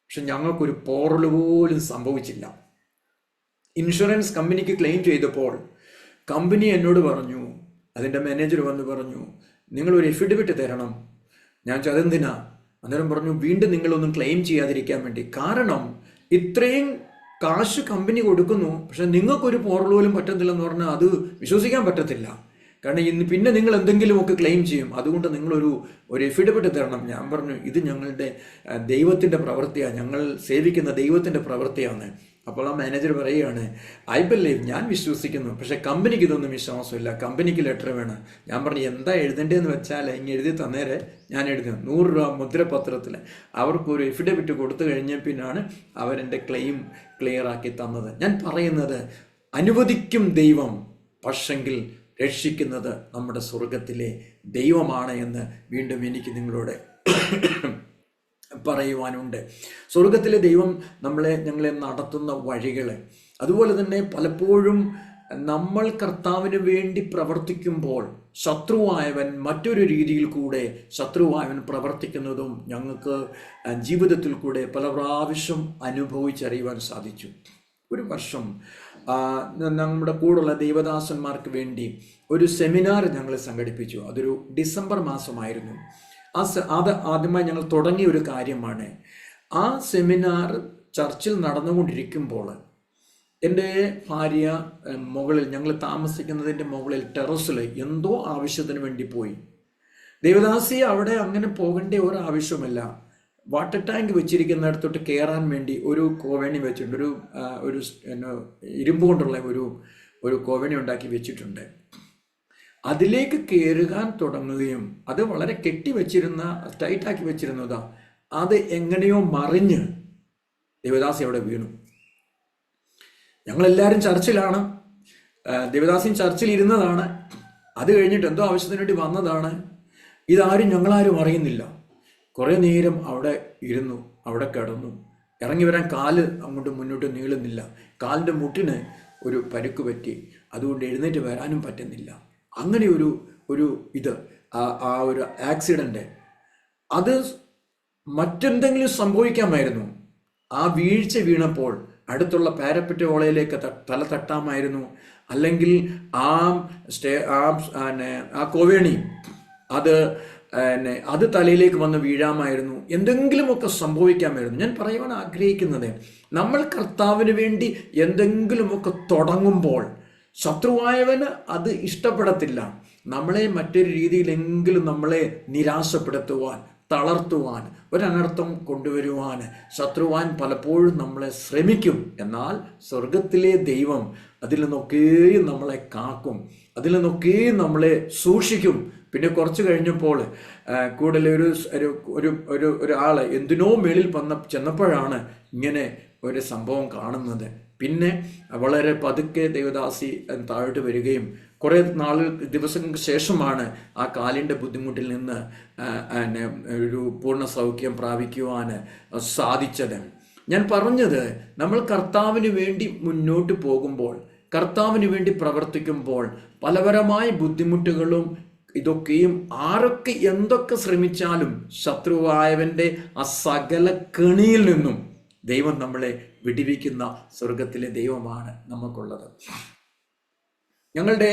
പക്ഷെ ഞങ്ങൾക്കൊരു പോറൽ പോലും സംഭവിച്ചില്ല. ഇൻഷുറൻസ് കമ്പനിക്ക് ക്ലെയിം ചെയ്തപ്പോൾ കമ്പനി എന്നോട് പറഞ്ഞു, അതിൻ്റെ മാനേജർ വന്ന് പറഞ്ഞു, നിങ്ങളൊരു എഫിഡവിറ്റ് തരണം. ഞാൻ അതെന്തിനാ? അന്നേരം പറഞ്ഞു, വീണ്ടും നിങ്ങളൊന്നും ക്ലെയിം ചെയ്യാതിരിക്കാൻ വേണ്ടി. കാരണം ഇത്രയും കാശ് കമ്പനി കൊടുക്കുന്നു, പക്ഷെ നിങ്ങൾക്കൊരു പോറൽ പോലും പറ്റത്തില്ലെന്ന് പറഞ്ഞാൽ അത് വിശ്വസിക്കാൻ പറ്റത്തില്ല. കാരണം പിന്നെ നിങ്ങൾ എന്തെങ്കിലുമൊക്കെ ക്ലെയിം ചെയ്യും, അതുകൊണ്ട് നിങ്ങളൊരു എഫിഡവിറ്റ് തരണം. ഞാൻ പറഞ്ഞു, ഇത് ഞങ്ങളുടെ ദൈവത്തിൻ്റെ പ്രവൃത്തിയാണ്, ഞങ്ങൾ സേവിക്കുന്ന ദൈവത്തിൻ്റെ പ്രവൃത്തിയാണ്. അപ്പോൾ ആ മാനേജർ പറയുകയാണ്, ഐ ബിലീവ്, ഞാൻ വിശ്വസിക്കുന്നു, പക്ഷേ കമ്പനിക്ക് ഇതൊന്നും വിശ്വാസമില്ല, കമ്പനിക്ക് ലെറ്റർ വേണം. ഞാൻ പറഞ്ഞു, എന്താ എഴുതേണ്ടതെന്ന് വെച്ചാൽ ഇങ്ങനെ എഴുതി തന്നേരെ ഞാൻ എഴുതി 100 രൂപ മുദ്രപത്രത്തിൽ അവർക്കൊരു എഫിഡവിറ്റ് കൊടുത്തു കഴിഞ്ഞ പിന്നാണ് അവരെൻ്റെ ക്ലെയിം ക്ലിയർ ആക്കി തന്നത്. ഞാൻ പറയുന്നത്, അനുവദിക്കും ദൈവം, പക്ഷെങ്കിൽ രക്ഷിക്കുന്നത് നമ്മുടെ സ്വർഗത്തിലെ ദൈവമാണ് എന്ന് വീണ്ടും എനിക്ക് നിങ്ങളോട് പറയുവാനുണ്ട്. സ്വർഗത്തിലെ ദൈവം ഞങ്ങളെ നടത്തുന്ന വഴികൾ, അതുപോലെ തന്നെ പലപ്പോഴും നമ്മൾ കർത്താവിന് വേണ്ടി പ്രവർത്തിക്കുമ്പോൾ ശത്രുവായവൻ മറ്റൊരു രീതിയിൽ കൂടെ ശത്രുവായവൻ പ്രവർത്തിക്കുന്നതും ഞങ്ങൾക്ക് ജീവിതത്തിൽ കൂടെ പല പ്രാവശ്യം അനുഭവിച്ചറിയുവാൻ സാധിച്ചു. ഒരു വർഷം നമ്മുടെ കൂടെയുള്ള ദൈവദാസന്മാർക്ക് വേണ്ടി ഒരു സെമിനാർ ഞങ്ങൾ സംഘടിപ്പിച്ചു. അതൊരു ഡിസംബർ മാസമായിരുന്നു. അത് ആദ്യമായി ഞങ്ങൾ തുടങ്ങിയ ഒരു കാര്യമാണ്. ആ സെമിനാർ ചർച്ചിൽ നടന്നുകൊണ്ടിരിക്കുമ്പോൾ എൻ്റെ ഭാര്യ മുകളിൽ, ഞങ്ങൾ താമസിക്കുന്നതിൻ്റെ മുകളിൽ ടെറസിൽ എന്തോ ആവശ്യത്തിന് വേണ്ടി പോയി. ദേവദാസി അവിടെ അങ്ങനെ പോകേണ്ട ഒരു ആവശ്യമില്ല. വാട്ടർ ടാങ്ക് വെച്ചിരിക്കുന്നിടത്തോട്ട് കയറാൻ വേണ്ടി ഒരു കോവണി വെച്ചിട്ടുണ്ട്, ഒരു ഇരുമ്പ് കൊണ്ടുള്ള ഒരു കോവണി ഉണ്ടാക്കി വെച്ചിട്ടുണ്ട്. അതിലേക്ക് കയറുകാൻ തുടങ്ങുകയും അത് വളരെ ടൈറ്റാക്കി വെച്ചിരുന്നതാ, അത് എങ്ങനെയോ മറിഞ്ഞ് ദേവദാസി അവിടെ വീണു. ഞങ്ങളെല്ലാവരും ചർച്ചിലാണ്, ദേവദാസിയും ചർച്ചിൽ ഇരുന്നതാണ്. അത് കഴിഞ്ഞിട്ട് എന്തോ ആവശ്യത്തിന് വേണ്ടി വന്നതാണ്. ഇതാരും ഞങ്ങളാരും അറിയുന്നില്ല. കുറേ നേരം അവിടെ ഇരുന്നു, അവിടെ കിടന്നു. ഇറങ്ങി വരാൻ കാല് അങ്ങോട്ട് മുന്നോട്ട് നീളുന്നില്ല. കാലിൻ്റെ മുട്ടിന് ഒരു പരുക്ക് പറ്റി, അതുകൊണ്ട് എഴുന്നേറ്റ് വരാനും പറ്റുന്നില്ല. അങ്ങനെ ഒരു ഒരു ആക്സിഡൻറ്റ്, അത് മറ്റെന്തെങ്കിലും സംഭവിക്കാമായിരുന്നു. ആ വീഴ്ച വീണപ്പോൾ അടുത്തുള്ള പാരപ്പറ്റ് ഓളയിലേക്ക് തല തട്ടാമായിരുന്നു, അല്ലെങ്കിൽ ആ കോവേണി അത് തലയിലേക്ക് വന്ന് വീഴാമായിരുന്നു, എന്തെങ്കിലുമൊക്കെ സംഭവിക്കാമായിരുന്നു. ഞാൻ പറയുവാൻ ആഗ്രഹിക്കുന്നത്, നമ്മൾ കർത്താവിന് വേണ്ടി എന്തെങ്കിലുമൊക്കെ തുടങ്ങുമ്പോൾ ശത്രുവായവന് അത് ഇഷ്ടപ്പെടത്തില്ല. നമ്മളെ മറ്റൊരു രീതിയിലെങ്കിലും നമ്മളെ നിരാശപ്പെടുത്തുവാൻ, തളർത്തുവാൻ, ഒരനർത്ഥം കൊണ്ടുവരുവാൻ ശത്രുവാൻ പലപ്പോഴും നമ്മളെ ശ്രമിക്കും. എന്നാൽ സ്വർഗത്തിലെ ദൈവം അതിൽ നിന്നൊക്കെയും നമ്മളെ കാക്കും, അതിൽ നിന്നൊക്കെയും നമ്മളെ സൂക്ഷിക്കും. പിന്നെ കുറച്ച് കഴിഞ്ഞപ്പോൾ കൂടുതൽ ഒരാൾ എന്തിനോ മേളിൽ ചെന്നപ്പോഴാണ് ഇങ്ങനെ ഒരു സംഭവം കാണുന്നത്. പിന്നെ വളരെ പതുക്കെ ദേവദാസി താഴോട്ട് വരികയും കുറേ ദിവസങ്ങൾക്ക് ശേഷമാണ് ആ കാലിൻ്റെ ബുദ്ധിമുട്ടിൽ നിന്ന് ഒരു പൂർണ്ണ സൗഖ്യം പ്രാപിക്കുവാൻ സാധിച്ചത്. ഞാൻ പറഞ്ഞത്, നമ്മൾ കർത്താവിന് വേണ്ടി മുന്നോട്ട് പോകുമ്പോൾ, കർത്താവിന് വേണ്ടി പ്രവർത്തിക്കുമ്പോൾ പലപരമായ ബുദ്ധിമുട്ടുകളും ഇതൊക്കെയും ആരൊക്കെ എന്തൊക്കെ ശ്രമിച്ചാലും ശത്രുവായവൻ്റെ ആ സകല കെണിയിൽ നിന്നും ദൈവം നമ്മളെ വിടിവിക്കുന്ന സ്വർഗത്തിലെ ദൈവമാണ് നമുക്കുള്ളത്. ഞങ്ങളുടെ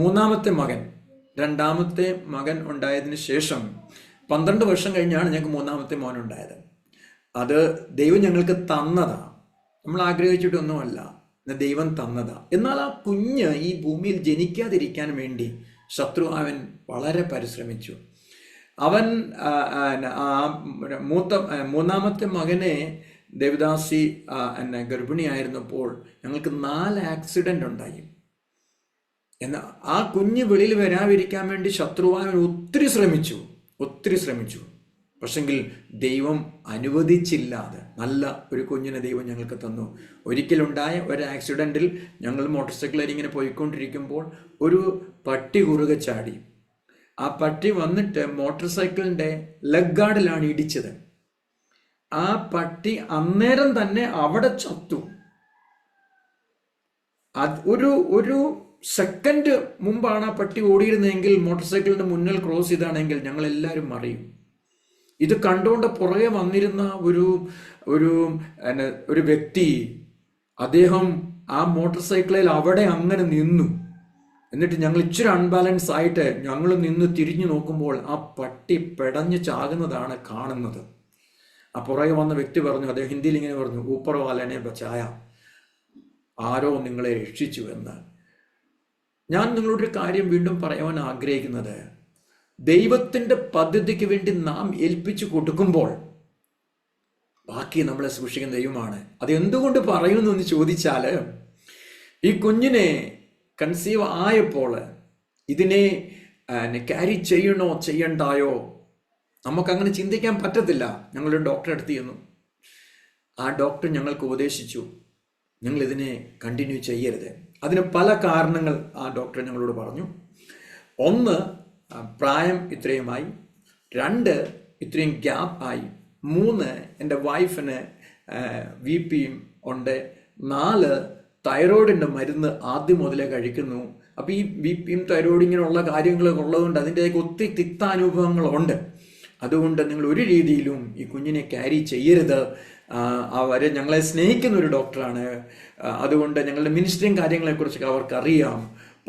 മൂന്നാമത്തെ മകൻ, രണ്ടാമത്തെ മകൻ ഉണ്ടായതിന് ശേഷം 12 വർഷം കഴിഞ്ഞാണ് ഞങ്ങൾക്ക് മൂന്നാമത്തെ മോനുണ്ടായത്. അത് ദൈവം ഞങ്ങൾക്ക് തന്നതാ, നമ്മൾ ആഗ്രഹിച്ചിട്ടൊന്നുമല്ല, ദൈവം തന്നതാ. എന്നാൽ ആ കുഞ്ഞ് ഈ ഭൂമിയിൽ ജനിക്കാതിരിക്കാൻ വേണ്ടി ശത്രു അവൻ വളരെ പരിശ്രമിച്ചു. അവൻ മൂന്നാമത്തെ മകനെ ദേവദാസി ഗർഭിണിയായിരുന്നപ്പോൾ ഞങ്ങൾക്ക് 4 ആക്സിഡൻ്റ് ഉണ്ടായി. എന്നാൽ ആ കുഞ്ഞ് വെളിയിൽ വരാതിരിക്കാൻ വേണ്ടി ശത്രുവായവൻ ഒത്തിരി ശ്രമിച്ചു. പക്ഷെങ്കിൽ ദൈവം അനുവദിച്ചില്ലാതെ നല്ല ഒരു കുഞ്ഞിനെ ദൈവം ഞങ്ങൾക്ക് തന്നു. ഒരിക്കലുണ്ടായ ഒരു ആക്സിഡൻറ്റിൽ ഞങ്ങൾ മോട്ടോർ സൈക്കിളിൽ ഇങ്ങനെ പോയിക്കൊണ്ടിരിക്കുമ്പോൾ ഒരു പട്ടി കുറുകെ ചാടി. ആ പട്ടി വന്നിട്ട് മോട്ടോർ സൈക്കിളിൻ്റെ ലെഗ് ഗാർഡിലാണ് ഇടിച്ചത്. ആ പട്ടി അന്നേരം തന്നെ അവിടെ ചത്തു. ഒരു സെക്കൻഡ് മുമ്പാണ് ആ പട്ടി ഓടിയിരുന്നതെങ്കിൽ, മോട്ടോർ സൈക്കിളിൻ്റെ മുന്നിൽ ക്രോസ് ചെയ്താണെങ്കിൽ ഞങ്ങൾ എല്ലാവരും അറിയും. ഇത് കണ്ടുകൊണ്ട് പുറകെ വന്നിരുന്ന ഒരു വ്യക്തി, അദ്ദേഹം ആ മോട്ടോർ സൈക്കിളിൽ അവിടെ അങ്ങനെ നിന്നു. എന്നിട്ട് ഞങ്ങൾ ഇച്ചിരി അൺബാലൻസ് ആയിട്ട് ഞങ്ങൾ നിന്ന് തിരിഞ്ഞു നോക്കുമ്പോൾ ആ പട്ടി പെടഞ്ഞ് ചാകുന്നതാണ് കാണുന്നത്. ആ പുറകെ വന്ന വ്യക്തി പറഞ്ഞു, അദ്ദേഹം ഹിന്ദിയിൽ ഇങ്ങനെ പറഞ്ഞു, ഊപ്പർ വാലനെ ബച്ചായ, ആരോ നിങ്ങളെ രക്ഷിച്ചു എന്ന്. ഞാൻ നിങ്ങളോടൊരു കാര്യം വീണ്ടും പറയാൻ ആഗ്രഹിക്കുന്നത്, ദൈവത്തിൻ്റെ പദ്ധതിക്ക് വേണ്ടി നാം ഏൽപ്പിച്ചു കൊടുക്കുമ്പോൾ ബാക്കി നമ്മളെ സൂക്ഷിക്കുന്ന ദൈവമാണ്. അത് എന്തുകൊണ്ട് പറയുന്നു എന്ന് ചോദിച്ചാൽ, ഈ കുഞ്ഞിനെ കൺസീവ് ആയപ്പോൾ ഇതിനെ ക്യാരി ചെയ്യണോ ചെയ്യണ്ടായോ നമുക്കങ്ങനെ ചിന്തിക്കാൻ പറ്റത്തില്ല. ഞങ്ങളൊരു ഡോക്ടറെ അടുത്ത് ചെന്നു. ആ ഡോക്ടർ ഞങ്ങൾക്ക് ഉപദേശിച്ചു, ഞങ്ങളിതിനെ കണ്ടിന്യൂ ചെയ്യരുത്. അതിന് പല കാരണങ്ങൾ ആ ഡോക്ടർ ഞങ്ങളോട് പറഞ്ഞു. 1, പ്രായം ഇത്രയുമായി. 2, ഇത്രയും ഗ്യാപ്പ് ആയി. 3, എൻ്റെ വൈഫിന് BP ഉണ്ട്. 4, തൈറോയിഡിൻ്റെ മരുന്ന് ആദ്യം മുതലേ കഴിക്കുന്നു. അപ്പോൾ ഈ BP തൈറോയിഡ് ഇങ്ങനെയുള്ള കാര്യങ്ങളൊക്കെ ഉള്ളതുകൊണ്ട് അതിൻ്റെയൊക്കെ ഒത്തിരി തിക്താനുഭവങ്ങളുണ്ട്. അതുകൊണ്ട് നിങ്ങൾ ഒരു രീതിയിലും ഈ കുഞ്ഞിനെ ക്യാരി ചെയ്യരുത്. അവരെ ഞങ്ങളെ സ്നേഹിക്കുന്ന ഒരു ഡോക്ടറാണ്, അതുകൊണ്ട് ഞങ്ങളുടെ മിനിസ്ട്രിയും കാര്യങ്ങളെക്കുറിച്ചൊക്കെ അവർക്കറിയാം.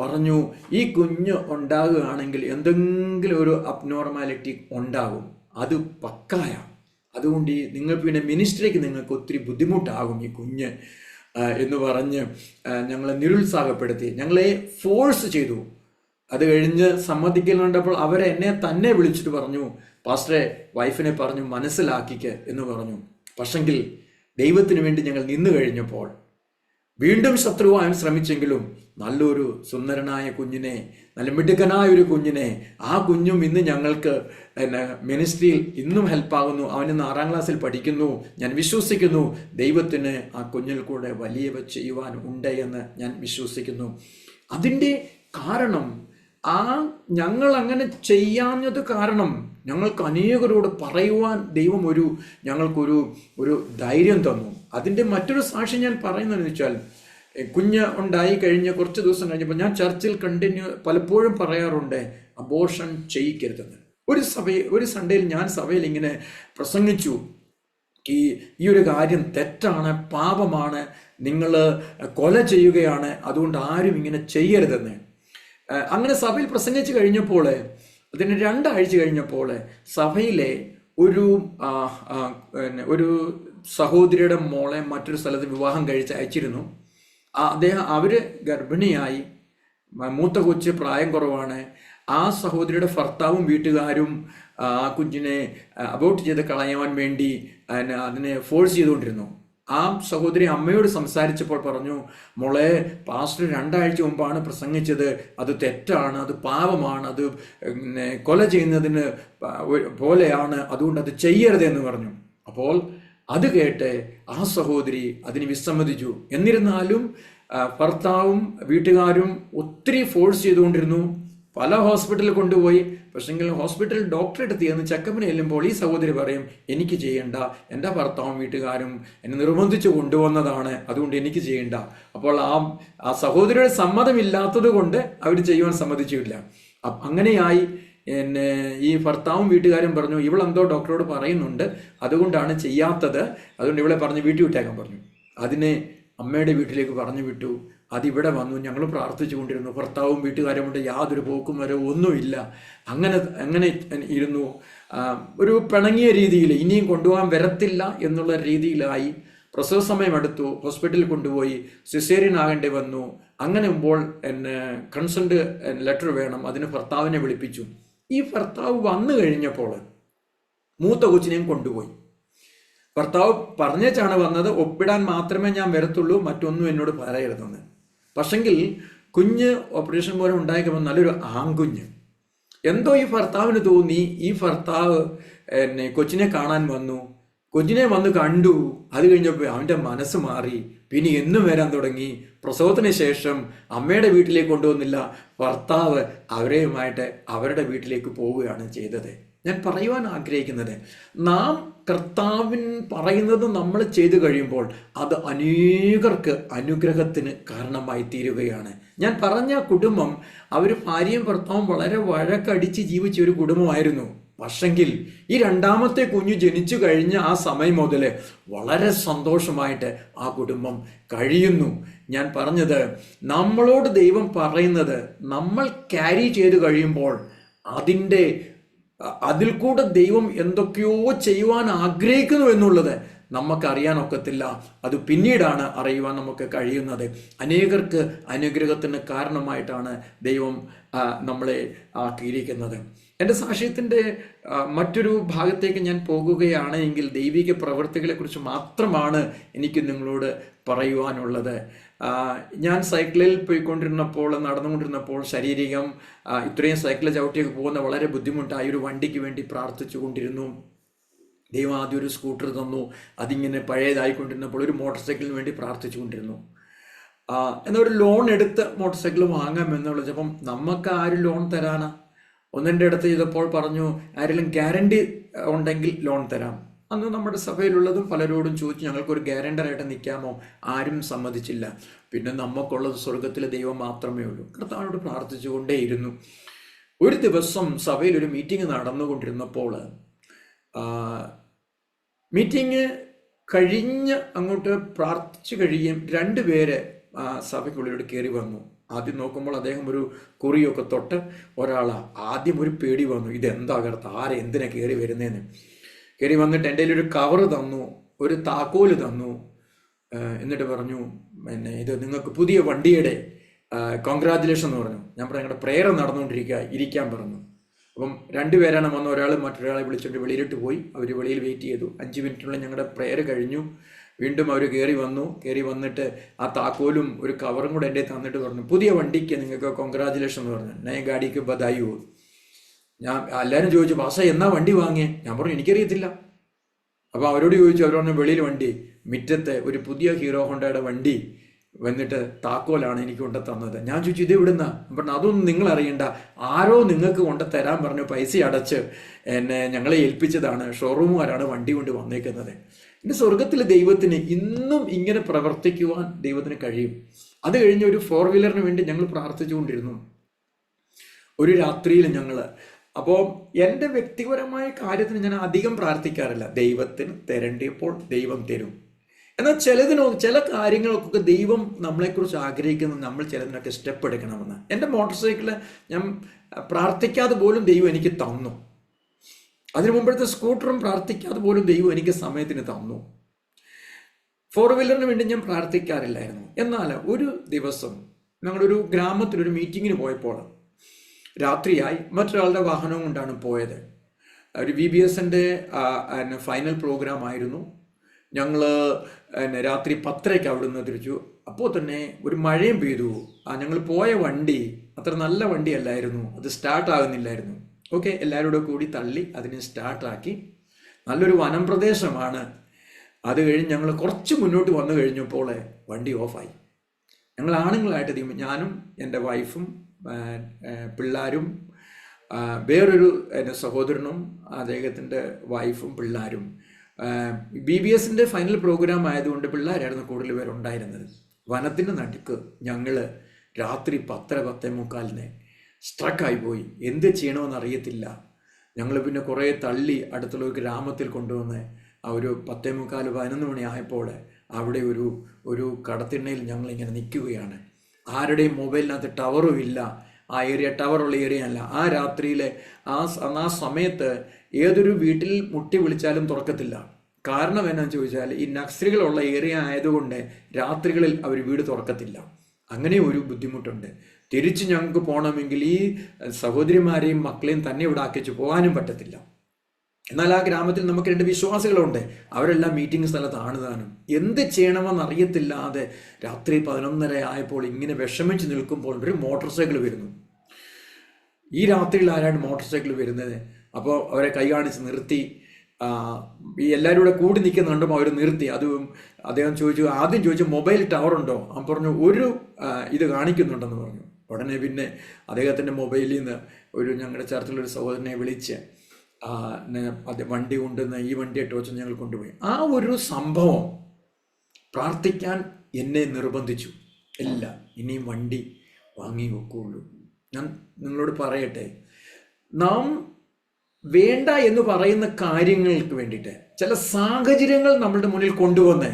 പറഞ്ഞു, ഈ കുഞ്ഞ് ഉണ്ടാകുകയാണെങ്കിൽ എന്തെങ്കിലും ഒരു അബ്നോർമാലിറ്റി ഉണ്ടാകും, അത് പക്കായ. അതുകൊണ്ട് നിങ്ങൾ പിന്നെ മിനിസ്ട്രിക്ക് നിങ്ങൾക്ക് ഒത്തിരി ബുദ്ധിമുട്ടാകും ഈ കുഞ്ഞ് എന്ന് പറഞ്ഞ് ഞങ്ങളെ നിരുത്സാഹപ്പെടുത്തി, ഞങ്ങളെ ഫോഴ്സ് ചെയ്തു. അത് കഴിഞ്ഞ് സമ്മതിക്കലുണ്ടപ്പോൾ എന്നെ തന്നെ വിളിച്ചിട്ട് പറഞ്ഞു, പാസ്റ്ററെ വൈഫിനെ പറഞ്ഞു മനസ്സിലാക്കിക്ക് എന്ന് പറഞ്ഞു. പക്ഷെങ്കിൽ ദൈവത്തിന് വേണ്ടി ഞങ്ങൾ നിന്നു കഴിഞ്ഞപ്പോൾ വീണ്ടും ശത്രുവാൻ ശ്രമിച്ചെങ്കിലും നല്ലൊരു സുന്ദരനായ കുഞ്ഞിനെ, നല്ല മിടുക്കനായ ഒരു കുഞ്ഞിനെ, ആ കുഞ്ഞും ഇന്ന് ഞങ്ങൾക്ക് മിനിസ്ട്രിയിൽ ഇന്നും ഹെൽപ്പാകുന്നു. അവനിന്ന് 6ാം ക്ലാസ്സിൽ പഠിക്കുന്നു. ഞാൻ വിശ്വസിക്കുന്നു ദൈവത്തിന് ആ കുഞ്ഞിൽ കൂടെ വലിയ ചെയ്യുവാൻ ഉണ്ട് എന്ന് ഞാൻ വിശ്വസിക്കുന്നു. അതിൻ്റെ കാരണം ഞങ്ങൾ അങ്ങനെ ചെയ്യാഞ്ഞത് കാരണം ഞങ്ങൾക്ക് അനേകരോട് പറയുവാൻ ദൈവം ഞങ്ങൾക്കൊരു ധൈര്യം തന്നു. അതിൻ്റെ മറ്റൊരു സാക്ഷി ഞാൻ പറയുന്നതെന്ന് വെച്ചാൽ, കുഞ്ഞ് ഉണ്ടായി കഴിഞ്ഞ് കുറച്ച് ദിവസം കഴിഞ്ഞപ്പോൾ ഞാൻ ചർച്ചിൽ പലപ്പോഴും പറയാറുണ്ട്, അബോർഷൻ ചെയ്യിക്കരുതെന്ന്. ഒരു സൺഡേയിൽ ഞാൻ സഭയിൽ ഇങ്ങനെ പ്രസംഗിച്ചു, ഈ ഒരു കാര്യം തെറ്റാണ്, പാപമാണ്, നിങ്ങൾ കൊല ചെയ്യുകയാണ്, അതുകൊണ്ട് ആരും ഇങ്ങനെ ചെയ്യരുതെന്ന്. അങ്ങനെ സഭയിൽ പ്രസംഗിച്ച് കഴിഞ്ഞപ്പോൾ അതിന് 2 ആഴ്ച കഴിഞ്ഞപ്പോൾ സഭയിലെ ഒരു സഹോദരിയുടെ മോളെ മറ്റൊരു സ്ഥലത്ത് വിവാഹം കഴിച്ച് അയച്ചിരുന്നു. അവർ ഗർഭിണിയായി, മൂത്ത കൊച്ച് പ്രായം കുറവാണ്. ആ സഹോദരിയുടെ ഭർത്താവും വീട്ടുകാരും ആ കുഞ്ഞിനെ അബോർട്ട് ചെയ്ത് കളയാൻ വേണ്ടി അതിനെ ഫോഴ്സ് ചെയ്തുകൊണ്ടിരുന്നു. ആ സഹോദരി അമ്മയോട് സംസാരിച്ചപ്പോൾ പറഞ്ഞു, മോളെ പാസ്റ്റർ 2 ആഴ്ച മുമ്പാണ് പ്രസംഗിച്ചത്, അത് തെറ്റാണ്, അത് പാപമാണ്, അത് കൊല ചെയ്യുന്നതിന് പോലെയാണ്, അതുകൊണ്ട് അത് ചെയ്യരുതെന്ന് പറഞ്ഞു. അപ്പോൾ അത് കേട്ട് ആ സഹോദരി അതിന് വിസമ്മതിച്ചു. എന്നിരുന്നാലും ഭർത്താവും വീട്ടുകാരും ഒത്തിരി ഫോഴ്സ് ചെയ്തുകൊണ്ടിരുന്നു. പല ഹോസ്പിറ്റലിൽ കൊണ്ടുപോയി. പക്ഷെങ്കിൽ ഹോസ്പിറ്റൽ ഡോക്ടറെ അടുത്ത് ചെന്ന് ചെക്കപ്പിന് ചെല്ലുമ്പോൾ ഈ സഹോദരി പറയും, എനിക്ക് ചെയ്യണ്ട, എൻ്റെ ഭർത്താവും വീട്ടുകാരും എന്നെ നിർബന്ധിച്ച് കൊണ്ടുവന്നതാണ്, അതുകൊണ്ട് എനിക്ക് ചെയ്യണ്ട. അപ്പോൾ ആ സഹോദരിയുടെ സമ്മതമില്ലാത്തത് കൊണ്ട് അവർ ചെയ്യുവാൻ സമ്മതിച്ചില്ല. അങ്ങനെയായി ഈ ഭർത്താവും വീട്ടുകാരും പറഞ്ഞു, ഇവളെന്തോ ഡോക്ടറോട് പറയുന്നുണ്ട്, അതുകൊണ്ടാണ് ചെയ്യാത്തത്, അതുകൊണ്ട് ഇവളെ പറഞ്ഞ് വീട്ടിൽ വിട്ടേക്കാൻ പറഞ്ഞു. അതിനെ അമ്മയുടെ വീട്ടിലേക്ക് പറഞ്ഞു വിട്ടു. അതിവിടെ വന്നു. ഞങ്ങൾ പ്രാർത്ഥിച്ചു കൊണ്ടിരുന്നു. ഭർത്താവും വീട്ടുകാരും കൊണ്ട് യാതൊരു പോക്കും വരവും ഒന്നുമില്ല. അങ്ങനെ ഇരുന്നു. ഒരു പിണങ്ങിയ രീതിയിൽ ഇനിയും കൊണ്ടുപോകാൻ വരത്തില്ല എന്നുള്ള രീതിയിലായി. പ്രസവ സമയമെടുത്തു, ഹോസ്പിറ്റലിൽ കൊണ്ടുപോയി, സിസേറിയൻ ആകേണ്ടി വന്നു. അങ്ങനെ മുമ്പോൾ എന്നെ കൺസൾട്ട് ലെറ്റർ വേണം, അതിന് ഭർത്താവിനെ വിളിപ്പിച്ചു. ഈ ഭർത്താവ് വന്നു കഴിഞ്ഞപ്പോൾ മൂത്ത കൊച്ചിനെയും കൊണ്ടുപോയി. ഭർത്താവ് പറഞ്ഞേച്ചാണ് വന്നത്, ഒപ്പിടാൻ മാത്രമേ ഞാൻ വരത്തുള്ളൂ, മറ്റൊന്നും എന്നോട് പറയരുതെന്ന്. പക്ഷെങ്കിൽ കുഞ്ഞ് ഓപ്പറേഷൻ പോലെ ഉണ്ടായിക്കുമ്പോൾ നല്ലൊരു ആൺകുഞ്ഞ്. എന്തോ ഈ ഭർത്താവിന് തോന്നി, ഈ ഭർത്താവ് എന്നെ കൊച്ചിനെ കാണാൻ വന്നു, കൊച്ചിനെ വന്ന് കണ്ടു. അത് കഴിഞ്ഞപ്പോൾ അവൻ്റെ മനസ്സ് മാറി. പിന്നെ എന്നും വരാൻ തുടങ്ങി. പ്രസവത്തിന് ശേഷം അമ്മയുടെ വീട്ടിലേക്ക് കൊണ്ടുവന്നില്ല, ഭർത്താവ് അവരെയുമായിട്ട് അവരുടെ വീട്ടിലേക്ക് പോവുകയാണ് ചെയ്തത്. ഞാൻ പറയുവാൻ ആഗ്രഹിക്കുന്നത്, നാം കർത്താവിൻ പറയുന്നത് നമ്മൾ ചെയ്തു കഴിയുമ്പോൾ അത് അനേകർക്ക് അനുഗ്രഹത്തിന് കാരണമായി തീരുകയാണ്. ഞാൻ പറഞ്ഞ കുടുംബം, അവർ ഭാര്യയും ഭർത്താവും വളരെ വഴക്കടിച്ച് ജീവിച്ച ഒരു കുടുംബമായിരുന്നു. പക്ഷെങ്കിൽ ഈ രണ്ടാമത്തെ കുഞ്ഞ് ജനിച്ചു കഴിഞ്ഞ ആ സമയം മുതൽ വളരെ സന്തോഷമായിട്ട് ആ കുടുംബം കഴിയുന്നു. ഞാൻ പറഞ്ഞത്, നമ്മളോട് ദൈവം പറയുന്നത് നമ്മൾ ക്യാരി ചെയ്ത് കഴിയുമ്പോൾ അതിൽ കൂടെ ദൈവം എന്തൊക്കെയോ ചെയ്യുവാൻ ആഗ്രഹിക്കുന്നു എന്നുള്ളത് നമുക്കറിയാനൊക്കത്തില്ല. അത് പിന്നീടാണ് അറിയുവാൻ നമുക്ക് കഴിയുന്നത്. അനേകർക്ക് അനുഗ്രഹത്തിന് കാരണമായിട്ടാണ് ദൈവം നമ്മളെ ആക്കിയിരിക്കുന്നത്. എൻ്റെ സാക്ഷ്യത്തിൻ്റെ മറ്റൊരു ഭാഗത്തേക്ക് ഞാൻ പോകുകയാണ് എങ്കിൽ ദൈവിക പ്രവൃത്തികളെക്കുറിച്ച് മാത്രമാണ് എനിക്ക് നിങ്ങളോട് പറയുവാനുള്ളത്. ഞാൻ സൈക്കിളിൽ പോയിക്കൊണ്ടിരുന്നപ്പോൾ, നടന്നുകൊണ്ടിരുന്നപ്പോൾ ശാരീരികം ഇത്രയും സൈക്കിൾ ചവിട്ടിയൊക്കെ പോകുന്ന വളരെ ബുദ്ധിമുട്ടായി. ഒരു വണ്ടിക്ക് വേണ്ടി പ്രാർത്ഥിച്ചു കൊണ്ടിരുന്നു. ദൈവം ആദ്യം ഒരു സ്കൂട്ടർ തന്നു. അതിങ്ങനെ പഴയതായിക്കൊണ്ടിരുന്നപ്പോൾ ഒരു മോട്ടോർ സൈക്കിളിന് വേണ്ടി പ്രാർത്ഥിച്ചു കൊണ്ടിരുന്നു. എന്നാൽ ഒരു ലോൺ എടുത്ത് മോട്ടോർ സൈക്കിൾ വാങ്ങാമെന്ന് വിളിച്ചപ്പം നമുക്ക് ആരും ലോൺ തരാനാ? ഒന്നിൻ്റെ അടുത്ത് ചെയ്തപ്പോൾ പറഞ്ഞു, ആരെങ്കിലും ഗ്യാരണ്ടി ഉണ്ടെങ്കിൽ ലോൺ തരാം. അന്ന് നമ്മുടെ സഭയിലുള്ളതും പലരോടും ചോദിച്ചു, ഞങ്ങൾക്കൊരു ഗ്യാരണ്ടറായിട്ട് നിൽക്കാമോ? ആരും സമ്മതിച്ചില്ല. പിന്നെ നമുക്കുള്ളത് സ്വർഗത്തിലെ ദൈവം മാത്രമേ ഉള്ളൂ. കർത്താവിനോട് പ്രാർത്ഥിച്ചുകൊണ്ടേയിരുന്നു. ഒരു ദിവസം സഭയിൽ ഒരു മീറ്റിംഗ് നടന്നുകൊണ്ടിരുന്നപ്പോൾ മീറ്റിംഗ് കഴിഞ്ഞ് അങ്ങോട്ട് പ്രാർത്ഥിച്ചു കഴിയുകയും രണ്ടുപേര് സഭയ്ക്കുള്ളിലോട്ട് കയറി വന്നു. ആദ്യം നോക്കുമ്പോൾ അദ്ദേഹം ഒരു കുറിയൊക്കെ തൊട്ട് ഒരാളാണ്. ആദ്യം ഒരു പേടി വന്നു, ഇതെന്താ കർത്താ, എന്തിനാ കയറി വരുന്നതെന്ന്. കയറി വന്നിട്ട് എൻ്റെ ഒരു കവറ് തന്നു, ഒരു താക്കോല് തന്നു. എന്നിട്ട് പറഞ്ഞു, പിന്നെ ഇത് നിങ്ങൾക്ക് പുതിയ വണ്ടിയുടെ കോൺഗ്രാജുലേഷൻ എന്ന് പറഞ്ഞു. ഞാൻ പറഞ്ഞു, ഞങ്ങളുടെ പ്രേയർ നടന്നുകൊണ്ടിരിക്കുക, ഇരിക്കാൻ പറഞ്ഞു. അപ്പം രണ്ടുപേരാണ് വന്ന്, ഒരാൾ മറ്റൊരാളെ വിളിച്ചിട്ട് വെളിയിലിട്ട് പോയി. അവർ വെളിയിൽ വെയിറ്റ് ചെയ്തു. 5 മിനിറ്റിനുള്ളിൽ ഞങ്ങളുടെ പ്രേയർ കഴിഞ്ഞു. വീണ്ടും അവർ കയറി വന്നിട്ട് ആ താക്കോലും ഒരു കവറും കൂടെ എൻ്റെ തന്നിട്ട് പറഞ്ഞു, പുതിയ വണ്ടിക്ക് നിങ്ങൾക്ക് കോൺഗ്രാജുലേഷൻ എന്ന് പറഞ്ഞു. നയ ഗാഡിക്ക് ബധായി പോകും. ഞാൻ എല്ലാവരും ചോദിച്ചു, പാസ എന്നാ വണ്ടി വാങ്ങിയേ? ഞാൻ പറഞ്ഞു, എനിക്കറിയത്തില്ല. അപ്പോൾ അവരോട് ചോദിച്ചു. അവർ പറഞ്ഞു, വെളിയിൽ വണ്ടി, മുറ്റത്തെ ഒരു പുതിയ ഹീറോ ഹോണ്ടയുടെ വണ്ടി വന്നിട്ട് താക്കോലാണ് എനിക്ക് കൊണ്ട് തന്നത്. ഞാൻ ചോദിച്ചു, ഇത് എവിടുന്നാ? പറഞ്ഞു, അതൊന്നും നിങ്ങൾ അറിയണ്ട, ആരോ നിങ്ങൾക്ക് കൊണ്ട് തരാൻ പറഞ്ഞു, പൈസ അടച്ച് എന്നെ ഞങ്ങളെ ഏൽപ്പിച്ചതാണ്, ഷോറൂമുകാരാണ് വണ്ടി കൊണ്ട് വന്നേക്കുന്നത്. ഇനി സ്വർഗത്തിലെ ദൈവത്തിന് ഇന്നും ഇങ്ങനെ പ്രവർത്തിക്കുവാൻ ദൈവത്തിന് കഴിയും. അത് കഴിഞ്ഞ് ഒരു 4 വീലറിന് വേണ്ടി ഞങ്ങൾ പ്രാർത്ഥിച്ചുകൊണ്ടിരുന്നു ഒരു രാത്രിയിൽ ഞങ്ങൾ. അപ്പോൾ എൻ്റെ വ്യക്തിപരമായ കാര്യത്തിന് ഞാൻ അധികം പ്രാർത്ഥിക്കാറില്ല. ദൈവത്തിന് തരേണ്ടിയപ്പോൾ ദൈവം തരും. എന്നാൽ ചില കാര്യങ്ങൾക്കൊക്കെ ദൈവം നമ്മളെക്കുറിച്ച് ആഗ്രഹിക്കുന്നത് നമ്മൾ ചിലതിനൊക്കെ സ്റ്റെപ്പ് എടുക്കണമെന്ന്. എൻ്റെ മോട്ടോർ സൈക്കിള് ഞാൻ പ്രാർത്ഥിക്കാതെ പോലും ദൈവം എനിക്ക് തന്നു. അതിനു മുമ്പത്തെ സ്കൂട്ടറും പ്രാർത്ഥിക്കാതെ പോലും ദൈവം എനിക്ക് സമയത്തിന് തന്നു. 4 വീലറിന് വേണ്ടി ഞാൻ പ്രാർത്ഥിക്കാറില്ലായിരുന്നു. എന്നാൽ ഒരു ദിവസം ഞങ്ങളൊരു ഗ്രാമത്തിലൊരു മീറ്റിങ്ങിന് പോയപ്പോൾ രാത്രിയായി. മറ്റൊരാളുടെ വാഹനവും കൊണ്ടാണ് പോയത്. ഒരു VBSൻ്റെ ഫൈനൽ പ്രോഗ്രാം ആയിരുന്നു. ഞങ്ങൾ രാത്രി 10:30 അവിടുന്ന് തിരിച്ചു. അപ്പോൾ തന്നെ ഒരു മഴയും പെയ്തു. ഞങ്ങൾ പോയ വണ്ടി അത്ര നല്ല വണ്ടിയല്ലായിരുന്നു, അത് സ്റ്റാർട്ടാകുന്നില്ലായിരുന്നു. ഓക്കെ, എല്ലാവരും കൂടി തള്ളി അതിനെ സ്റ്റാർട്ടാക്കി. നല്ലൊരു വനം പ്രദേശമാണ്. അത് കഴിഞ്ഞ് ഞങ്ങൾ കുറച്ച് മുന്നോട്ട് വന്നു കഴിഞ്ഞപ്പോൾ വണ്ടി ഓഫായി. ഞങ്ങൾ ആണുങ്ങളായിട്ട് ഞാനും എൻ്റെ വൈഫും പിള്ളേരും വേറൊരു എൻ്റെ സഹോദരനും അദ്ദേഹത്തിൻ്റെ വൈഫും പിള്ളേരും. BBSൻ്റെ ഫൈനൽ പ്രോഗ്രാം ആയതുകൊണ്ട് പിള്ളേരായിരുന്നു കൂടുതൽ പേരുണ്ടായിരുന്നത്. വനത്തിൻ്റെ നടുക്ക് ഞങ്ങൾ രാത്രി 10:45 സ്ട്രക്കായി പോയി. എന്ത് ചെയ്യണമെന്ന് അറിയത്തില്ല. ഞങ്ങൾ പിന്നെ കുറേ തള്ളി അടുത്തുള്ള ഒരു ഗ്രാമത്തിൽ കൊണ്ടുവന്ന് ഒരു 10:45-11 മണി ആയപ്പോൾ അവിടെ ഒരു കടത്തിണ്ണയിൽ ഞങ്ങളിങ്ങനെ നിൽക്കുകയാണ്. ആരുടെയും മൊബൈലിനകത്ത് ടവറും ഇല്ല. ആ ഏരിയ ടവറുള്ള ഏരിയ അല്ല. ആ രാത്രിയിലെ ആ സമയത്ത് ഏതൊരു വീട്ടിൽ മുട്ടി വിളിച്ചാലും തുറക്കത്തില്ല. കാരണം എന്നാന്ന് ചോദിച്ചാൽ ഈ നക്സലുകളുള്ള ഏരിയ ആയതുകൊണ്ട് രാത്രികളിൽ അവർ വീട് തുറക്കത്തില്ല. അങ്ങനെ ഒരു ബുദ്ധിമുട്ടുണ്ട്. തിരിച്ച് ഞങ്ങൾക്ക് പോകണമെങ്കിൽ ഈ സഹോദരിമാരെയും മക്കളെയും തന്നെ ഇവിടെ ആക്കിച്ച് പോകാനും പറ്റത്തില്ല. എന്നാൽ ആ ഗ്രാമത്തിൽ നമുക്ക് 2 വിശ്വാസികളുണ്ട്. അവരെല്ലാം മീറ്റിംഗ് സ്ഥലത്താണ് താനും. എന്ത് ചെയ്യണമെന്ന് അറിയത്തില്ലാതെ രാത്രി 11:30 ആയപ്പോൾ ഇങ്ങനെ വിഷമിച്ച് നിൽക്കുമ്പോൾ ഒരു മോട്ടോർ സൈക്കിൾ വരുന്നു. ഈ രാത്രിയിൽ ആരാണ് മോട്ടോർ സൈക്കിൾ വരുന്നത്? അപ്പോൾ അവരെ കൈ കാണിച്ച് നിർത്തി. ഈ എല്ലാവരും കൂടെ കൂടി നിൽക്കുന്ന കണ്ടുമ്പോൾ അവർ നിർത്തി. അദ്ദേഹം ആദ്യം ചോദിച്ചു മൊബൈൽ ടവർ ഉണ്ടോ? അവൻ പറഞ്ഞു ഒരു ഇത് കാണിക്കുന്നുണ്ടെന്ന് പറഞ്ഞു. ഉടനെ പിന്നെ അദ്ദേഹത്തിൻ്റെ മൊബൈലിൽ നിന്ന് ഞങ്ങളുടെ ചർച്ചിലൊരു സഹോദരനെ വിളിച്ച് അത് വണ്ടി കൊണ്ടുവന്ന് ഈ വണ്ടിയായിട്ട് വെച്ച് ഞങ്ങൾ കൊണ്ടുപോയി. ആ ഒരു സംഭവം പ്രാർത്ഥിക്കാൻ എന്നെ നിർബന്ധിച്ചു. ഇല്ല, ഇനിയും വണ്ടി വാങ്ങി വെക്കുള്ളൂ. ഞാൻ നിങ്ങളോട് പറയട്ടെ, നാം വേണ്ട എന്ന് പറയുന്ന കാര്യങ്ങൾക്ക് വേണ്ടിയിട്ട് ചില സാഹചര്യങ്ങൾ നമ്മളുടെ മുന്നിൽ കൊണ്ടുവന്ന്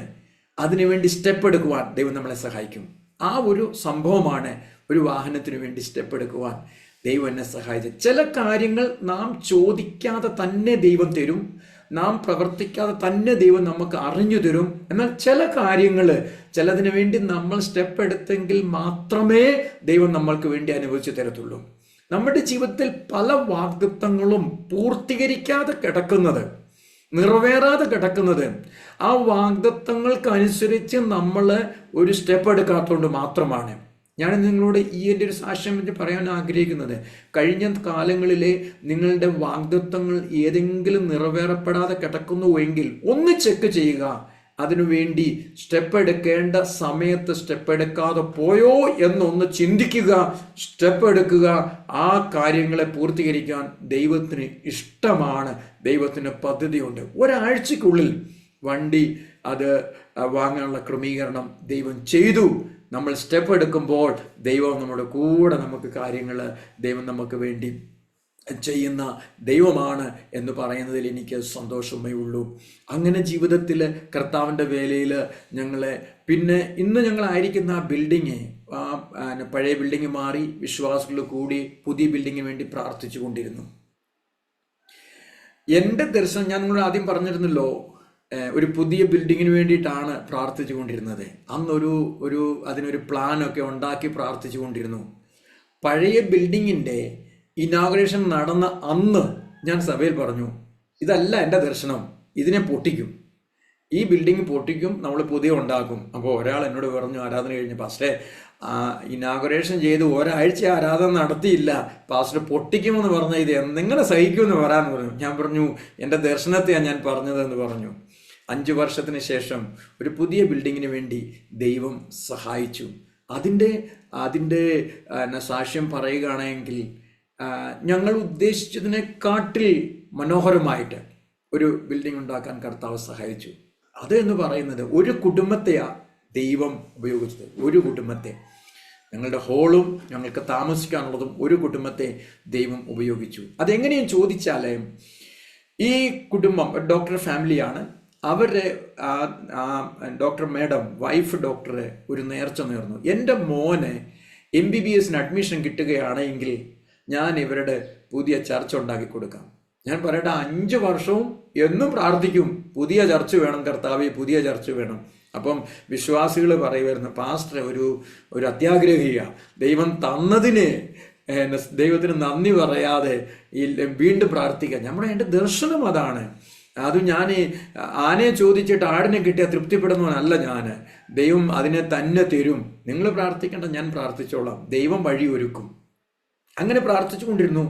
അതിനുവേണ്ടി സ്റ്റെപ്പ് എടുക്കുവാൻ ദൈവം നമ്മളെ സഹായിക്കും. ആ ഒരു സംഭവമാണ് ഒരു വാഹനത്തിന് വേണ്ടി സ്റ്റെപ്പ് എടുക്കുവാൻ ദൈവം എന്നെ സഹായിച്ചത്. ചില കാര്യങ്ങൾ നാം ചോദിക്കാതെ തന്നെ ദൈവം തരും, നാം പ്രവർത്തിക്കാതെ തന്നെ ദൈവം നമുക്ക് അറിഞ്ഞു തരും. എന്നാൽ ചില കാര്യങ്ങൾ ചിലതിനു വേണ്ടി നമ്മൾ സ്റ്റെപ്പ് എടുത്തെങ്കിൽ മാത്രമേ ദൈവം നമ്മൾക്ക് വേണ്ടി അനുഭവിച്ചു തരത്തുള്ളൂ. നമ്മുടെ ജീവിതത്തിൽ പല വാഗ്ദത്തങ്ങളും പൂർത്തീകരിക്കാതെ കിടക്കുന്നത്, നിറവേറാതെ കിടക്കുന്നത് ആ വാഗ്ദത്തങ്ങൾക്കനുസരിച്ച് നമ്മൾ ഒരു സ്റ്റെപ്പ് എടുക്കാത്തതുകൊണ്ട് മാത്രമാണ്. ഞാൻ നിങ്ങളോട് എൻ്റെ ഒരു സാക്ഷ്യം പറയാൻ ആഗ്രഹിക്കുന്നത്, കഴിഞ്ഞ കാലങ്ങളിലെ നിങ്ങളുടെ വാഗ്ദത്തങ്ങൾ ഏതെങ്കിലും നിറവേറപ്പെടാതെ കിടക്കുന്നുവെങ്കിൽ ഒന്ന് ചെക്ക് ചെയ്യുക. അതിനുവേണ്ടി സ്റ്റെപ്പ് എടുക്കേണ്ട സമയത്ത് സ്റ്റെപ്പ് എടുക്കാതെ പോയോ എന്നൊന്ന് ചിന്തിക്കുക, സ്റ്റെപ്പ് എടുക്കുക. ആ കാര്യങ്ങളെ പൂർത്തീകരിക്കാൻ ദൈവത്തിന് ഇഷ്ടമാണ്, ദൈവത്തിന് പദ്ധതിയുണ്ട്. ഒരാഴ്ചക്കുള്ളിൽ വണ്ടി അത് വാങ്ങാനുള്ള ക്രമീകരണം ദൈവം ചെയ്തു. നമ്മൾ സ്റ്റെപ്പ് എടുക്കുമ്പോൾ ദൈവം നമ്മുടെ കൂടെ നമുക്ക് കാര്യങ്ങൾ ദൈവം നമുക്ക് വേണ്ടി ചെയ്യുന്ന ദൈവമാണ് എന്ന് പറയുന്നതിൽ എനിക്ക് സന്തോഷമേ ഉള്ളൂ. അങ്ങനെ ജീവിതത്തിൽ കർത്താവിൻ്റെ വേലയിൽ ഞങ്ങളെ പിന്നെ ഇന്ന് ഞങ്ങളായിരിക്കുന്ന ആ ബിൽഡിങ്, പഴയ ബിൽഡിങ് മാറി വിശ്വാസികൾ കൂടി പുതിയ ബിൽഡിങ്ങിന് വേണ്ടി പ്രാർത്ഥിച്ചു കൊണ്ടിരുന്നു. എൻ്റെ ദർശനം ഞാൻ നിങ്ങളോട് ആദ്യം പറഞ്ഞിരുന്നല്ലോ, ഒരു പുതിയ ബിൽഡിങ്ങിന് വേണ്ടിയിട്ടാണ് പ്രാർത്ഥിച്ചു കൊണ്ടിരുന്നത്. അന്നൊരു അതിനൊരു പ്ലാനൊക്കെ ഉണ്ടാക്കി പ്രാർത്ഥിച്ചു കൊണ്ടിരുന്നു. പഴയ ബിൽഡിങ്ങിൻ്റെ ഇനാഗുറേഷൻ നടന്ന അന്ന് ഞാൻ സഭയിൽ പറഞ്ഞു, ഇതല്ല എൻ്റെ ദർശനം, ഇതിനെ പൊട്ടിക്കും, ഈ ബിൽഡിങ് പൊട്ടിക്കും, നമ്മൾ പുതിയ ഉണ്ടാക്കും. അപ്പോൾ ഒരാൾ എന്നോട് പറഞ്ഞു ആരാധന കഴിഞ്ഞ്, പാസ്റ്ററെ ഇനാഗുറേഷൻ ചെയ്ത് ഒരാഴ്ച ആരാധന നടത്തിയില്ല, പാസ്റ്റർ പൊട്ടിക്കുമെന്ന് പറഞ്ഞാൽ ഇത് എങ്ങനെ സഹിക്കുമെന്ന് പറയാമെന്ന് പറഞ്ഞു. ഞാൻ പറഞ്ഞു എൻ്റെ ദർശനത്തെയാണ് ഞാൻ പറഞ്ഞതെന്ന് പറഞ്ഞു. 5 വർഷത്തിന് ശേഷം ഒരു പുതിയ ബിൽഡിങ്ങിന് വേണ്ടി ദൈവം സഹായിച്ചു. അതിൻ്റെ സാക്ഷ്യം പറയുകയാണെങ്കിൽ ഞങ്ങൾ ഉദ്ദേശിച്ചതിനെക്കാട്ടിൽ മനോഹരമായിട്ട് ഒരു ബിൽഡിംഗ് ഉണ്ടാക്കാൻ കർത്താവ് സഹായിച്ചു. അത് എന്ന് പറയുന്നത് ഒരു കുടുംബത്തെയാണ് ദൈവം ഉപയോഗിച്ചത്. ഒരു കുടുംബത്തെ, ഞങ്ങളുടെ ഹോളും ഞങ്ങൾക്ക് താമസിക്കാനുള്ളതും ഒരു കുടുംബത്തെ ദൈവം ഉപയോഗിച്ചു. അതെങ്ങനെയും ചോദിച്ചാൽ, ഈ കുടുംബം ഡോക്ടർ ഫാമിലിയാണ്. അവരുടെ ഡോക്ടർ മാഡം വൈഫ് ഡോക്ടറെ ഒരു നേർച്ച നേർന്നു, എൻ്റെ മോന് MBBS അഡ്മിഷൻ കിട്ടുകയാണെങ്കിൽ ഞാൻ ഇവരുടെ പുതിയ ചർച്ച ഉണ്ടാക്കി കൊടുക്കാം. ഞാൻ പറയട്ടെ, 5 വർഷവും എന്നും പ്രാർത്ഥിക്കും, പുതിയ ചർച്ച വേണം കർത്താവേ, പുതിയ ചർച്ച വേണം. അപ്പം വിശ്വാസികൾ പറയുമായിരുന്നു, പാസ്റ്റർ ഒരു അത്യാഗ്രഹിയാണ്, ദൈവം തന്നതിന് ദൈവത്തിന് നന്ദി പറയാതെ വീണ്ടും പ്രാർത്ഥിക്കാം. എൻ്റെ ദർശനം അതാണ്. അത് ഞാൻ ആനയെ ചോദിച്ചിട്ട് ആടിനെ കിട്ടിയാൽ തൃപ്തിപ്പെടുന്നവനല്ല ഞാൻ. ദൈവം അതിനെ തന്നെ തരും. നിങ്ങൾ പ്രാർത്ഥിക്കേണ്ട, ഞാൻ പ്രാർത്ഥിച്ചോളാം, ദൈവം വഴി ഒരുക്കും. അങ്ങനെ പ്രാർത്ഥിച്ചു കൊണ്ടിരുന്നു.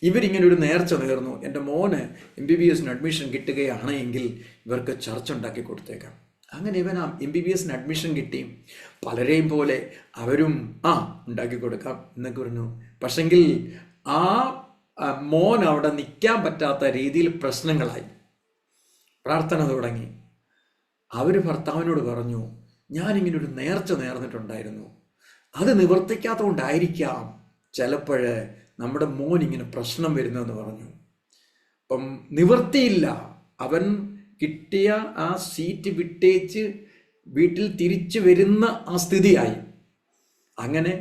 ഇവരിങ്ങനെ ഒരു നേർച്ച നേർന്നു, എൻ്റെ മോന് MBBS അഡ്മിഷൻ കിട്ടുകയാണെങ്കിൽ ഇവർക്ക് ചർച്ച ഉണ്ടാക്കി കൊടുത്തേക്കാം. അങ്ങനെ ഇവൻ MBBS അഡ്മിഷൻ കിട്ടി. പലരെയും പോലെ അവരും ഉണ്ടാക്കി കൊടുക്കാം എന്നൊക്കെ പറഞ്ഞു. പക്ഷെങ്കിൽ ആ മോൻ അവിടെ നിൽക്കാൻ പറ്റാത്ത രീതിയിൽ പ്രശ്നങ്ങളായി. പ്രാർത്ഥന തുടങ്ങി. അവർ ഭർത്താവിനോട് പറഞ്ഞു, ഞാനിങ്ങനെ ഒരു നേർച്ച നേർന്നിട്ടുണ്ടായിരുന്നു, അത് നിവർത്തിക്കാത്തതുകൊണ്ടായിരിക്കാം ചിലപ്പോൾ നമ്മുടെ മോൻ ഇങ്ങനെ പ്രശ്നം വരുന്നതെന്ന് പറഞ്ഞു. അപ്പം നിവർത്തിയില്ല. അവൻ കിട്ടിയ ആ സീറ്റ് വിട്ടേച്ച് വീട്ടിൽ തിരിച്ചു വരുന്ന ആ സ്ഥിതിയായി. അങ്ങനെ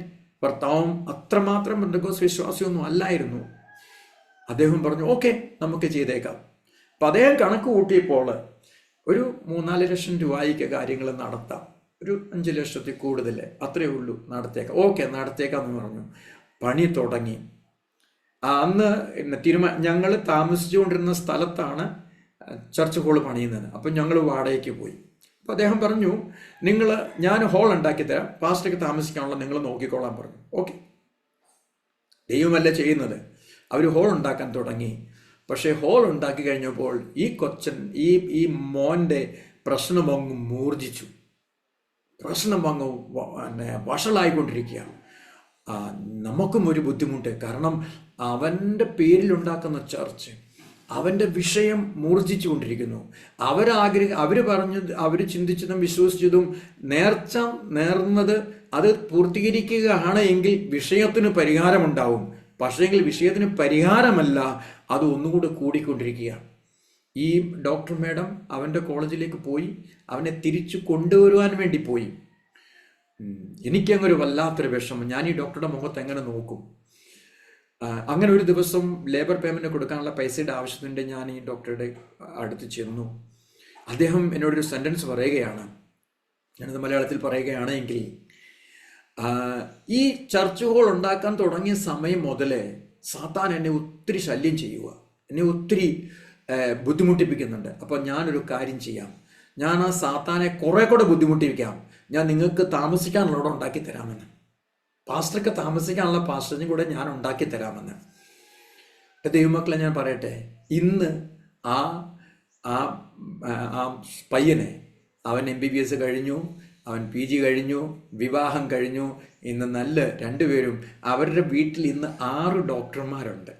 ഭർത്താവും അത്രമാത്രം പെന്തക്കോസ്ത് വിശ്വാസിയൊന്നും അല്ലായിരുന്നു. അദ്ദേഹം പറഞ്ഞു ഓക്കെ നമുക്ക് ചെയ്തേക്കാം. അപ്പം അദ്ദേഹം കണക്ക് കൂട്ടിയപ്പോൾ ഒരു 3-4 ലക്ഷം രൂപയ്ക്ക് കാര്യങ്ങൾ നടത്താം, ഒരു 5 ലക്ഷത്തിൽ കൂടുതൽ അത്രയേ ഉള്ളൂ, നടത്തിയേക്കാം. ഓക്കെ നടത്തിയേക്കാം എന്ന് പറഞ്ഞു. പണി തുടങ്ങി. അന്ന് ഞങ്ങൾ താമസിച്ചുകൊണ്ടിരുന്ന സ്ഥലത്താണ് ചർച്ച് ഹോൾ പണിയുന്നത്. അപ്പം ഞങ്ങൾ വാടകയ്ക്ക് പോയി. അപ്പോൾ അദ്ദേഹം പറഞ്ഞു ഞാൻ ഹോൾ ഉണ്ടാക്കി തരാം, പാസ്റ്റർക്ക് താമസിക്കാനുള്ള നിങ്ങൾ നോക്കിക്കോളാൻ പറഞ്ഞു. ഓക്കെ, ദൈവമല്ല ചെയ്യുന്നത്. അവർ ഹോൾ ഉണ്ടാക്കാൻ തുടങ്ങി. പക്ഷേ ഹോൾ ഉണ്ടാക്കി കഴിഞ്ഞപ്പോൾ ഈ കൊച്ചൻ ഈ മോൻ്റെ പ്രശ്നമങ്ങ് മൂർജിച്ചു. പ്രശ്നമങ്ങ് വഷളായിക്കൊണ്ടിരിക്കുക. നമുക്കും ഒരു ബുദ്ധിമുട്ട്. കാരണം അവൻ്റെ പേരിലുണ്ടാക്കുന്ന ചർച്ച് അവൻ്റെ വിഷയം മൂർജിച്ചു കൊണ്ടിരിക്കുന്നു. അവർ ചിന്തിച്ചതും വിശ്വസിച്ചതും നേർന്നത് അത് പൂർത്തീകരിക്കുകയാണ് എങ്കിൽ വിഷയത്തിന് പരിഹാരമുണ്ടാവും. പക്ഷേങ്കിൽ വിഷയത്തിന് പരിഹാരമല്ല, അത് ഒന്നുകൂടെ കൂടിക്കൊണ്ടിരിക്കുകയാണ്. ഈ ഡോക്ടർ മാഡം അവൻ്റെ കോളേജിലേക്ക് പോയി, അവനെ തിരിച്ചു കൊണ്ടുവരുവാൻ വേണ്ടി പോയി. എനിക്കങ്ങൊരു വല്ലാത്തൊരു വിഷമം. ഞാൻ ഈ ഡോക്ടറുടെ മുഖത്ത് എങ്ങനെ നോക്കും? അങ്ങനെ ഒരു ദിവസം ലേബർ പേയ്മെൻറ്റ് കൊടുക്കാനുള്ള പൈസയുടെ ആവശ്യത്തിൻ്റെ ഞാൻ ഈ ഡോക്ടറുടെ അടുത്ത് ചെന്നു. അദ്ദേഹം എന്നോടൊരു സെൻറ്റൻസ് പറയുകയാണ്, ഞാനത് മലയാളത്തിൽ പറയുകയാണെങ്കിൽ, ഈ ചർച്ച് ഹോൾ ഉണ്ടാക്കാൻ തുടങ്ങിയ സമയം മുതലേ സാത്താൻ എന്നെ ഒത്തിരി ശല്യം ചെയ്യുക, എന്നെ ഒത്തിരി ബുദ്ധിമുട്ടിപ്പിക്കുന്നുണ്ട്. അപ്പോൾ ഞാനൊരു കാര്യം ചെയ്യാം, ഞാൻ ആ സാത്താനെ കുറേ കൂടെ ബുദ്ധിമുട്ടിപ്പിക്കാം. ഞാൻ നിങ്ങൾക്ക് താമസിക്കാനുള്ളവിടെ ഉണ്ടാക്കി തരാമെന്ന്, പാസ്റ്റർക്ക് താമസിക്കാനുള്ള പാസ്റ്ററിനും കൂടെ ഞാൻ ഉണ്ടാക്കി തരാമെന്ന്. ദൈവമക്കളെ ഞാൻ പറയട്ടെ, ഇന്ന് ആ പയ്യനെ അവൻ MBBS കഴിഞ്ഞു, അവൻ PG കഴിഞ്ഞു, വിവാഹം കഴിഞ്ഞു. ഇന്ന് നല്ല രണ്ടുപേരും അവരുടെ വീട്ടിൽ ഇന്ന് 6 ഡോക്ടർമാരുണ്ട്.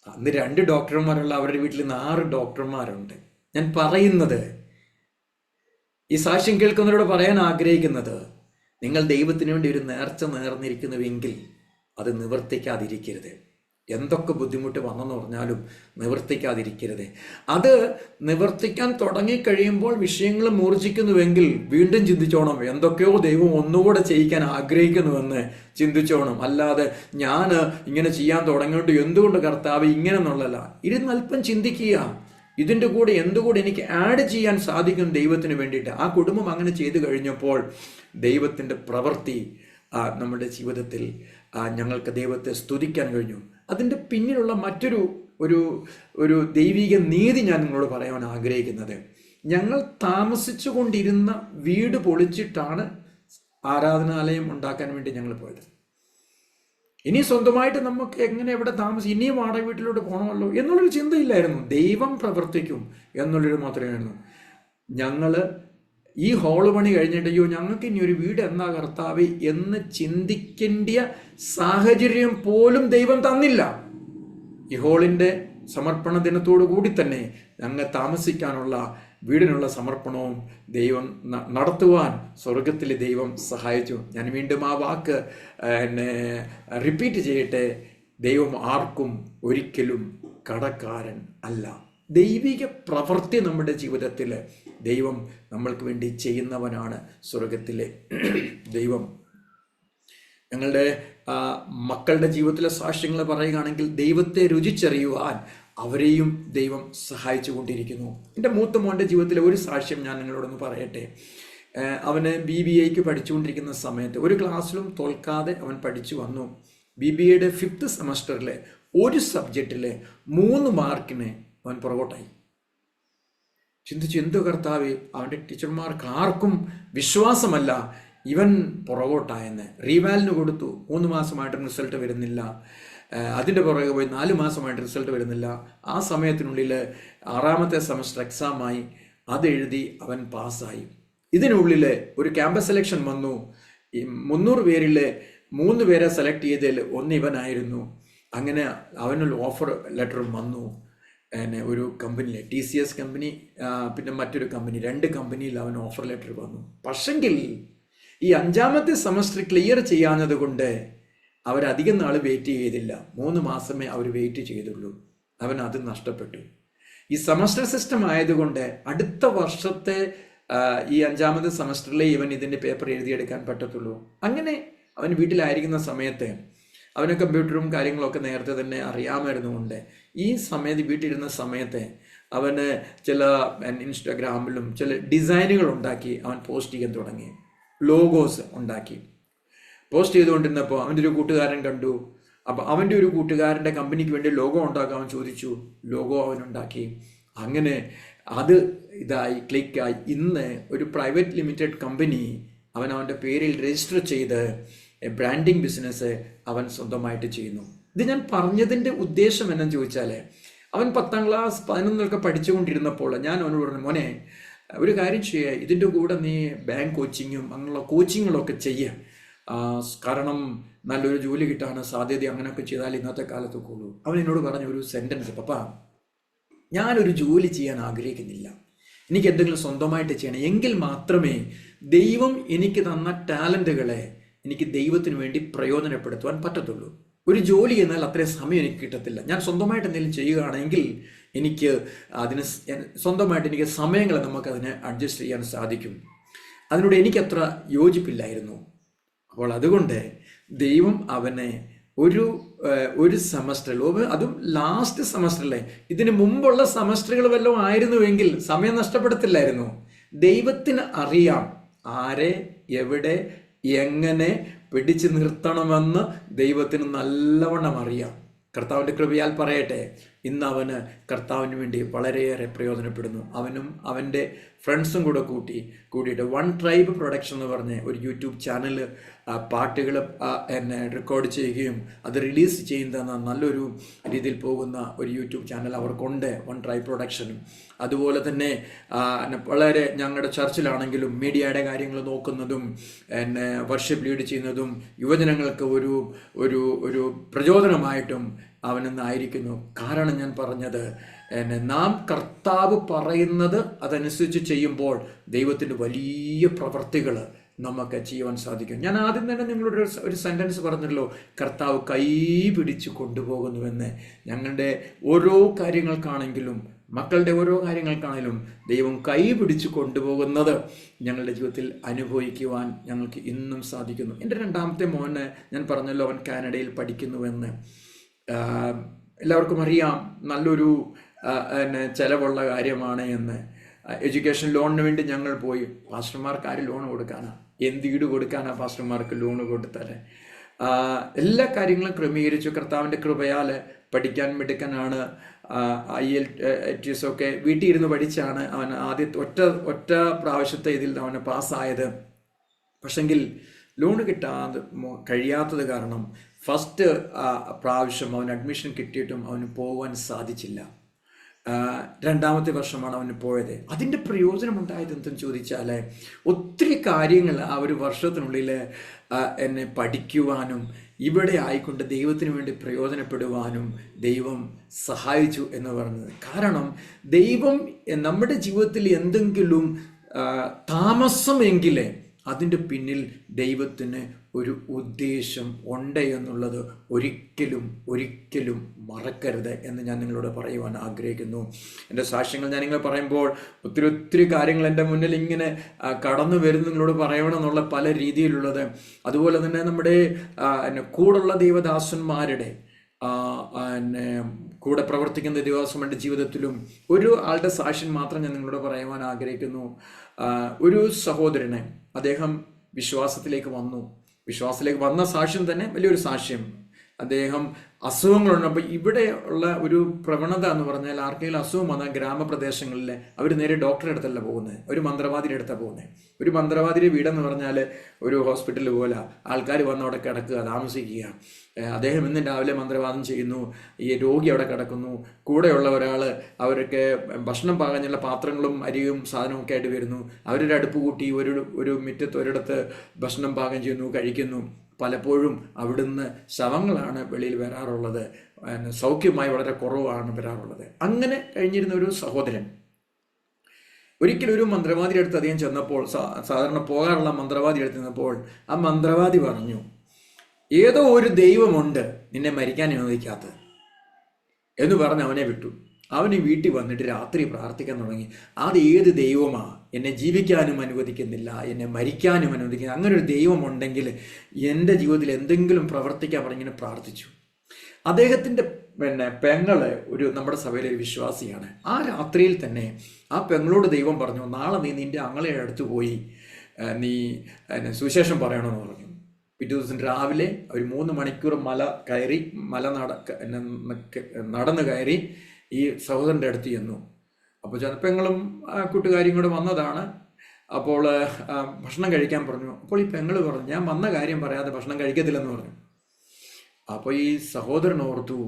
അന്ന് 2 ഡോക്ടർമാരുള്ള അവരുടെ വീട്ടിൽ ഇന്ന് 6 ഡോക്ടർമാരുണ്ട്. ഞാൻ പറയുന്നത്, ഈ സാക്ഷ്യം കേൾക്കുന്നവരോട് പറയാൻ ആഗ്രഹിക്കുന്നത്, നിങ്ങൾ ദൈവത്തിന് വേണ്ടി ഒരു നേർച്ച നേർന്നിരിക്കുന്നുവെങ്കിൽ അത് നിവർത്തിക്കാതിരിക്കരുത്. എന്തൊക്കെ ബുദ്ധിമുട്ട് വന്നെന്ന് പറഞ്ഞാലും നിവർത്തിക്കാതിരിക്കരുത്. അത് നിവർത്തിക്കാൻ തുടങ്ങിക്കഴിയുമ്പോൾ വിഷയങ്ങൾ മൂർജിക്കുന്നുവെങ്കിൽ വീണ്ടും ചിന്തിച്ചോണം, എന്തൊക്കെയോ ദൈവം ഒന്നുകൂടെ ചെയ്യിക്കാൻ ആഗ്രഹിക്കുന്നുവെന്ന് ചിന്തിച്ചോണം. അല്ലാതെ ഞാൻ ഇങ്ങനെ ചെയ്യാൻ തുടങ്ങിയോണ്ട് എന്തുകൊണ്ട് കർത്താവ് ഇങ്ങനെ എന്നുള്ളതല്ല. ഇരുന്നൽപ്പം ചിന്തിക്കുക, ഇതിൻ്റെ കൂടെ എന്തുകൂടെ എനിക്ക് ആഡ് ചെയ്യാൻ സാധിക്കും ദൈവത്തിന് വേണ്ടിയിട്ട്. ആ കുടുംബം അങ്ങനെ ചെയ്തു കഴിഞ്ഞപ്പോൾ ദൈവത്തിൻ്റെ പ്രവൃത്തി നമ്മുടെ ജീവിതത്തിൽ ഞങ്ങൾക്ക് ദൈവത്തെ സ്തുതിക്കാൻ കഴിഞ്ഞു. അതിൻ്റെ പിന്നിലുള്ള മറ്റൊരു ഒരു ദൈവിക നീതി ഞാൻ നിങ്ങളോട് പറയാൻ ആഗ്രഹിക്കുന്നത്, ഞങ്ങൾ താമസിച്ചു കൊണ്ടിരുന്ന വീട് പൊളിച്ചിട്ടാണ് ആരാധനാലയം ഉണ്ടാക്കാൻ വേണ്ടി ഞങ്ങൾ പോയത്. ഇനി സ്വന്തമായിട്ട് നമുക്ക് എങ്ങനെ എവിടെ ഇനിയും വാടക വീട്ടിലോട്ട് പോകണമല്ലോ എന്നുള്ളൊരു ചിന്തയില്ലായിരുന്നു. ദൈവം പ്രവർത്തിക്കും എന്നുള്ളൊരു മാത്രമായിരുന്നു. ഞങ്ങൾ ഈ ഹോള് പണി കഴിഞ്ഞിട്ട് ഞങ്ങൾക്ക് ഇനി ഒരു വീട് എന്നാ കർത്താവ് എന്ന് ചിന്തിക്കേണ്ട സാഹചര്യം പോലും ദൈവം തന്നില്ല. ഈ ഹോളിൻ്റെ സമർപ്പണ ദിനത്തോടു കൂടി തന്നെ ഞങ്ങൾ താമസിക്കാനുള്ള വീടിനുള്ള സമർപ്പണവും ദൈവം നടത്തുവാൻ സ്വർഗത്തിലെ ദൈവം സഹായിച്ചു. ഞാൻ വീണ്ടും ആ വാക്ക് റിപ്പീറ്റ് ചെയ്യട്ടെ, ദൈവം ആർക്കും ഒരിക്കലും കടക്കാരൻ അല്ല. ദൈവിക പ്രവൃത്തി നമ്മുടെ ജീവിതത്തിൽ ദൈവം നമ്മൾക്ക് വേണ്ടി ചെയ്യുന്നവനാണ് സ്വർഗത്തിലെ ദൈവം. ഞങ്ങളുടെ മക്കളുടെ ജീവിതത്തിലെ സാക്ഷ്യങ്ങൾ പറയുകയാണെങ്കിൽ, ദൈവത്തെ രുചിച്ചറിയുവാൻ അവരെയും ദൈവം സഹായിച്ചു കൊണ്ടിരിക്കുന്നു. എൻ്റെ മൂത്ത മോൻ്റെ ജീവിതത്തിലെ ഒരു സാക്ഷ്യം ഞാൻ നിങ്ങളോടൊന്ന് പറയട്ടെ. അവന് BBAക്ക് പഠിച്ചുകൊണ്ടിരിക്കുന്ന സമയത്ത് ഒരു ക്ലാസ്സിലും തോൽക്കാതെ അവൻ പഠിച്ചു വന്നു. BBAയുടെ 5th സെമസ്റ്ററിലെ ഒരു സബ്ജക്റ്റിൽ 3 മാർക്കിന് അവൻ പുറകോട്ടായി. ചിന്തിച്ചു, എന്തോ കർത്താവ്, അവൻ്റെ ടീച്ചർമാർക്ക് ആർക്കും വിശ്വാസമല്ല ഇവൻ പുറകോട്ടായെന്ന്. റീവാലിന് കൊടുത്തു, 3 മാസമായിട്ട് റിസൾട്ട് വരുന്നില്ല. അതിൻ്റെ പുറകെ പോയി 4 മാസമായിട്ട് റിസൾട്ട് വരുന്നില്ല. ആ സമയത്തിനുള്ളിൽ 6ാമത്തെ സെമസ്റ്റർ എക്സാമായി, അതെഴുതി അവൻ പാസ്സായി. ഇതിനുള്ളിൽ ഒരു ക്യാമ്പസ് സെലക്ഷൻ വന്നു. 300 പേരിൽ 3 പേരെ സെലക്ട് ചെയ്തതിൽ 1 ഇവനായിരുന്നു. അങ്ങനെ അവനൊരു ഓഫർ ലെറ്ററും വന്നു. ഒരു കമ്പനിയിൽ, TCS കമ്പനി, പിന്നെ മറ്റൊരു കമ്പനി, 2 കമ്പനിയിൽ അവൻ ഓഫർ ലെറ്റർ വന്നു. പക്ഷെങ്കിൽ ഈ 5ാമത്തെ സെമസ്റ്റർ ക്ലിയർ ചെയ്യാഞ്ഞത് കൊണ്ട് അവരധികം നാൾ വെയിറ്റ് ചെയ്തില്ല. 3 മാസമേ അവർ വെയിറ്റ് ചെയ്തുള്ളൂ. അവൻ അത് നഷ്ടപ്പെട്ടു. ഈ സെമസ്റ്റർ സിസ്റ്റം ആയതുകൊണ്ട് അടുത്ത വർഷത്തെ ഈ 5ാമത്തെ സെമസ്റ്ററിലെ ഇവൻ ഇതിൻ്റെ പേപ്പർ എഴുതിയെടുക്കാൻ പറ്റത്തുള്ളൂ. അങ്ങനെ അവൻ വീട്ടിലായിരിക്കുന്ന സമയത്ത് അവന് കമ്പ്യൂട്ടറും കാര്യങ്ങളൊക്കെ നേരത്തെ തന്നെ അറിയാമായിരുന്നുകൊണ്ട് ഈ സമയത്ത് വീട്ടിലിരുന്ന സമയത്തെ അവന് ചില ഇൻസ്റ്റാഗ്രാമിലും ചില ഡിസൈനുകൾ ഉണ്ടാക്കി അവൻ പോസ്റ്റ് ചെയ്യാൻ തുടങ്ങി. ലോഗോസ് ഉണ്ടാക്കി പോസ്റ്റ് ചെയ്തുകൊണ്ടിരുന്നപ്പോൾ അവൻ്റെ ഒരു കൂട്ടുകാരൻ കണ്ടു. അപ്പോൾ അവൻ്റെ ഒരു കൂട്ടുകാരൻ്റെ കമ്പനിക്ക് വേണ്ടി ലോഗോ ഉണ്ടാക്കാൻ അവൻ ചോദിച്ചു. ലോഗോ അവനുണ്ടാക്കി. അങ്ങനെ അത് ഇതായി ക്ലിക്കായി. ഇന്ന് ഒരു പ്രൈവറ്റ് ലിമിറ്റഡ് കമ്പനി അവൻ്റെ പേരിൽ രജിസ്റ്റർ ചെയ്ത് ബ്രാൻഡിങ് ബിസിനസ് അവൻ സ്വന്തമായിട്ട് ചെയ്യുന്നു. ഇത് ഞാൻ പറഞ്ഞതിൻ്റെ ഉദ്ദേശം എന്നു ചോദിച്ചാൽ, അവൻ 10ാം ക്ലാസ് 11 പഠിച്ചുകൊണ്ടിരുന്നപ്പോൾ ഞാൻ അവനോട് പറഞ്ഞു, മോനെ ഒരു കാര്യം ചെയ്യുക, ഇതിൻ്റെ കൂടെ നീ ബാങ്ക് കോച്ചിങ്ങും അങ്ങനെയുള്ള കോച്ചിങ്ങുകളൊക്കെ ചെയ്യുക. കാരണം നല്ലൊരു ജോലി കിട്ടാൻ സാധ്യത, അങ്ങനെയൊക്കെ ചെയ്താൽ ഇന്നത്തെ കാലത്തൊക്കെ ഉള്ളൂ. അവൻ എന്നോട് പറഞ്ഞ ഒരു സെൻറ്റൻസ്, പപ്പാ ഞാനൊരു ജോലി ചെയ്യാൻ ആഗ്രഹിക്കുന്നില്ല, എനിക്ക് എന്തെങ്കിലും സ്വന്തമായിട്ട് ചെയ്യണം, എങ്കിൽ മാത്രമേ ദൈവം എനിക്ക് തന്ന ടാലൻറ്റുകളെ എനിക്ക് ദൈവത്തിന് വേണ്ടി പ്രയോജനപ്പെടുത്തുവാൻ പറ്റത്തുള്ളൂ. ഒരു ജോലി എന്നാൽ അത്രയും സമയം എനിക്ക് കിട്ടത്തില്ല. ഞാൻ സ്വന്തമായിട്ട് എന്തെങ്കിലും ചെയ്യുകയാണെങ്കിൽ എനിക്ക് അതിന് സ്വന്തമായിട്ട് എനിക്ക് സമയങ്ങൾ നമുക്കതിനെ അഡ്ജസ്റ്റ് ചെയ്യാൻ സാധിക്കും. അതിനോട് എനിക്കത്ര യോജിപ്പില്ലായിരുന്നു. അപ്പോൾ അതുകൊണ്ട് ദൈവം അവനെ ഒരു സെമസ്റ്ററിൽ, അതും ലാസ്റ്റ് സെമസ്റ്ററിലെ, ഇതിന് മുമ്പുള്ള സെമസ്റ്ററുകൾ വല്ലതും ആയിരുന്നുവെങ്കിൽ സമയം നഷ്ടപ്പെടുത്തില്ലായിരുന്നു. ദൈവത്തിന് അറിയാം ആരെ എവിടെ എങ്ങനെ പിടിച്ചു നിർത്തണമെന്ന് ദൈവത്തിന് നല്ലവണ്ണം അറിയാം. കർത്താവിൻ്റെ കൃപയാൽ പറയട്ടെ, ഇന്ന് അവന് കർത്താവിന് വേണ്ടി വളരെയേറെ പ്രയോജനപ്പെടുന്നു. അവനും അവൻ്റെ ഫ്രണ്ട്സും കൂടിയിട്ട് വൺ ട്രൈബ് പ്രൊഡക്ഷൻ എന്ന് പറഞ്ഞ് ഒരു യൂട്യൂബ് ചാനൽ പാട്ടുകൾ എന്നെ റെക്കോർഡ് ചെയ്യുകയും അത് റിലീസ് ചെയ്യുന്ന നല്ലൊരു രീതിയിൽ പോകുന്ന ഒരു യൂട്യൂബ് ചാനൽ അവർക്കുണ്ട്, വൺ ട്രൈബ് പ്രൊഡക്ഷനും. അതുപോലെ തന്നെ വളരെ ഞങ്ങളുടെ ചർച്ചിലാണെങ്കിലും മീഡിയയുടെ കാര്യങ്ങൾ നോക്കുന്നതും എന്നെ വർഷിപ്പ് ലീഡ് ചെയ്യുന്നതും യുവജനങ്ങൾക്ക് ഒരു പ്രചോദനമായിട്ടും അവനെന്നായിരിക്കുന്നു. കാരണം ഞാൻ പറഞ്ഞത്, നാം കർത്താവ് പറയുന്നത് അതനുസരിച്ച് ചെയ്യുമ്പോൾ ദൈവത്തിൻ്റെ വലിയ പ്രവൃത്തികൾ നമുക്ക് ചെയ്യുവാൻ സാധിക്കും. ഞാൻ ആദ്യം തന്നെ നിങ്ങളോട് ഒരു സെൻറ്റൻസ് പറഞ്ഞല്ലോ, കർത്താവ് കൈ പിടിച്ച് കൊണ്ടുപോകുന്നുവെന്ന്. ഞങ്ങളുടെ ഓരോ കാര്യങ്ങൾക്കാണെങ്കിലും മക്കളുടെ ഓരോ കാര്യങ്ങൾക്കാണെങ്കിലും ദൈവം കൈ പിടിച്ച് കൊണ്ടുപോകുന്നത് ഞങ്ങളുടെ ജീവിതത്തിൽ അനുഭവിക്കുവാൻ ഞങ്ങൾക്ക് ഇന്നും സാധിക്കുന്നു. എൻ്റെ 2ാമത്തെ മോന് ഞാൻ പറഞ്ഞല്ലോ, അവൻ കാനഡയിൽ പഠിക്കുന്നുവെന്ന്. എല്ലാവർക്കും അറിയാം, നല്ലൊരു ചിലവുള്ള കാര്യമാണ് എന്ന്. എഡ്യൂക്കേഷൻ ലോണിന് വേണ്ടി ഞങ്ങൾ പോയി. പാസ്റ്റർമാർക്ക് ആര് ലോൺ കൊടുക്കാനാ, എന്ത് കൊടുക്കാനാ പാസ്റ്റർമാർക്ക് ലോൺ കൊടുത്താൽ? എല്ലാ കാര്യങ്ങളും ക്രമീകരിച്ചു. കർത്താവിൻ്റെ കൃപയാൽ പഠിക്കാൻ മിടുക്കനാണ്. IELTS ഒക്കെ വീട്ടിൽ ഇരുന്ന് പഠിച്ചാണ് അവൻ ആദ്യത്തെ ഒറ്റ പ്രാവശ്യത്തെ ഇതിൽ അവന് പാസ്സായത്. പക്ഷെങ്കിൽ ലോൺ കിട്ടാതെ കഴിയാത്തത് കാരണം ഫസ്റ്റ് പ്രാവശ്യം അവന് അഡ്മിഷൻ കിട്ടിയിട്ടും അവന് പോകാൻ സാധിച്ചില്ല. 2ാമത്തെ വർഷമാണ് അവന് പോയത്. അതിൻ്റെ പ്രയോജനമുണ്ടായത് എന്തെന്ന് ചോദിച്ചാൽ, ഒത്തിരി കാര്യങ്ങൾ ആ ഒരു വർഷത്തിനുള്ളിൽ എന്നെ പഠിക്കുവാനും ഇവിടെ ആയിക്കൊണ്ട് ദൈവത്തിന് വേണ്ടി പ്രയോജനപ്പെടുവാനും ദൈവം സഹായിച്ചു എന്ന് പറഞ്ഞത്. കാരണം ദൈവം നമ്മുടെ ജീവിതത്തിൽ എന്തെങ്കിലും താമസമെങ്കിലേ അതിൻ്റെ പിന്നിൽ ദൈവത്തിന് ഒരു ഉദ്ദേശം ഉണ്ട് എന്നുള്ളത് ഒരിക്കലും മറക്കരുത് എന്ന് ഞാൻ നിങ്ങളോട് പറയുവാൻ ആഗ്രഹിക്കുന്നു. എൻ്റെ സാക്ഷ്യങ്ങൾ ഞാൻ നിങ്ങൾ പറയുമ്പോൾ ഒത്തിരി കാര്യങ്ങൾ എൻ്റെ മുന്നിൽ ഇങ്ങനെ കടന്നു വരുന്ന നിങ്ങളോട് പറയണമെന്നുള്ള പല രീതിയിലുള്ളത്. അതുപോലെ തന്നെ നമ്മുടെ കൂടുള്ള ദൈവദാസന്മാരുടെ കൂടെ പ്രവർത്തിക്കുന്ന ദൈവദാസന്മാരുടെ ജീവിതത്തിലും ഒരു ആളുടെ സാക്ഷ്യം മാത്രം ഞാൻ നിങ്ങളോട് പറയുവാൻ ആഗ്രഹിക്കുന്നു. ഒരു സഹോദരനെ, അദ്ദേഹം വിശ്വാസത്തിലേക്ക് വന്ന സാക്ഷ്യം തന്നെ വലിയൊരു സാക്ഷ്യം. അദ്ദേഹം അസുഖങ്ങളുണ്ട്. അപ്പോൾ ഇവിടെ ഉള്ള ഒരു പ്രവണത എന്ന് പറഞ്ഞാൽ, ആർക്കെങ്കിലും അസുഖം വന്നാൽ ഗ്രാമപ്രദേശങ്ങളിൽ അവർ നേരെ ഡോക്ടറെ അടുത്തല്ല പോകുന്നത്, ഒരു മന്ത്രവാദിയുടെ അടുത്താണ് പോകുന്നത്. ഒരു മന്ത്രവാദിയുടെ വീടെന്ന് പറഞ്ഞാൽ ഒരു ഹോസ്പിറ്റൽ പോലെ, ആൾക്കാർ വന്ന് അവിടെ കിടക്കുക, താമസിക്കുക. അദ്ദേഹം ഇന്നും രാവിലെ മന്ത്രവാദം ചെയ്യുന്നു, ഈ രോഗി അവിടെ കിടക്കുന്നു, കൂടെയുള്ള ഒരാൾ അവർക്ക് ഭക്ഷണം പാകാനുള്ള പാത്രങ്ങളും അരിയും സാധനവും ഒക്കെ ആയിട്ട് വരുന്നു. അവരൊരു അടുപ്പ് കൂട്ടി ഒരു മുറ്റത്ത് ഒരിടത്ത് ഭക്ഷണം പാകം ചെയ്യുന്നു, കഴിക്കുന്നു. പലപ്പോഴും അവിടുന്ന് ശവങ്ങളാണ് വെളിയിൽ വരാറുള്ളത്, സൗഖ്യമായി വളരെ കുറവാണ് വരാറുള്ളത്. അങ്ങനെ കഴിഞ്ഞിരുന്ന ഒരു സഹോദരൻ ഒരിക്കലും ഒരു മന്ത്രവാദിയുടെ അടുത്ത് അദ്ദേഹം ചെന്നപ്പോൾ, സാധാരണ പോകാറുള്ള മന്ത്രവാദിയുടെ അടുത്ത് ചെന്നപ്പോൾ ആ മന്ത്രവാദി പറഞ്ഞു, ഏതോ ഒരു ദൈവമുണ്ട് നിന്നെ മരിക്കാൻ അനുവദിക്കാത്തത് എന്ന് പറഞ്ഞ് അവനെ വിട്ടു. അവൻ ഈ വീട്ടിൽ വന്നിട്ട് രാത്രി പ്രാർത്ഥിക്കാൻ തുടങ്ങി. അത് ഏത് ദൈവമാ എന്നെ ജീവിക്കാനും അനുവദിക്കുന്നില്ല, എന്നെ മരിക്കാനും അനുവദിക്കുന്നില്ല, അങ്ങനെ ഒരു ദൈവം ഉണ്ടെങ്കിൽ എൻ്റെ ജീവിതത്തിൽ എന്തെങ്കിലും പ്രവർത്തിക്കാൻ പറഞ്ഞിങ്ങനെ പ്രാർത്ഥിച്ചു. അദ്ദേഹത്തിൻ്റെ പെങ്ങള് നമ്മുടെ സഭയിലെ ഒരു വിശ്വാസിയാണ്. ആ രാത്രിയിൽ തന്നെ ആ പെങ്ങളോട് ദൈവം പറഞ്ഞു, നാളെ നീ നിൻ്റെ ആങ്ങളയുടെ അടുത്ത് പോയി നീ സുവിശേഷം പറയണമെന്ന് പറഞ്ഞു. പിറ്റേ ദിവസം രാവിലെ ഒരു 3 മണിക്കൂർ നടന്ന് കയറി ഈ സഹോദരൻ്റെ അടുത്ത് ചെന്നു. അപ്പോൾ പെങ്ങളും കൂട്ടുകാരിയും കൂടെ വന്നതാണ്. അപ്പോൾ ഭക്ഷണം കഴിക്കാൻ പറഞ്ഞു. അപ്പോൾ ഈ പെങ്ങൾ പറഞ്ഞു, ഞാൻ വന്ന കാര്യം പറയാതെ ഭക്ഷണം കഴിക്കത്തില്ലെന്ന് പറഞ്ഞു. അപ്പോൾ ഈ സഹോദരൻ ഓർത്തു,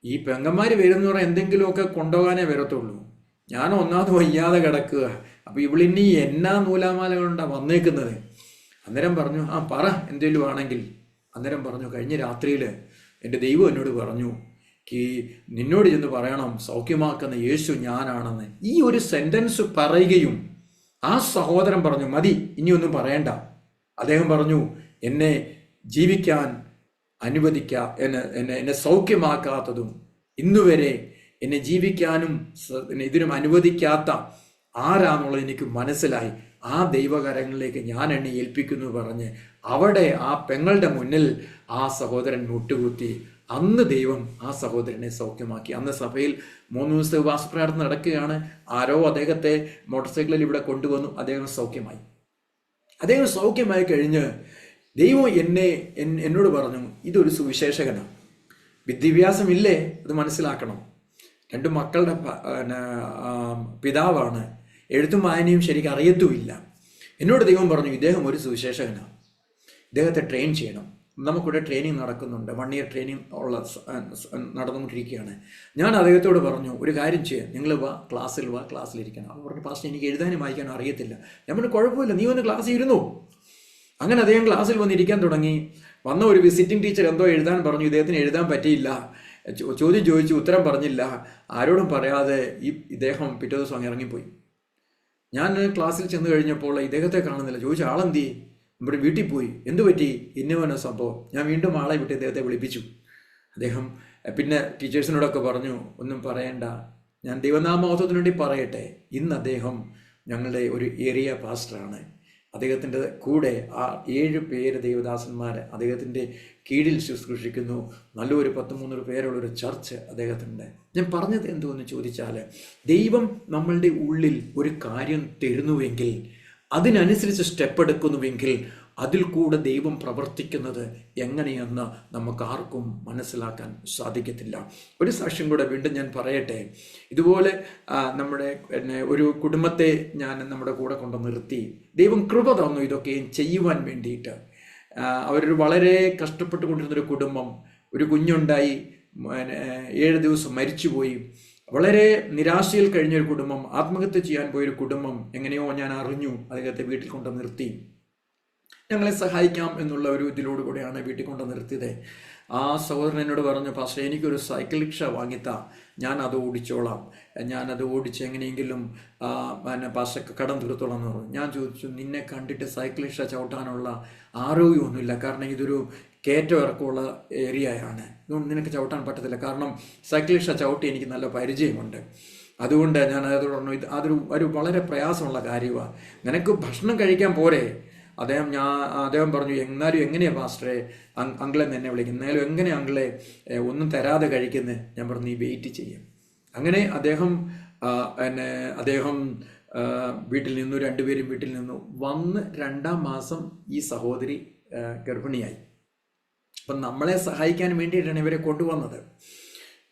ഈ പെങ്ങന്മാർ വരുമെന്ന് പറഞ്ഞാൽ എന്തെങ്കിലുമൊക്കെ കൊണ്ടുപോകാനേ വരത്തുള്ളൂ, ഞാൻ ഒന്നാമത് വയ്യാതെ കിടക്കുക, അപ്പോൾ ഇവളിനി എന്നാ നൂലാമാല കൊണ്ടാണ് വന്നേക്കുന്നത്. അന്നേരം പറഞ്ഞു, ആ പറ എന്തെങ്കിലും ആണെങ്കിൽ. അന്നേരം പറഞ്ഞു, കഴിഞ്ഞ രാത്രിയിൽ എൻ്റെ ദൈവം എന്നോട് പറഞ്ഞു, നിന്നോട് ചെന്ന് പറയണം സൗഖ്യമാക്കുന്ന യേശു ഞാനാണെന്ന്. ഈ ഒരു സെൻറ്റൻസ് പറയുകയും ആ സഹോദരൻ പറഞ്ഞു, മതി ഇനിയൊന്നും പറയണ്ട. അദ്ദേഹം പറഞ്ഞു, എന്നെ ജീവിക്കാൻ എന്നെ സൗഖ്യമാക്കാത്തതും ഇന്നുവരെ എന്നെ ജീവിക്കാനും ഇതിനും അനുവദിക്കാത്ത ആരാന്നുള്ളത് എനിക്ക് മനസ്സിലായി. ആ ദൈവകരങ്ങളിലേക്ക് ഞാൻ എന്നെ ഏൽപ്പിക്കുന്നു പറഞ്ഞ് അവിടെ ആ പെങ്ങളുടെ മുന്നിൽ ആ സഹോദരൻ മുട്ടുകുത്തി. അന്ന് ദൈവം ആ സഹോദരനെ സൗഖ്യമാക്കി. അന്ന് സഭയിൽ 3 ദിവസത്തെ ഉപവാസപ്രാർത്ഥന നടക്കുകയാണ്. ആരോ അദ്ദേഹത്തെ മോട്ടോർ സൈക്കിളിൽ ഇവിടെ കൊണ്ടുവന്നു. അദ്ദേഹം സൗഖ്യമായി. അദ്ദേഹം സൗഖ്യമായി കഴിഞ്ഞ് ദൈവം എന്നോട് പറഞ്ഞു, ഇതൊരു സുവിശേഷകനാണ്, വിദ്യാഭ്യാസമില്ലേ, അത് മനസ്സിലാക്കണം. 2 മക്കളുടെ പിതാവാണ്, എഴുത്തും വായനയും ശരിക്കും അറിയത്തുമില്ല. എന്നോട് ദൈവം പറഞ്ഞു, ഇദ്ദേഹം ഒരു സുവിശേഷകനാണ്, ഇദ്ദേഹത്തെ ട്രെയിൻ ചെയ്യണം. നമുക്കിവിടെ ട്രെയിനിങ് നടക്കുന്നുണ്ട്, 1 ഇയർ ട്രെയിനിങ് നടന്നുകൊണ്ടിരിക്കുകയാണ്. ഞാൻ അദ്ദേഹത്തോട് പറഞ്ഞു, ഒരു കാര്യം ചെയ്യാം, നിങ്ങൾ ക്ലാസ്സിലിരിക്കണം. അവൻ പറഞ്ഞു, പാസ്റ്റർ എനിക്ക് എഴുതാനും വായിക്കാനും അറിയത്തില്ല. ഞാൻ പറഞ്ഞു, കുഴപ്പമില്ല, നീ വന്ന് ക്ലാസ്സിൽ ഇരുന്നു. അങ്ങനെ അദ്ദേഹം ക്ലാസ്സിൽ വന്നിരിക്കാൻ തുടങ്ങി. വന്ന ഒരു വിസിറ്റിംഗ് ടീച്ചർ എന്തോ എഴുതാൻ പറഞ്ഞു, ഇദ്ദേഹത്തിന് എഴുതാൻ പറ്റിയില്ല. ചോദ്യം ചോദിച്ചു, ഉത്തരം പറഞ്ഞില്ല. ആരോടും പറയാതെ ഇദ്ദേഹം പിറ്റേ ദിവസം അങ്ങ് ഇറങ്ങിപ്പോയി. ഞാൻ ക്ലാസ്സിൽ ചെന്ന് കഴിഞ്ഞപ്പോൾ ഇദ്ദേഹത്തെ കാണുന്നില്ല. ചോദിച്ച ആളെന്തി? നമ്മുടെ വീട്ടിൽ പോയി. എന്തു പറ്റി? ഇന്നവന സംഭവം. ഞാൻ വീണ്ടും ആളെ വിട്ട് ഇദ്ദേഹത്തെ വിളിപ്പിച്ചു. അദ്ദേഹം പിന്നെ ടീച്ചേഴ്സിനോടൊക്കെ പറഞ്ഞു, ഒന്നും പറയണ്ട, ഞാൻ ദൈവനാമോഹത്തിന് വേണ്ടി പറയട്ടെ, ഇന്ന് അദ്ദേഹം ഞങ്ങളുടെ ഒരു ഏരിയ പാസ്റ്ററാണ്. അദ്ദേഹത്തിൻ്റെ കൂടെ ആ 7 പേര് ദൈവദാസന്മാർ അദ്ദേഹത്തിൻ്റെ കീഴിൽ ശുശ്രൂഷിക്കുന്നു. നല്ലൊരു 13 പേരുള്ളൊരു ചർച്ച് അദ്ദേഹത്തിൻ്റെ. ഞാൻ പറഞ്ഞത് എന്തുവെന്ന് ചോദിച്ചാൽ, ദൈവം നമ്മളുടെ ഉള്ളിൽ ഒരു കാര്യം തരുന്നുവെങ്കിൽ, അതിനനുസരിച്ച് സ്റ്റെപ്പ് എടുക്കുന്നുവെങ്കിൽ, അതിൽ കൂടെ ദൈവം പ്രവർത്തിക്കുന്നത് എങ്ങനെയെന്ന് നമുക്ക് ആർക്കും മനസ്സിലാക്കാൻ സാധിക്കത്തില്ല. ഒരു സാക്ഷ്യം കൂടെ വീണ്ടും ഞാൻ പറയട്ടെ. ഇതുപോലെ നമ്മുടെ ഒരു കുടുംബത്തെ ഞാൻ നമ്മുടെ കൂടെ കൊണ്ട് നിർത്തി. ദൈവം കൃപ തന്നു ഇതൊക്കെ ചെയ്യുവാൻ വേണ്ടിയിട്ട്. അവരൊരു വളരെ കഷ്ടപ്പെട്ടുകൊണ്ടിരുന്നൊരു കുടുംബം. ഒരു കുഞ്ഞുണ്ടായി, 7 ദിവസം മരിച്ചുപോയി. വളരെ നിരാശയിൽ കഴിഞ്ഞൊരു കുടുംബം, ആത്മഹത്യ ചെയ്യാൻ പോയൊരു കുടുംബം. എങ്ങനെയോ ഞാൻ അറിഞ്ഞു, അദ്ദേഹത്തെ വീട്ടിൽ കൊണ്ട് നിർത്തി. ഞങ്ങളെ സഹായിക്കാം എന്നുള്ള ഒരു ഇതിലോടുകൂടിയാണ് വീട്ടിൽ കൊണ്ട് നിർത്തിയത്. ആ സഹോദരൻ എന്നോട് പറഞ്ഞു, പാസ്റ്റർ എനിക്കൊരു സൈക്കിൾ റിക്ഷ വാങ്ങിത്താ, ഞാനത് ഓടിച്ചോളാം, ഞാനത് ഓടിച്ച് എങ്ങനെയെങ്കിലും പാസ്റ്റർക്ക് കടം തീർത്തോളാം എന്ന് പറഞ്ഞു. ഞാൻ ചോദിച്ചു, നിന്നെ കണ്ടിട്ട് സൈക്കിൾ റിക്ഷ ചവിട്ടാനുള്ള ആരോഗ്യമൊന്നുമില്ല, കാരണം ഇതൊരു കയറ്റം ഇറക്കമുള്ള ഏരിയയാണ്, ഇതുകൊണ്ട് നിനക്ക് ചവിട്ടാൻ പറ്റത്തില്ല, കാരണം സൈക്കിൾ റിക്ഷ ചവിട്ടി എനിക്ക് നല്ല പരിചയമുണ്ട്. അതുകൊണ്ട് ഞാൻ അതോട് പറഞ്ഞു, അതൊരു വളരെ പ്രയാസമുള്ള കാര്യമാണ്, നിനക്ക് ഭക്ഷണം കഴിക്കാൻ പോരെ. അദ്ദേഹം പറഞ്ഞു, എന്നാലും എങ്ങനെയാണ് പാസ്റ്ററെ അങ്കിളെ എന്നെ വിളിക്കുന്നത്, എന്നാലും എങ്ങനെ അങ്കിളെ ഒന്നും തരാതെ കഴിക്കുന്നത്. ഞാൻ പറഞ്ഞു, നീ വെയിറ്റ് ചെയ്യാം. അങ്ങനെ അദ്ദേഹം വീട്ടിൽ നിന്നു, 2 പേരും വീട്ടിൽ നിന്നു. വന്ന് 2-ാം മാസം ഈ സഹോദരി ഗർഭിണിയായി. അപ്പം നമ്മളെ സഹായിക്കാൻ വേണ്ടിയിട്ടാണ് ഇവരെ കൊണ്ടുവന്നത്.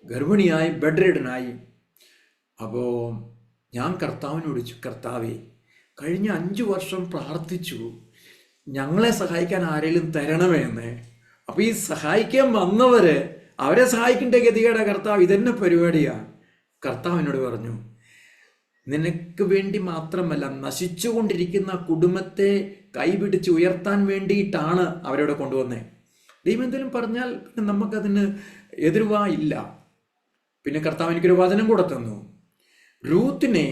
ഗർഭിണിയായി, ബെഡ് റിഡനായി. അപ്പോൾ ഞാൻ കർത്താവിനോട് ചോദിച്ചു, കർത്താവേ, കഴിഞ്ഞ 5 വർഷം പ്രാർത്ഥിച്ചു, ഞങ്ങളെ സഹായിക്കാൻ ആരെങ്കിലും തരണമേ എന്ന്. അപ്പോൾ ഈ സഹായിക്കാൻ വന്നവര് അവരെ സഹായിക്കേണ്ട ഗതികേടാ കർത്താവ്, ഇതെന്നെ പരിപാടിയാ. കർത്താവ് എന്നോട് പറഞ്ഞു, നിനക്ക് വേണ്ടി മാത്രമല്ല, നശിച്ചുകൊണ്ടിരിക്കുന്ന കുടുംബത്തെ കൈപിടിച്ച് ഉയർത്താൻ വേണ്ടിയിട്ടാണ് അവരോട് കൊണ്ടുവന്നേ. ദൈവം എന്തെങ്കിലും പറഞ്ഞാൽ പിന്നെ നമുക്കതിന് എതിർവായില്ല. പിന്നെ കർത്താവ് എനിക്കൊരു വചനം കൂടെ തന്നു. റൂത്തിനെ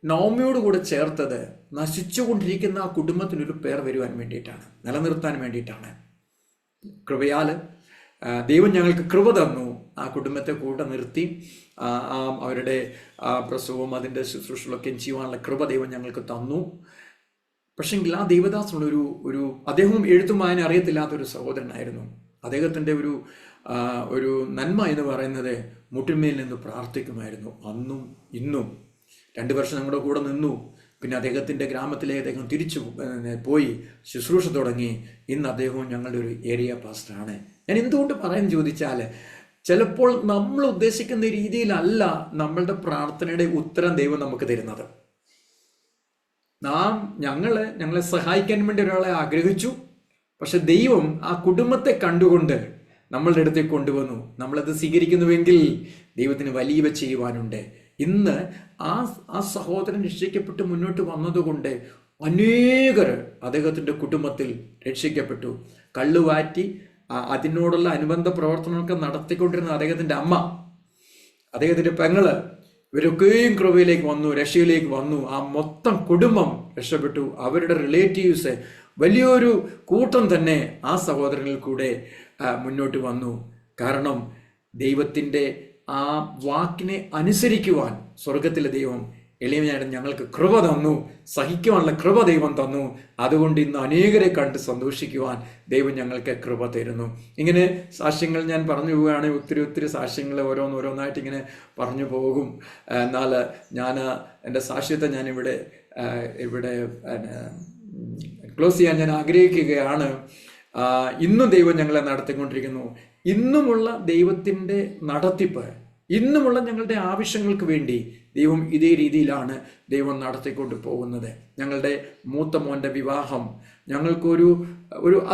നവമിയോട് കൂടെ ചേർത്തത് നശിച്ചുകൊണ്ടിരിക്കുന്ന ആ കുടുംബത്തിനൊരു പേർ വരുവാൻ വേണ്ടിയിട്ടാണ്, നിലനിർത്താൻ വേണ്ടിയിട്ടാണ്. കൃപയാൽ ദൈവം ഞങ്ങൾക്ക് കൃപ തന്നു. ആ കുടുംബത്തെ കൂടെ നിർത്തി അവരുടെ പ്രസവവും അതിൻ്റെ ശുശ്രൂഷകളൊക്കെ ചെയ്യുവാനുള്ള കൃപ ദൈവം ഞങ്ങൾക്ക് തന്നു. പക്ഷെങ്കിൽ ആ ദേവദാസുള്ള ഒരു അദ്ദേഹവും എഴുത്തും വായന അറിയത്തില്ലാത്തൊരു സഹോദരനായിരുന്നു. അദ്ദേഹത്തിൻ്റെ ഒരു നന്മ എന്ന് പറയുന്നത് മുട്ടിന്മേൽ നിന്ന് പ്രാർത്ഥിക്കുമായിരുന്നു. അന്നും ഇന്നും 2 വർഷം നമ്മുടെ കൂടെ നിന്നു. പിന്നെ അദ്ദേഹത്തിൻ്റെ ഗ്രാമത്തിലെ അദ്ദേഹം തിരിച്ചു പോയി ശുശ്രൂഷ തുടങ്ങി. ഇന്ന് അദ്ദേഹവും ഞങ്ങളുടെ ഒരു ഏരിയ പാസ്റ്ററാണ്. ഞാൻ എന്തുകൊണ്ട് പറയാൻ ചോദിച്ചാൽ, ചിലപ്പോൾ നമ്മൾ ഉദ്ദേശിക്കുന്ന രീതിയിലല്ല നമ്മളുടെ പ്രാർത്ഥനയുടെ ഉത്തരം ദൈവം നമുക്ക് തരുന്നത്. ഞങ്ങളെ സഹായിക്കാൻ വേണ്ടി ഒരാളെ ആഗ്രഹിച്ചു. പക്ഷെ ദൈവം ആ കുടുംബത്തെ കണ്ടുകൊണ്ട് നമ്മളുടെ അടുത്തേക്ക് കൊണ്ടുവന്നു. നമ്മളത് സ്വീകരിക്കുന്നുവെങ്കിൽ ദൈവത്തിന് വലിയ ചെയ്യുവാനുണ്ട്. ഇന്ന് ആ സഹോദരൻ രക്ഷിക്കപ്പെട്ട് മുന്നോട്ട് വന്നതുകൊണ്ട് അനേകർ അദ്ദേഹത്തിൻ്റെ കുടുംബത്തിൽ രക്ഷിക്കപ്പെട്ടു. കള്ളുവാറ്റി അതിനോടുള്ള അനുബന്ധ പ്രവർത്തനമൊക്കെ നടത്തിക്കൊണ്ടിരുന്ന അദ്ദേഹത്തിൻ്റെ അമ്മ, അദ്ദേഹത്തിൻ്റെ പെങ്ങള്, ഇവരൊക്കെയും കൃപയിലേക്ക് വന്നു, രക്ഷയിലേക്ക് വന്നു. ആ മൊത്തം കുടുംബം രക്ഷപ്പെട്ടു. അവരുടെ റിലേറ്റീവ്സ് വലിയൊരു കൂട്ടം തന്നെ ആ സഹോദരങ്ങളിൽ കൂടെ മുന്നോട്ട് വന്നു. കാരണം ദൈവത്തിൻ്റെ ആ വാക്കിനെ അനുസരിക്കുവാൻ സ്വർഗത്തിലെ ദൈവം എളിമയായിട്ട് ഞങ്ങൾക്ക് കൃപ തന്നു, സഹിക്കുവാനുള്ള കൃപ ദൈവം തന്നു. അതുകൊണ്ട് ഇന്ന് അനേകരെ കണ്ട് സന്തോഷിക്കുവാൻ ദൈവം ഞങ്ങൾക്ക് കൃപ തരുന്നു. ഇങ്ങനെ സാക്ഷ്യങ്ങൾ ഞാൻ പറഞ്ഞു പോവുകയാണ്. ഒത്തിരി സാക്ഷ്യങ്ങൾ ഓരോന്നായിട്ട് ഇങ്ങനെ പറഞ്ഞു പോകും. എന്നാൽ ഞാൻ എൻ്റെ സാക്ഷ്യത്തെ ഞാൻ ഇവിടെ ക്ലോസ് ചെയ്യാൻ ഞാൻ ആഗ്രഹിക്കുകയാണ്. ഇന്നും ദൈവം ഞങ്ങളെ നടത്തിക്കൊണ്ടിരിക്കുന്നു. ഇന്നുമുള്ള ദൈവത്തിൻ്റെ നടത്തിപ്പ്, ഇന്നുമുള്ള ഞങ്ങളുടെ ആവശ്യങ്ങൾക്ക് വേണ്ടി ദൈവം ഇതേ രീതിയിലാണ് ദൈവം നടത്തിക്കൊണ്ട് പോകുന്നത്. ഞങ്ങളുടെ മൂത്ത മോൻ്റെ വിവാഹം ഞങ്ങൾക്കൊരു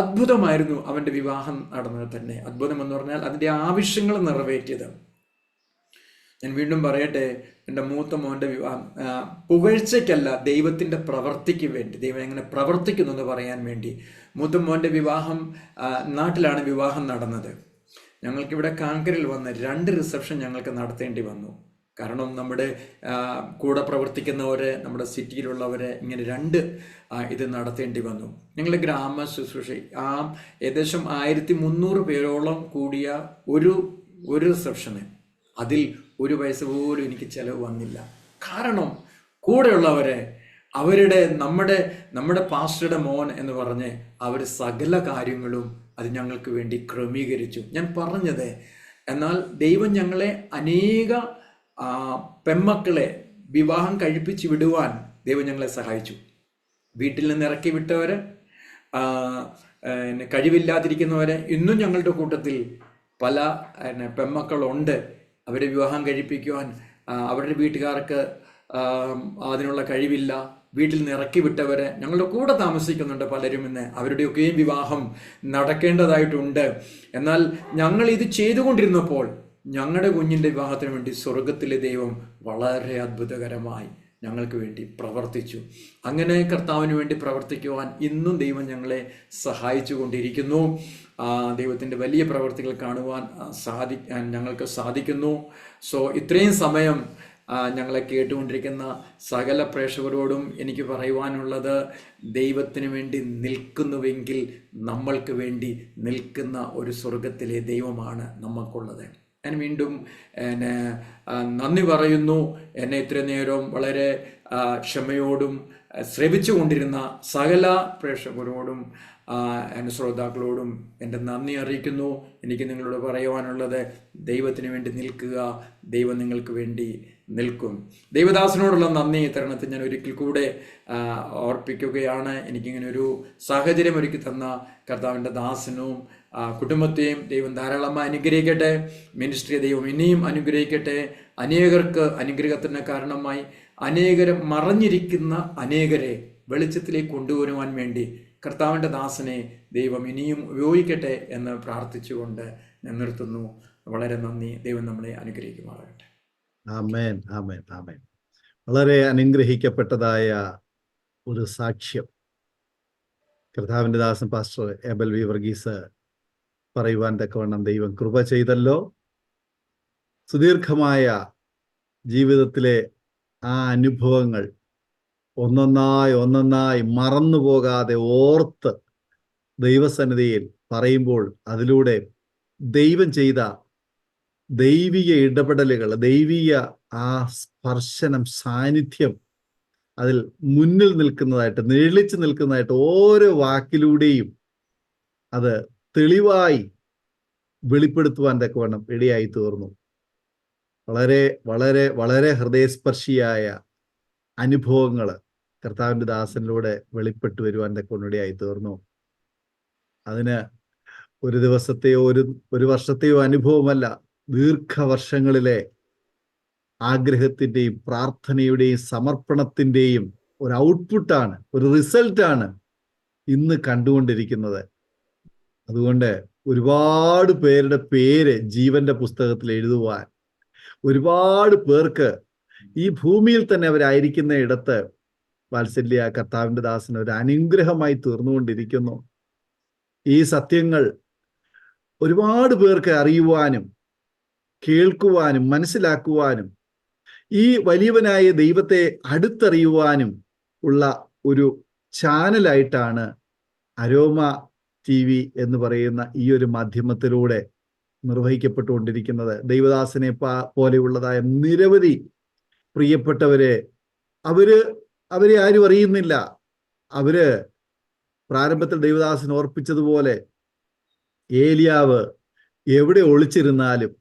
അത്ഭുതമായിരുന്നു. അവൻ്റെ വിവാഹം നടന്നത് തന്നെ അത്ഭുതം എന്ന് പറഞ്ഞാൽ അതിൻ്റെ ആവശ്യങ്ങൾ നിറവേറ്റിയത്. ഞാൻ വീണ്ടും പറയട്ടെ, എൻ്റെ മൂത്ത മോൻ്റെ വിവാഹം പുകഴ്ചയ്ക്കല്ല, ദൈവത്തിൻ്റെ പ്രവൃത്തിക്ക് വേണ്ടി, ദൈവം എങ്ങനെ പ്രവർത്തിക്കുന്നു എന്ന് പറയാൻ വേണ്ടി. മൂത്ത മോൻ്റെ വിവാഹം നാട്ടിലാണ് വിവാഹം നടന്നത്. ഞങ്ങൾക്കിവിടെ കാങ്കരയിൽ വന്ന് 2 റിസപ്ഷൻ ഞങ്ങൾക്ക് നടത്തേണ്ടി വന്നു. കാരണം നമ്മുടെ കൂടെ പ്രവർത്തിക്കുന്നവരെ, നമ്മുടെ സിറ്റിയിലുള്ളവരെ ഇങ്ങനെ 2 ഇത് നടത്തേണ്ടി വന്നു. ഞങ്ങളുടെ ഗ്രാമ ശുശ്രൂഷ ഏകദേശം 1300 പേരോളം കൂടിയ ഒരു റിസപ്ഷന്, അതിൽ 1 പൈസ പോലും എനിക്ക് ചിലവ് വന്നില്ല. കാരണം കൂടെയുള്ളവരെ നമ്മുടെ പാസ്റ്ററുടെ മോൻ എന്ന് പറഞ്ഞ് അവർ സകല കാര്യങ്ങളും അത് ഞങ്ങൾക്ക് വേണ്ടി ക്രമീകരിച്ചു. ഞാൻ പറഞ്ഞത്, എന്നാൽ ദൈവം ഞങ്ങളെ അനേക പെമ്മക്കളെ വിവാഹം കഴിപ്പിച്ച് വിടുവാൻ ദൈവം ഞങ്ങളെ സഹായിച്ചു. വീട്ടിൽ നിന്ന് ഇറക്കി വിട്ടവരെ, കഴിവില്ലാതിരിക്കുന്നവരെ ഇന്നും ഞങ്ങളുടെ കൂട്ടത്തിൽ പല പെമ്മക്കളുണ്ട്. അവരെ വിവാഹം കഴിപ്പിക്കുവാൻ അവരുടെ വീട്ടുകാർക്ക് അതിനുള്ള കഴിവില്ല. വീട്ടിൽ നിന്ന് ഇറക്കി വിട്ടവരെ ഞങ്ങളുടെ കൂടെ താമസിക്കുന്നുണ്ട് പലരും. ഇന്ന് അവരുടെയൊക്കെയും വിവാഹം നടക്കേണ്ടതായിട്ടുണ്ട്. എന്നാൽ ഞങ്ങൾ ഇത് ചെയ്തുകൊണ്ടിരുന്നപ്പോൾ ഞങ്ങളുടെ കുഞ്ഞിൻ്റെ വിവാഹത്തിന് വേണ്ടി സ്വർഗത്തിലെ ദൈവം വളരെ അത്ഭുതകരമായി ഞങ്ങൾക്ക് വേണ്ടി പ്രവർത്തിച്ചു. അങ്ങനെ കർത്താവിന് വേണ്ടി പ്രവർത്തിക്കുവാൻ ഇന്നും ദൈവം ഞങ്ങളെ സഹായിച്ചു കൊണ്ടിരിക്കുന്നു. ദൈവത്തിൻ്റെ വലിയ പ്രവർത്തികൾ കാണുവാൻ ഞങ്ങൾക്ക് സാധിക്കുന്നു. സോ ഇത്രയും സമയം ഞങ്ങളെ കേട്ടുകൊണ്ടിരിക്കുന്ന സകല പ്രേക്ഷകരോടും എനിക്ക് പറയുവാനുള്ളത്, ദൈവത്തിന് വേണ്ടി നിൽക്കുന്നുവെങ്കിൽ നമ്മൾക്ക് വേണ്ടി നിൽക്കുന്ന ഒരു സ്വർഗത്തിലെ ദൈവമാണ് നമുക്കുള്ളത്. ഞാൻ വീണ്ടും നന്ദി പറയുന്നു. എന്നെ ഇത്ര നേരം വളരെ ക്ഷമയോടും ശ്രവിച്ചു കൊണ്ടിരുന്ന സകല പ്രേക്ഷകരോടും എൻ്റെ ശ്രോതാക്കളോടും എൻ്റെ നന്ദി അറിയിക്കുന്നു. എനിക്ക് നിങ്ങളോട് പറയുവാനുള്ളത്, ദൈവത്തിന് വേണ്ടി നിൽക്കുക, ദൈവം നിങ്ങൾക്ക് വേണ്ടി നിൽക്കും. ദൈവദാസനോടുള്ള നന്ദി തരണത്തിൽ ഞാൻ ഒരിക്കൽ കൂടെ ഓർപ്പിക്കുകയാണ്. എനിക്കിങ്ങനെ ഒരു സാഹചര്യം ഒരുക്കി തന്ന കർത്താവിൻ്റെ ദാസനും കുടുംബത്തെയും ദൈവം ധാരാളമായി അനുഗ്രഹിക്കട്ടെ. മിനിസ്ട്രിയെ ദൈവം ഇനിയും അനുഗ്രഹിക്കട്ടെ. അനേകർക്ക് അനുഗ്രഹത്തിന് കാരണമായി മറഞ്ഞിരിക്കുന്ന അനേകരെ വെളിച്ചത്തിലേക്ക് കൊണ്ടുവരുവാൻ വേണ്ടി കർത്താവിൻ്റെ ദാസനെ ദൈവം ഇനിയും ഉപയോഗിക്കട്ടെ എന്ന് പ്രാർത്ഥിച്ചുകൊണ്ട് ഞാൻ നിർത്തുന്നു. വളരെ നന്ദി. ദൈവം നമ്മളെ അനുഗ്രഹിക്കുമാറാകട്ടെ. ആമേൻ, ആമേൻ, ആമേൻ. വളരെ അനുഗ്രഹിക്കപ്പെട്ടതായ ഒരു സാക്ഷ്യം കർത്താവിൻ്റെ ദാസൻ പാസ്റ്റർ ഏബൽ വി വർഗീസ് പറയുവാൻ തക്കവണ്ണം ദൈവം കൃപ ചെയ്തല്ലോ. സുദീർഘമായ ജീവിതത്തിലെ ആ അനുഭവങ്ങൾ ഒന്നൊന്നായി മറന്നു പോകാതെ ഓർത്ത് ദൈവസന്നിധിയിൽ പറയുമ്പോൾ അതിലൂടെ ദൈവം ചെയ്ത ദൈവിക ഇടപെടലുകൾ, ദൈവിക ആ സ്പർശനം, സാന്നിധ്യം അതിൽ മുന്നിൽ നിൽക്കുന്നതായിട്ട്, നിഴലിച്ചു നിൽക്കുന്നതായിട്ട് ഓരോ വാക്കിലൂടെയും അത് തെളിവായി വെളിപ്പെടുത്തുവാൻ തക്കവണ്ണം ഇടയായി തീർന്നു. വളരെ വളരെ വളരെ ഹൃദയസ്പർശിയായ അനുഭവങ്ങൾ കർത്താവിൻ്റെ ദാസനിലൂടെ വെളിപ്പെട്ടു വരുവാൻ തക്കവണ്ണം ഇടയായി തീർന്നു. അതിന് ഒരു ദിവസത്തെയോ ഒരു വർഷത്തെയോ അനുഭവമല്ല, ദീർഘവർഷങ്ങളിലെ ആഗ്രഹത്തിൻ്റെയും പ്രാർത്ഥനയുടെയും സമർപ്പണത്തിൻ്റെയും ഒരു ഔട്ട്പുട്ടാണ്, ഒരു റിസൾട്ടാണ് ഇന്ന് കണ്ടുകൊണ്ടിരിക്കുന്നത്. അതുകൊണ്ട് ഒരുപാട് പേരുടെ പേര് ജീവന്റെ പുസ്തകത്തിൽ എഴുതുവാൻ, ഒരുപാട് പേർക്ക് ഈ ഭൂമിയിൽ തന്നെ അവരായിരിക്കുന്ന ഇടത്ത് വാത്സല്യ കർത്താവിൻ്റെ ദാസന് ഒരു അനുഗ്രഹമായി തീർന്നുകൊണ്ടിരിക്കുന്നു. ഈ സത്യങ്ങൾ ഒരുപാട് പേർക്ക് അറിയുവാനും കേൾക്കുവാനും മനസ്സിലാക്കുവാനും ഈ വലിയവനായ ദൈവത്തെ അടുത്തറിയുവാനും ഉള്ള ഒരു ചാനലായിട്ടാണ് അരോമ TV എന്ന് പറയുന്ന ഈ ഒരു മാധ്യമത്തിലൂടെ നിർവഹിക്കപ്പെട്ടുകൊണ്ടിരിക്കുന്നത്. ദൈവദാസനെ പോലെയുള്ളതായ നിരവധി പ്രിയപ്പെട്ടവരെ അവരെ ആരും അറിയുന്നില്ല. അവര് പ്രാരംഭത്തിൽ ദൈവദാസൻ ഓർപ്പിച്ചതുപോലെ ഏലിയാവ് എവിടെ ഒളിച്ചിരുന്നാലും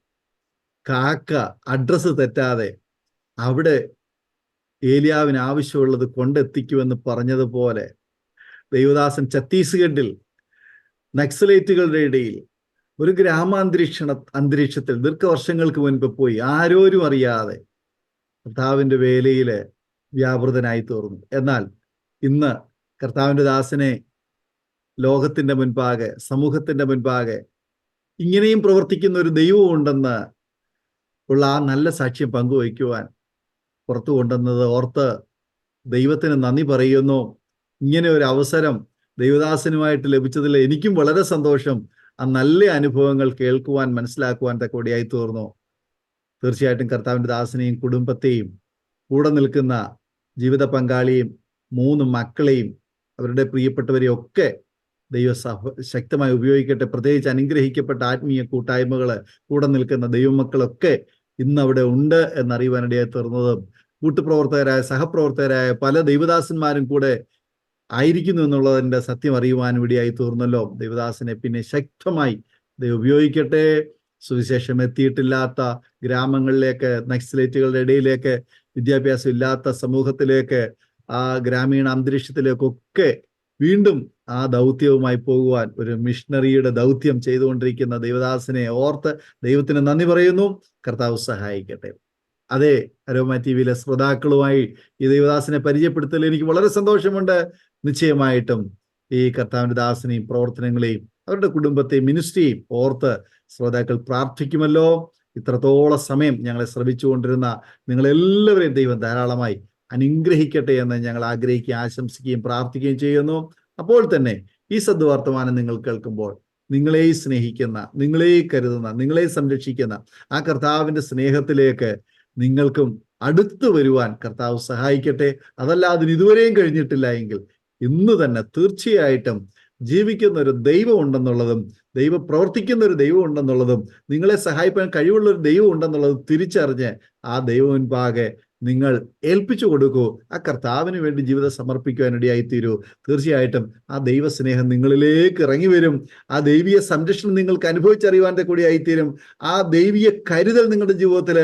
കാക്ക അഡ്രസ്സ് തെറ്റാതെ അവിടെ ഏലിയാവിന് ആവശ്യമുള്ളത് കൊണ്ടെത്തിക്കുമെന്ന് പറഞ്ഞതുപോലെ ദൈവദാസൻ ഛത്തീസ്ഗഡിൽ നക്സലൈറ്റുകളുടെ ഇടയിൽ ഒരു അന്തരീക്ഷത്തിൽ ദീർഘവർഷങ്ങൾക്ക് മുൻപ് പോയി ആരോരും അറിയാതെ കർത്താവിൻ്റെ വേലയിൽ വ്യാപൃതനായി തീർന്നു. എന്നാൽ ഇന്ന് കർത്താവിൻ്റെ ദാസനെ ലോകത്തിൻ്റെ മുൻപാകെ, സമൂഹത്തിൻ്റെ മുൻപാകെ ഇങ്ങനെയും പ്രവർത്തിക്കുന്ന ഒരു ദൈവം ഉണ്ടെന്ന് ഉള്ള ആ നല്ല സാക്ഷ്യം പങ്കുവയ്ക്കുവാൻ പുറത്തു കൊണ്ടുവന്നത് ഓർത്ത് ദൈവത്തിന് നന്ദി പറയുന്നു. ഇങ്ങനെ ഒരു അവസരം ദൈവദാസനുമായിട്ട് ലഭിച്ചതിൽ എനിക്കും വളരെ സന്തോഷം. ആ നല്ല അനുഭവങ്ങൾ കേൾക്കുവാൻ മനസ്സിലാക്കുവാൻ തക്കോടിയായി തീർന്നു. തീർച്ചയായിട്ടും കർത്താവിൻ്റെ ദാസനെയും കുടുംബത്തെയും കൂടെ നിൽക്കുന്ന ജീവിത പങ്കാളിയെയും 3 മക്കളെയും അവരുടെ പ്രിയപ്പെട്ടവരെയും ഒക്കെ ദൈവ ശക്തമായി ഉപയോഗിക്കട്ടെ. പ്രത്യേകിച്ച് അനുഗ്രഹിക്കപ്പെട്ട ആത്മീയ കൂട്ടായ്മകൾ കൂടെ നിൽക്കുന്ന ദൈവമക്കളൊക്കെ ഇന്ന് അവിടെ ഉണ്ട് എന്നറിയുവാനിടയായി തീർന്നതും കൂട്ടുപ്രവർത്തകരായ സഹപ്രവർത്തകരായ പല ദൈവദാസന്മാരും കൂടെ ആയിരിക്കുന്നു എന്നുള്ളതിൻ്റെ സത്യം അറിയുവാനും ഇടയായി തീർന്നല്ലോ. ദൈവദാസനെ പിന്നെ ശക്തമായി ദൈവം ഉപയോഗിക്കട്ടെ. സുവിശേഷം എത്തിയിട്ടില്ലാത്ത ഗ്രാമങ്ങളിലേക്ക്, നക്സലൈറ്റുകളുടെ ഇടയിലേക്ക്, വിദ്യാഭ്യാസം ഇല്ലാത്ത സമൂഹത്തിലേക്ക്, ആ ഗ്രാമീണ അന്തരീക്ഷത്തിലേക്കൊക്കെ വീണ്ടും ആ ദൗത്യവുമായി പോകുവാൻ ഒരു മിഷണറിയുടെ ദൗത്യം ചെയ്തുകൊണ്ടിരിക്കുന്ന ദൈവദാസനെ ഓർത്ത് ദൈവത്തിന് നന്ദി പറയുന്നു. കർത്താവ് സഹായിക്കട്ടെ. അതെ, അരോമ TVയിലെ ശ്രോതാക്കളുമായി ഈ ദൈവദാസനെ പരിചയപ്പെടുത്തൽ എനിക്ക് വളരെ സന്തോഷമുണ്ട്. നിശ്ചയമായിട്ടും ഈ കർത്താവിൻ്റെ ദാസനെയും പ്രവർത്തനങ്ങളെയും അവരുടെ കുടുംബത്തെയും മിനിസ്ട്രിയെയും ഓർത്ത് ശ്രോതാക്കൾ പ്രാർത്ഥിക്കുമല്ലോ. ഇത്രത്തോളം സമയം ഞങ്ങളെ ശ്രമിച്ചുകൊണ്ടിരുന്ന നിങ്ങളെല്ലാവരെയും ദൈവം ധാരാളമായി അനുഗ്രഹിക്കട്ടെ എന്ന് ഞങ്ങൾ ആഗ്രഹിക്കുകയും ആശംസിക്കുകയും പ്രാർത്ഥിക്കുകയും ചെയ്യുന്നു. അപ്പോൾ തന്നെ ഈ സദ്വർത്തമാനം നിങ്ങൾ കേൾക്കുമ്പോൾ നിങ്ങളെ സ്നേഹിക്കുന്ന, നിങ്ങളെ കരുതുന്ന, നിങ്ങളെ സംരക്ഷിക്കുന്ന ആ കർത്താവിൻ്റെ സ്നേഹത്തിലേക്ക് നിങ്ങൾക്കും അടുത്തു വരുവാൻ കർത്താവ് സഹായിക്കട്ടെ. അതല്ല അതിന് ഇതുവരെയും കഴിഞ്ഞിട്ടില്ല എങ്കിൽ ഇന്ന് തന്നെ തീർച്ചയായിട്ടും ജീവിക്കുന്ന ഒരു ദൈവം ഉണ്ടെന്നുള്ളതും ദൈവം പ്രവർത്തിക്കുന്ന ഒരു ദൈവം ഉണ്ടെന്നുള്ളതും നിങ്ങളെ സഹായിക്കാൻ കഴിവുള്ള ഒരു ദൈവം ഉണ്ടെന്നുള്ളതും തിരിച്ചറിഞ്ഞ് ആ ദൈവം മുൻപാകെ നിങ്ങൾ ഏൽപ്പിച്ചു കൊടുക്കൂ. ആ കർത്താവിന് വേണ്ടി ജീവിതം സമർപ്പിക്കുവാനിടയായി തീരൂ. തീർച്ചയായിട്ടും ആ ദൈവസ്നേഹം നിങ്ങളിലേക്ക് ഇറങ്ങി വരും. ആ ദൈവീയ സംരക്ഷണം നിങ്ങൾക്ക് അനുഭവിച്ചറിയുവാൻ്റെ കൂടിയായി തീരും. ആ ദൈവീയ കരുതൽ നിങ്ങളുടെ ജീവിതത്തിൽ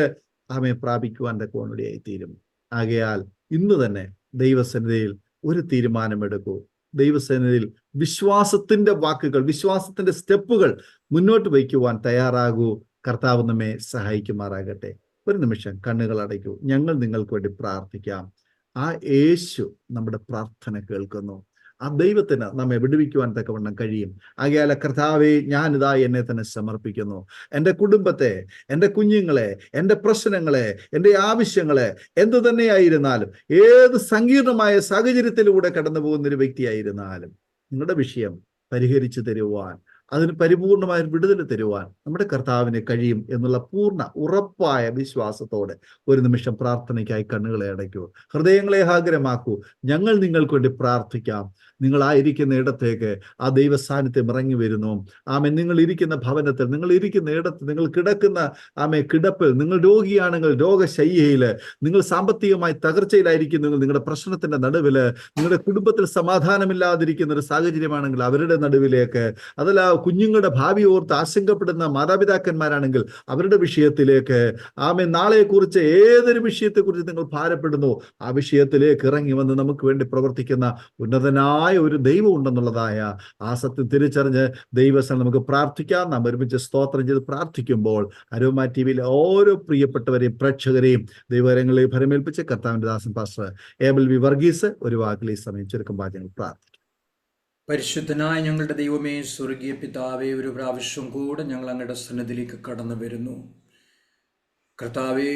പ്രാപിക്കുവാൻ്റെ കൂടിയായി തീരും. ആകയാൽ ഇന്ന് തന്നെ ദൈവസന്നിധിയിൽ ഒരു തീരുമാനമെടുക്കൂ. ദൈവസന്നിധിയിൽ വിശ്വാസത്തിന്റെ വാക്കുകൾ, വിശ്വാസത്തിന്റെ സ്റ്റെപ്പുകൾ മുന്നോട്ട് വയ്ക്കുവാൻ തയ്യാറാകൂ. കർത്താവ് നമ്മെ സഹായിക്കുമാറാകട്ടെ. ഒരു നിമിഷം കണ്ണുകൾ അടയ്ക്കൂ. ഞങ്ങൾ നിങ്ങൾക്ക് വേണ്ടി പ്രാർത്ഥിക്കാം. ആ യേശു നമ്മുടെ പ്രാർത്ഥന കേൾക്കുന്നു. ആ ദൈവത്തിന് നമ്മെ വിടുവിക്കുവാൻ തക്കവണ്ണം കഴിയും. ആകയാൽ കർത്താവേ, ഞാനിതാ എന്നെ തന്നെ സമർപ്പിക്കുന്നു. എൻ്റെ കുടുംബത്തെ, എൻ്റെ കുഞ്ഞുങ്ങളെ, എൻ്റെ പ്രശ്നങ്ങളെ, എൻ്റെ ആവശ്യങ്ങളെ, എന്തു തന്നെയായിരുന്നാലും, ഏത് സങ്കീർണമായ സാഹചര്യത്തിലൂടെ കടന്നു പോകുന്നൊരു വ്യക്തിയായിരുന്നാലും നിങ്ങളുടെ വിഷയം പരിഹരിച്ചു തരുവാൻ, അതിന് പരിപൂർണമായ വിടുതൽ തരുവാൻ നമ്മുടെ കർത്താവിന് കഴിയും എന്നുള്ള പൂർണ്ണ ഉറപ്പായ വിശ്വാസത്തോടെ ഒരു നിമിഷം പ്രാർത്ഥനയ്ക്കായി കണ്ണുകളെ അടയ്ക്കൂ, ഹൃദയങ്ങളെ ഏകാഗ്രമാക്കൂ. ഞങ്ങൾ നിങ്ങൾക്ക് വേണ്ടി പ്രാർത്ഥിക്കാം. നിങ്ങളായിരിക്കുന്ന ഇടത്തേക്ക് ആ ദൈവ സാന്നിധ്യം ഇറങ്ങി വരുന്നു. നിങ്ങൾ ഇരിക്കുന്ന ഭവനത്തിൽ, നിങ്ങൾ ഇരിക്കുന്ന ഇടത്ത്, നിങ്ങൾ കിടക്കുന്ന കിടപ്പിൽ, നിങ്ങൾ രോഗിയാണെങ്കിൽ രോഗശയ്യയിൽ, നിങ്ങൾ സാമ്പത്തികമായി തകർച്ചയിലായിരിക്കുന്നെങ്കിൽ, നിങ്ങളുടെ പ്രശ്നത്തിന്റെ നടുവിൽ, നിങ്ങളുടെ കുടുംബത്തിൽ സമാധാനമില്ലാതിരിക്കുന്ന ഒരു സാഹചര്യമാണെങ്കിൽ അവരുടെ നടുവിലേക്ക്, അതല്ല കുഞ്ഞുങ്ങളുടെ ഭാവി ഓർത്ത് ആശങ്കപ്പെടുന്ന മാതാപിതാക്കന്മാരാണെങ്കിൽ അവരുടെ വിഷയത്തിലേക്ക്, നാളെക്കുറിച്ച് ഏതൊരു വിഷയത്തെക്കുറിച്ച് നിങ്ങൾ ഭാരപ്പെടുന്നു ആ വിഷയത്തിലേക്ക് ഇറങ്ങി വന്ന് നമുക്ക് വേണ്ടി പ്രവർത്തിക്കുന്ന ഉന്നതനായ ഒരു ദൈവം ഉണ്ടെന്നുള്ളതായ ആ സത്യം തിരിച്ചറിഞ്ഞ് ദൈവസ്ഥ നമുക്ക് പ്രാർത്ഥിക്കാം. നാം ഒരുമിച്ച് സ്തോത്രം ചെയ്ത് പ്രാർത്ഥിക്കുമ്പോൾ അരോമ ടിവിയിലെ ഓരോ പ്രിയപ്പെട്ടവരെയും പ്രേക്ഷകരെയും ദൈവകരങ്ങളിൽ ഫലമേൽപ്പിച്ച് കർത്താവിന്റെ ദാസൻ പാസ്റ്റർ ഏബൽ വി വർഗീസ് ഒരു വാക്കിൽ ഈ സമയം ചുരുക്കം ഞങ്ങൾ പ്രാർത്ഥിക്കും. പരിശുദ്ധനായ ഞങ്ങളുടെ ദൈവമേ, സ്വർഗീയ പിതാവേ, ഒരു പ്രാവശ്യം കൂടെ ഞങ്ങൾ അങ്ങയുടെ സന്നിധിയിലേക്ക് കടന്നു വരുന്നു. കർത്താവേ,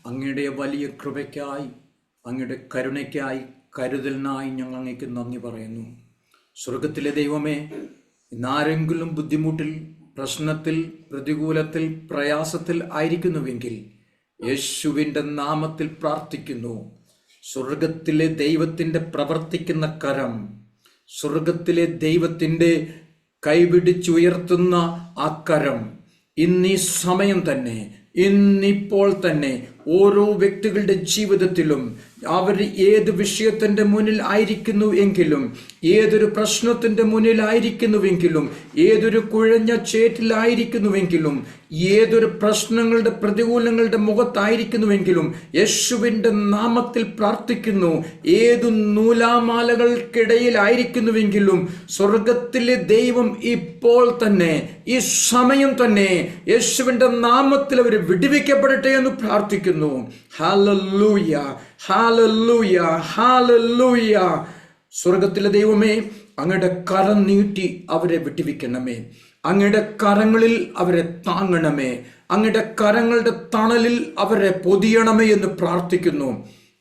അങ്ങയുടെ വലിയ കൃപയ്ക്കായി, അങ്ങയുടെ കരുണയ്ക്കായി, കരുതലിനായി ഞങ്ങൾ അങ്ങേക്ക് നന്ദി പറയുന്നു. സ്വർഗത്തിലെ ദൈവമേ, ഇന്നാരെങ്കിലും ബുദ്ധിമുട്ടിൽ, പ്രശ്നത്തിൽ, പ്രതികൂലത്തിൽ, പ്രയാസത്തിൽ ആയിരിക്കുന്നുവെങ്കിൽ യേശുവിൻ്റെ നാമത്തിൽ പ്രാർത്ഥിക്കുന്നു. സ്വർഗത്തിലെ ദൈവത്തിൻ്റെ പ്രവർത്തിക്കുന്ന കരം, സ്വർഗത്തിലെ ദൈവത്തിൻ്റെ കൈപിടിച്ചുയർത്തുന്ന ആ കരം ഇന്നീ സമയം തന്നെ, ഇന്നിപ്പോൾ തന്നെ ഓരോ വ്യക്തികളുടെ ജീവിതത്തിലും അവർ ഏത് വിഷയത്തിൻ്റെ മുന്നിൽ ആയിരിക്കുന്നു എങ്കിലും, ഏതൊരു പ്രശ്നത്തിൻ്റെ മുന്നിലായിരിക്കുന്നുവെങ്കിലും, ഏതൊരു കുഴഞ്ഞ ചേറ്റിലായിരിക്കുന്നുവെങ്കിലും, ഏതൊരു പ്രശ്നങ്ങളുടെ പ്രതികൂലങ്ങളുടെ മുഖത്തായിരിക്കുന്നുവെങ്കിലും യേശുവിൻ്റെ നാമത്തിൽ പ്രാർത്ഥിക്കുന്നു. ഏതു നൂലാമാലകൾക്കിടയിലായിരിക്കുന്നുവെങ്കിലും സ്വർഗത്തിലെ ദൈവം ഇപ്പോൾ തന്നെ, ഈ സമയം തന്നെ യേശുവിൻ്റെ നാമത്തിൽ അവർ വിടുവിക്കപ്പെടട്ടെ എന്ന് പ്രാർത്ഥിക്കുന്നു. Hallelujah, hallelujah, hallelujah. സ്വർഗത്തിലെ ദൈവമേ, അങ്ങയുടെ കരം നീട്ടി അവരെ വിടുവിക്കണമേ. അങ്ങയുടെ കരങ്ങളിൽ അവരെ താങ്ങണമേ. അങ്ങയുടെ കരങ്ങളുടെ തണലിൽ അവരെ പൊതിയണമേ എന്ന് പ്രാർത്ഥിക്കുന്നു.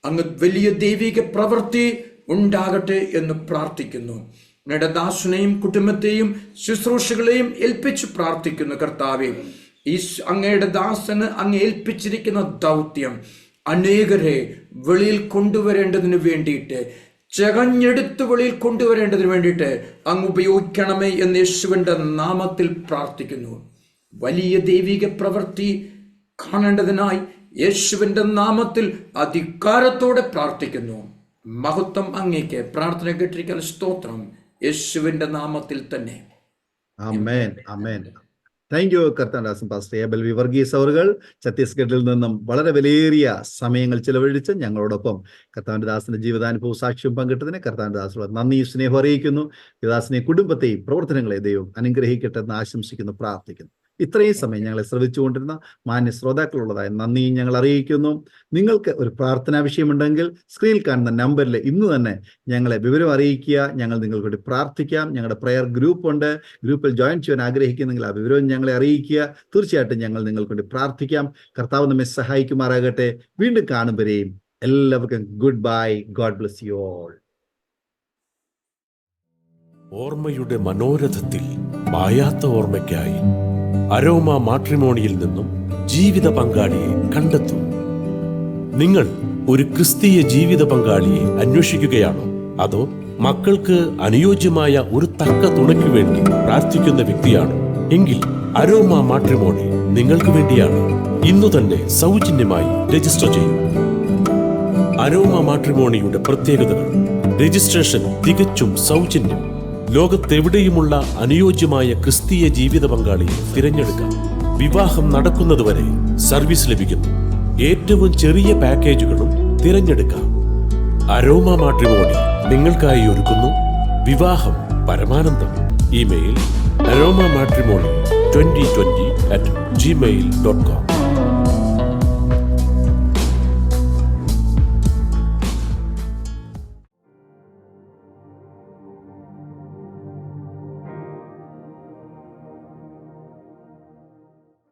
അങ്ങ് വലിയ ദൈവിക പ്രവൃത്തി ഉണ്ടാകട്ടെ എന്ന് പ്രാർത്ഥിക്കുന്നു. അങ്ങയുടെ ദാസനെയും കുടുംബത്തെയും ശുശ്രൂഷകളെയും ഏൽപ്പിച്ച് പ്രാർത്ഥിക്കുന്നു. കർത്താവേ, ഈ അങ്ങയുടെ ദാസന് അങ്ങ് ഏൽപ്പിച്ചിരിക്കുന്ന ദൗത്യം അനേകരെ വെളിയിൽ കൊണ്ടുവരേണ്ടതിന് വേണ്ടിയിട്ട്, ചകഞ്ഞെടുത്ത് വെളിയിൽ കൊണ്ടുവരേണ്ടതിന് വേണ്ടിയിട്ട് അങ്ങ് ഉപയോഗിക്കണമേ എന്ന് യേശുവിൻ്റെ നാമത്തിൽ പ്രാർത്ഥിക്കുന്നു. വലിയ ദൈവിക പ്രവൃത്തി കാണേണ്ടതിനായി യേശുവിൻ്റെ നാമത്തിൽ അധികാരത്തോടെ പ്രാർത്ഥിക്കുന്നു. മഹത്വം അങ്ങേക്ക്. പ്രാർത്ഥന കേട്ടിരിക്കാൻ സ്തോത്രം, യേശുവിൻ്റെ നാമത്തിൽ തന്നെ. ആമേൻ, ആമേൻ. താങ്ക് യു കർത്താദാസൻ പാസ്റ്റർ ഏബൽ വി വർഗീസ് അവറുകൾ ഛത്തീസ്ഗഡിൽ നിന്നും വളരെ വിലയേറിയ സമയങ്ങൾ ചിലവഴിച്ച് ഞങ്ങളോടൊപ്പം കർത്താവിന്റെ ദാസന്റെ ജീവിതാനുഭവ സാക്ഷ്യം പങ്കിട്ടതിന് കർത്താവിന്റെ ദാസനോട് നന്ദി, സ്നേഹം അറിയിക്കുന്നു. ദാസനെയും കുടുംബത്തെയും പ്രവർത്തനങ്ങളെ ദൈവം അനുഗ്രഹിക്കട്ടെ എന്ന് ആശംസിക്കുന്നു, പ്രാർത്ഥിക്കുന്നു. ഇത്രയും സമയം ഞങ്ങളെ ശ്രവിച്ചുകൊണ്ടിരുന്ന മാന്യ ശ്രോതാക്കളുള്ളതായ നന്ദിയും ഞങ്ങൾ അറിയിക്കുന്നു. നിങ്ങൾക്ക് ഒരു പ്രാർത്ഥനാ വിഷയമുണ്ടെങ്കിൽ സ്ക്രീനിൽ കാണുന്ന നമ്പറിൽ ഇന്ന് തന്നെ ഞങ്ങളെ വിവരം അറിയിക്കുക. ഞങ്ങൾ നിങ്ങൾക്ക് വേണ്ടി പ്രാർത്ഥിക്കാം. ഞങ്ങളുടെ പ്രെയർ ഗ്രൂപ്പ് ഉണ്ട്. ഗ്രൂപ്പിൽ ജോയിൻ ചെയ്യാൻ ആഗ്രഹിക്കുന്നെങ്കിൽ ആ വിവരവും ഞങ്ങളെ അറിയിക്കുക. തീർച്ചയായിട്ടും ഞങ്ങൾ നിങ്ങൾക്ക് വേണ്ടി പ്രാർത്ഥിക്കാം. കർത്താവ് നമ്മെ സഹായിക്കുമാറാകട്ടെ. വീണ്ടും കാണുമ്പോഴേയും എല്ലാവർക്കും good bye. God bless you all. ഓർമ്മയുടെ മനോരഥത്തിൽ മായാത്ത ഓർമ്മയ്ക്കായി അരോമ മാട്രിമോണിയിൽ നിന്നും ജീവിത പങ്കാളിയെ കണ്ടെത്തൂ. നിങ്ങൾ ഒരു ക്രിസ്തീയ ജീവിത പങ്കാളിയെ അന്വേഷിക്കുകയാണോ? അതോ മക്കൾക്ക് അനുയോജ്യമായ ഒരു തക്ക തുണയ്ക്ക് വേണ്ടി പ്രാർത്ഥിക്കുന്ന വ്യക്തിയാണോ? എങ്കിൽ അരോമ മാട്രിമോണി നിങ്ങൾക്ക് വേണ്ടിയാണ്. ഇന്നു തന്നെ സൗജന്യമായി രജിസ്റ്റർ ചെയ്യൂ. അരോമ മാട്രിമോണിയുടെ പ്രത്യേകതകൾ: രജിസ്ട്രേഷൻ തികച്ചും സൗജന്യം. ലോകത്തെവിടെയുമുള്ള അനുയോജ്യമായ ക്രിസ്തീയ ജീവിത പങ്കാളിയെ തിരഞ്ഞെടുക്കാം. വിവാഹം നടക്കുന്നതുവരെ സർവീസ് ലഭിക്കുന്നു. ഏറ്റവും ചെറിയ പാക്കേജുകളും തിരഞ്ഞെടുക്കാം. അരോമ മാട്രിമോണി നിങ്ങൾക്കായി ഒരുക്കുന്നു വിവാഹം പരമാനന്ദം. Email aroma matrimony2020@gmail.com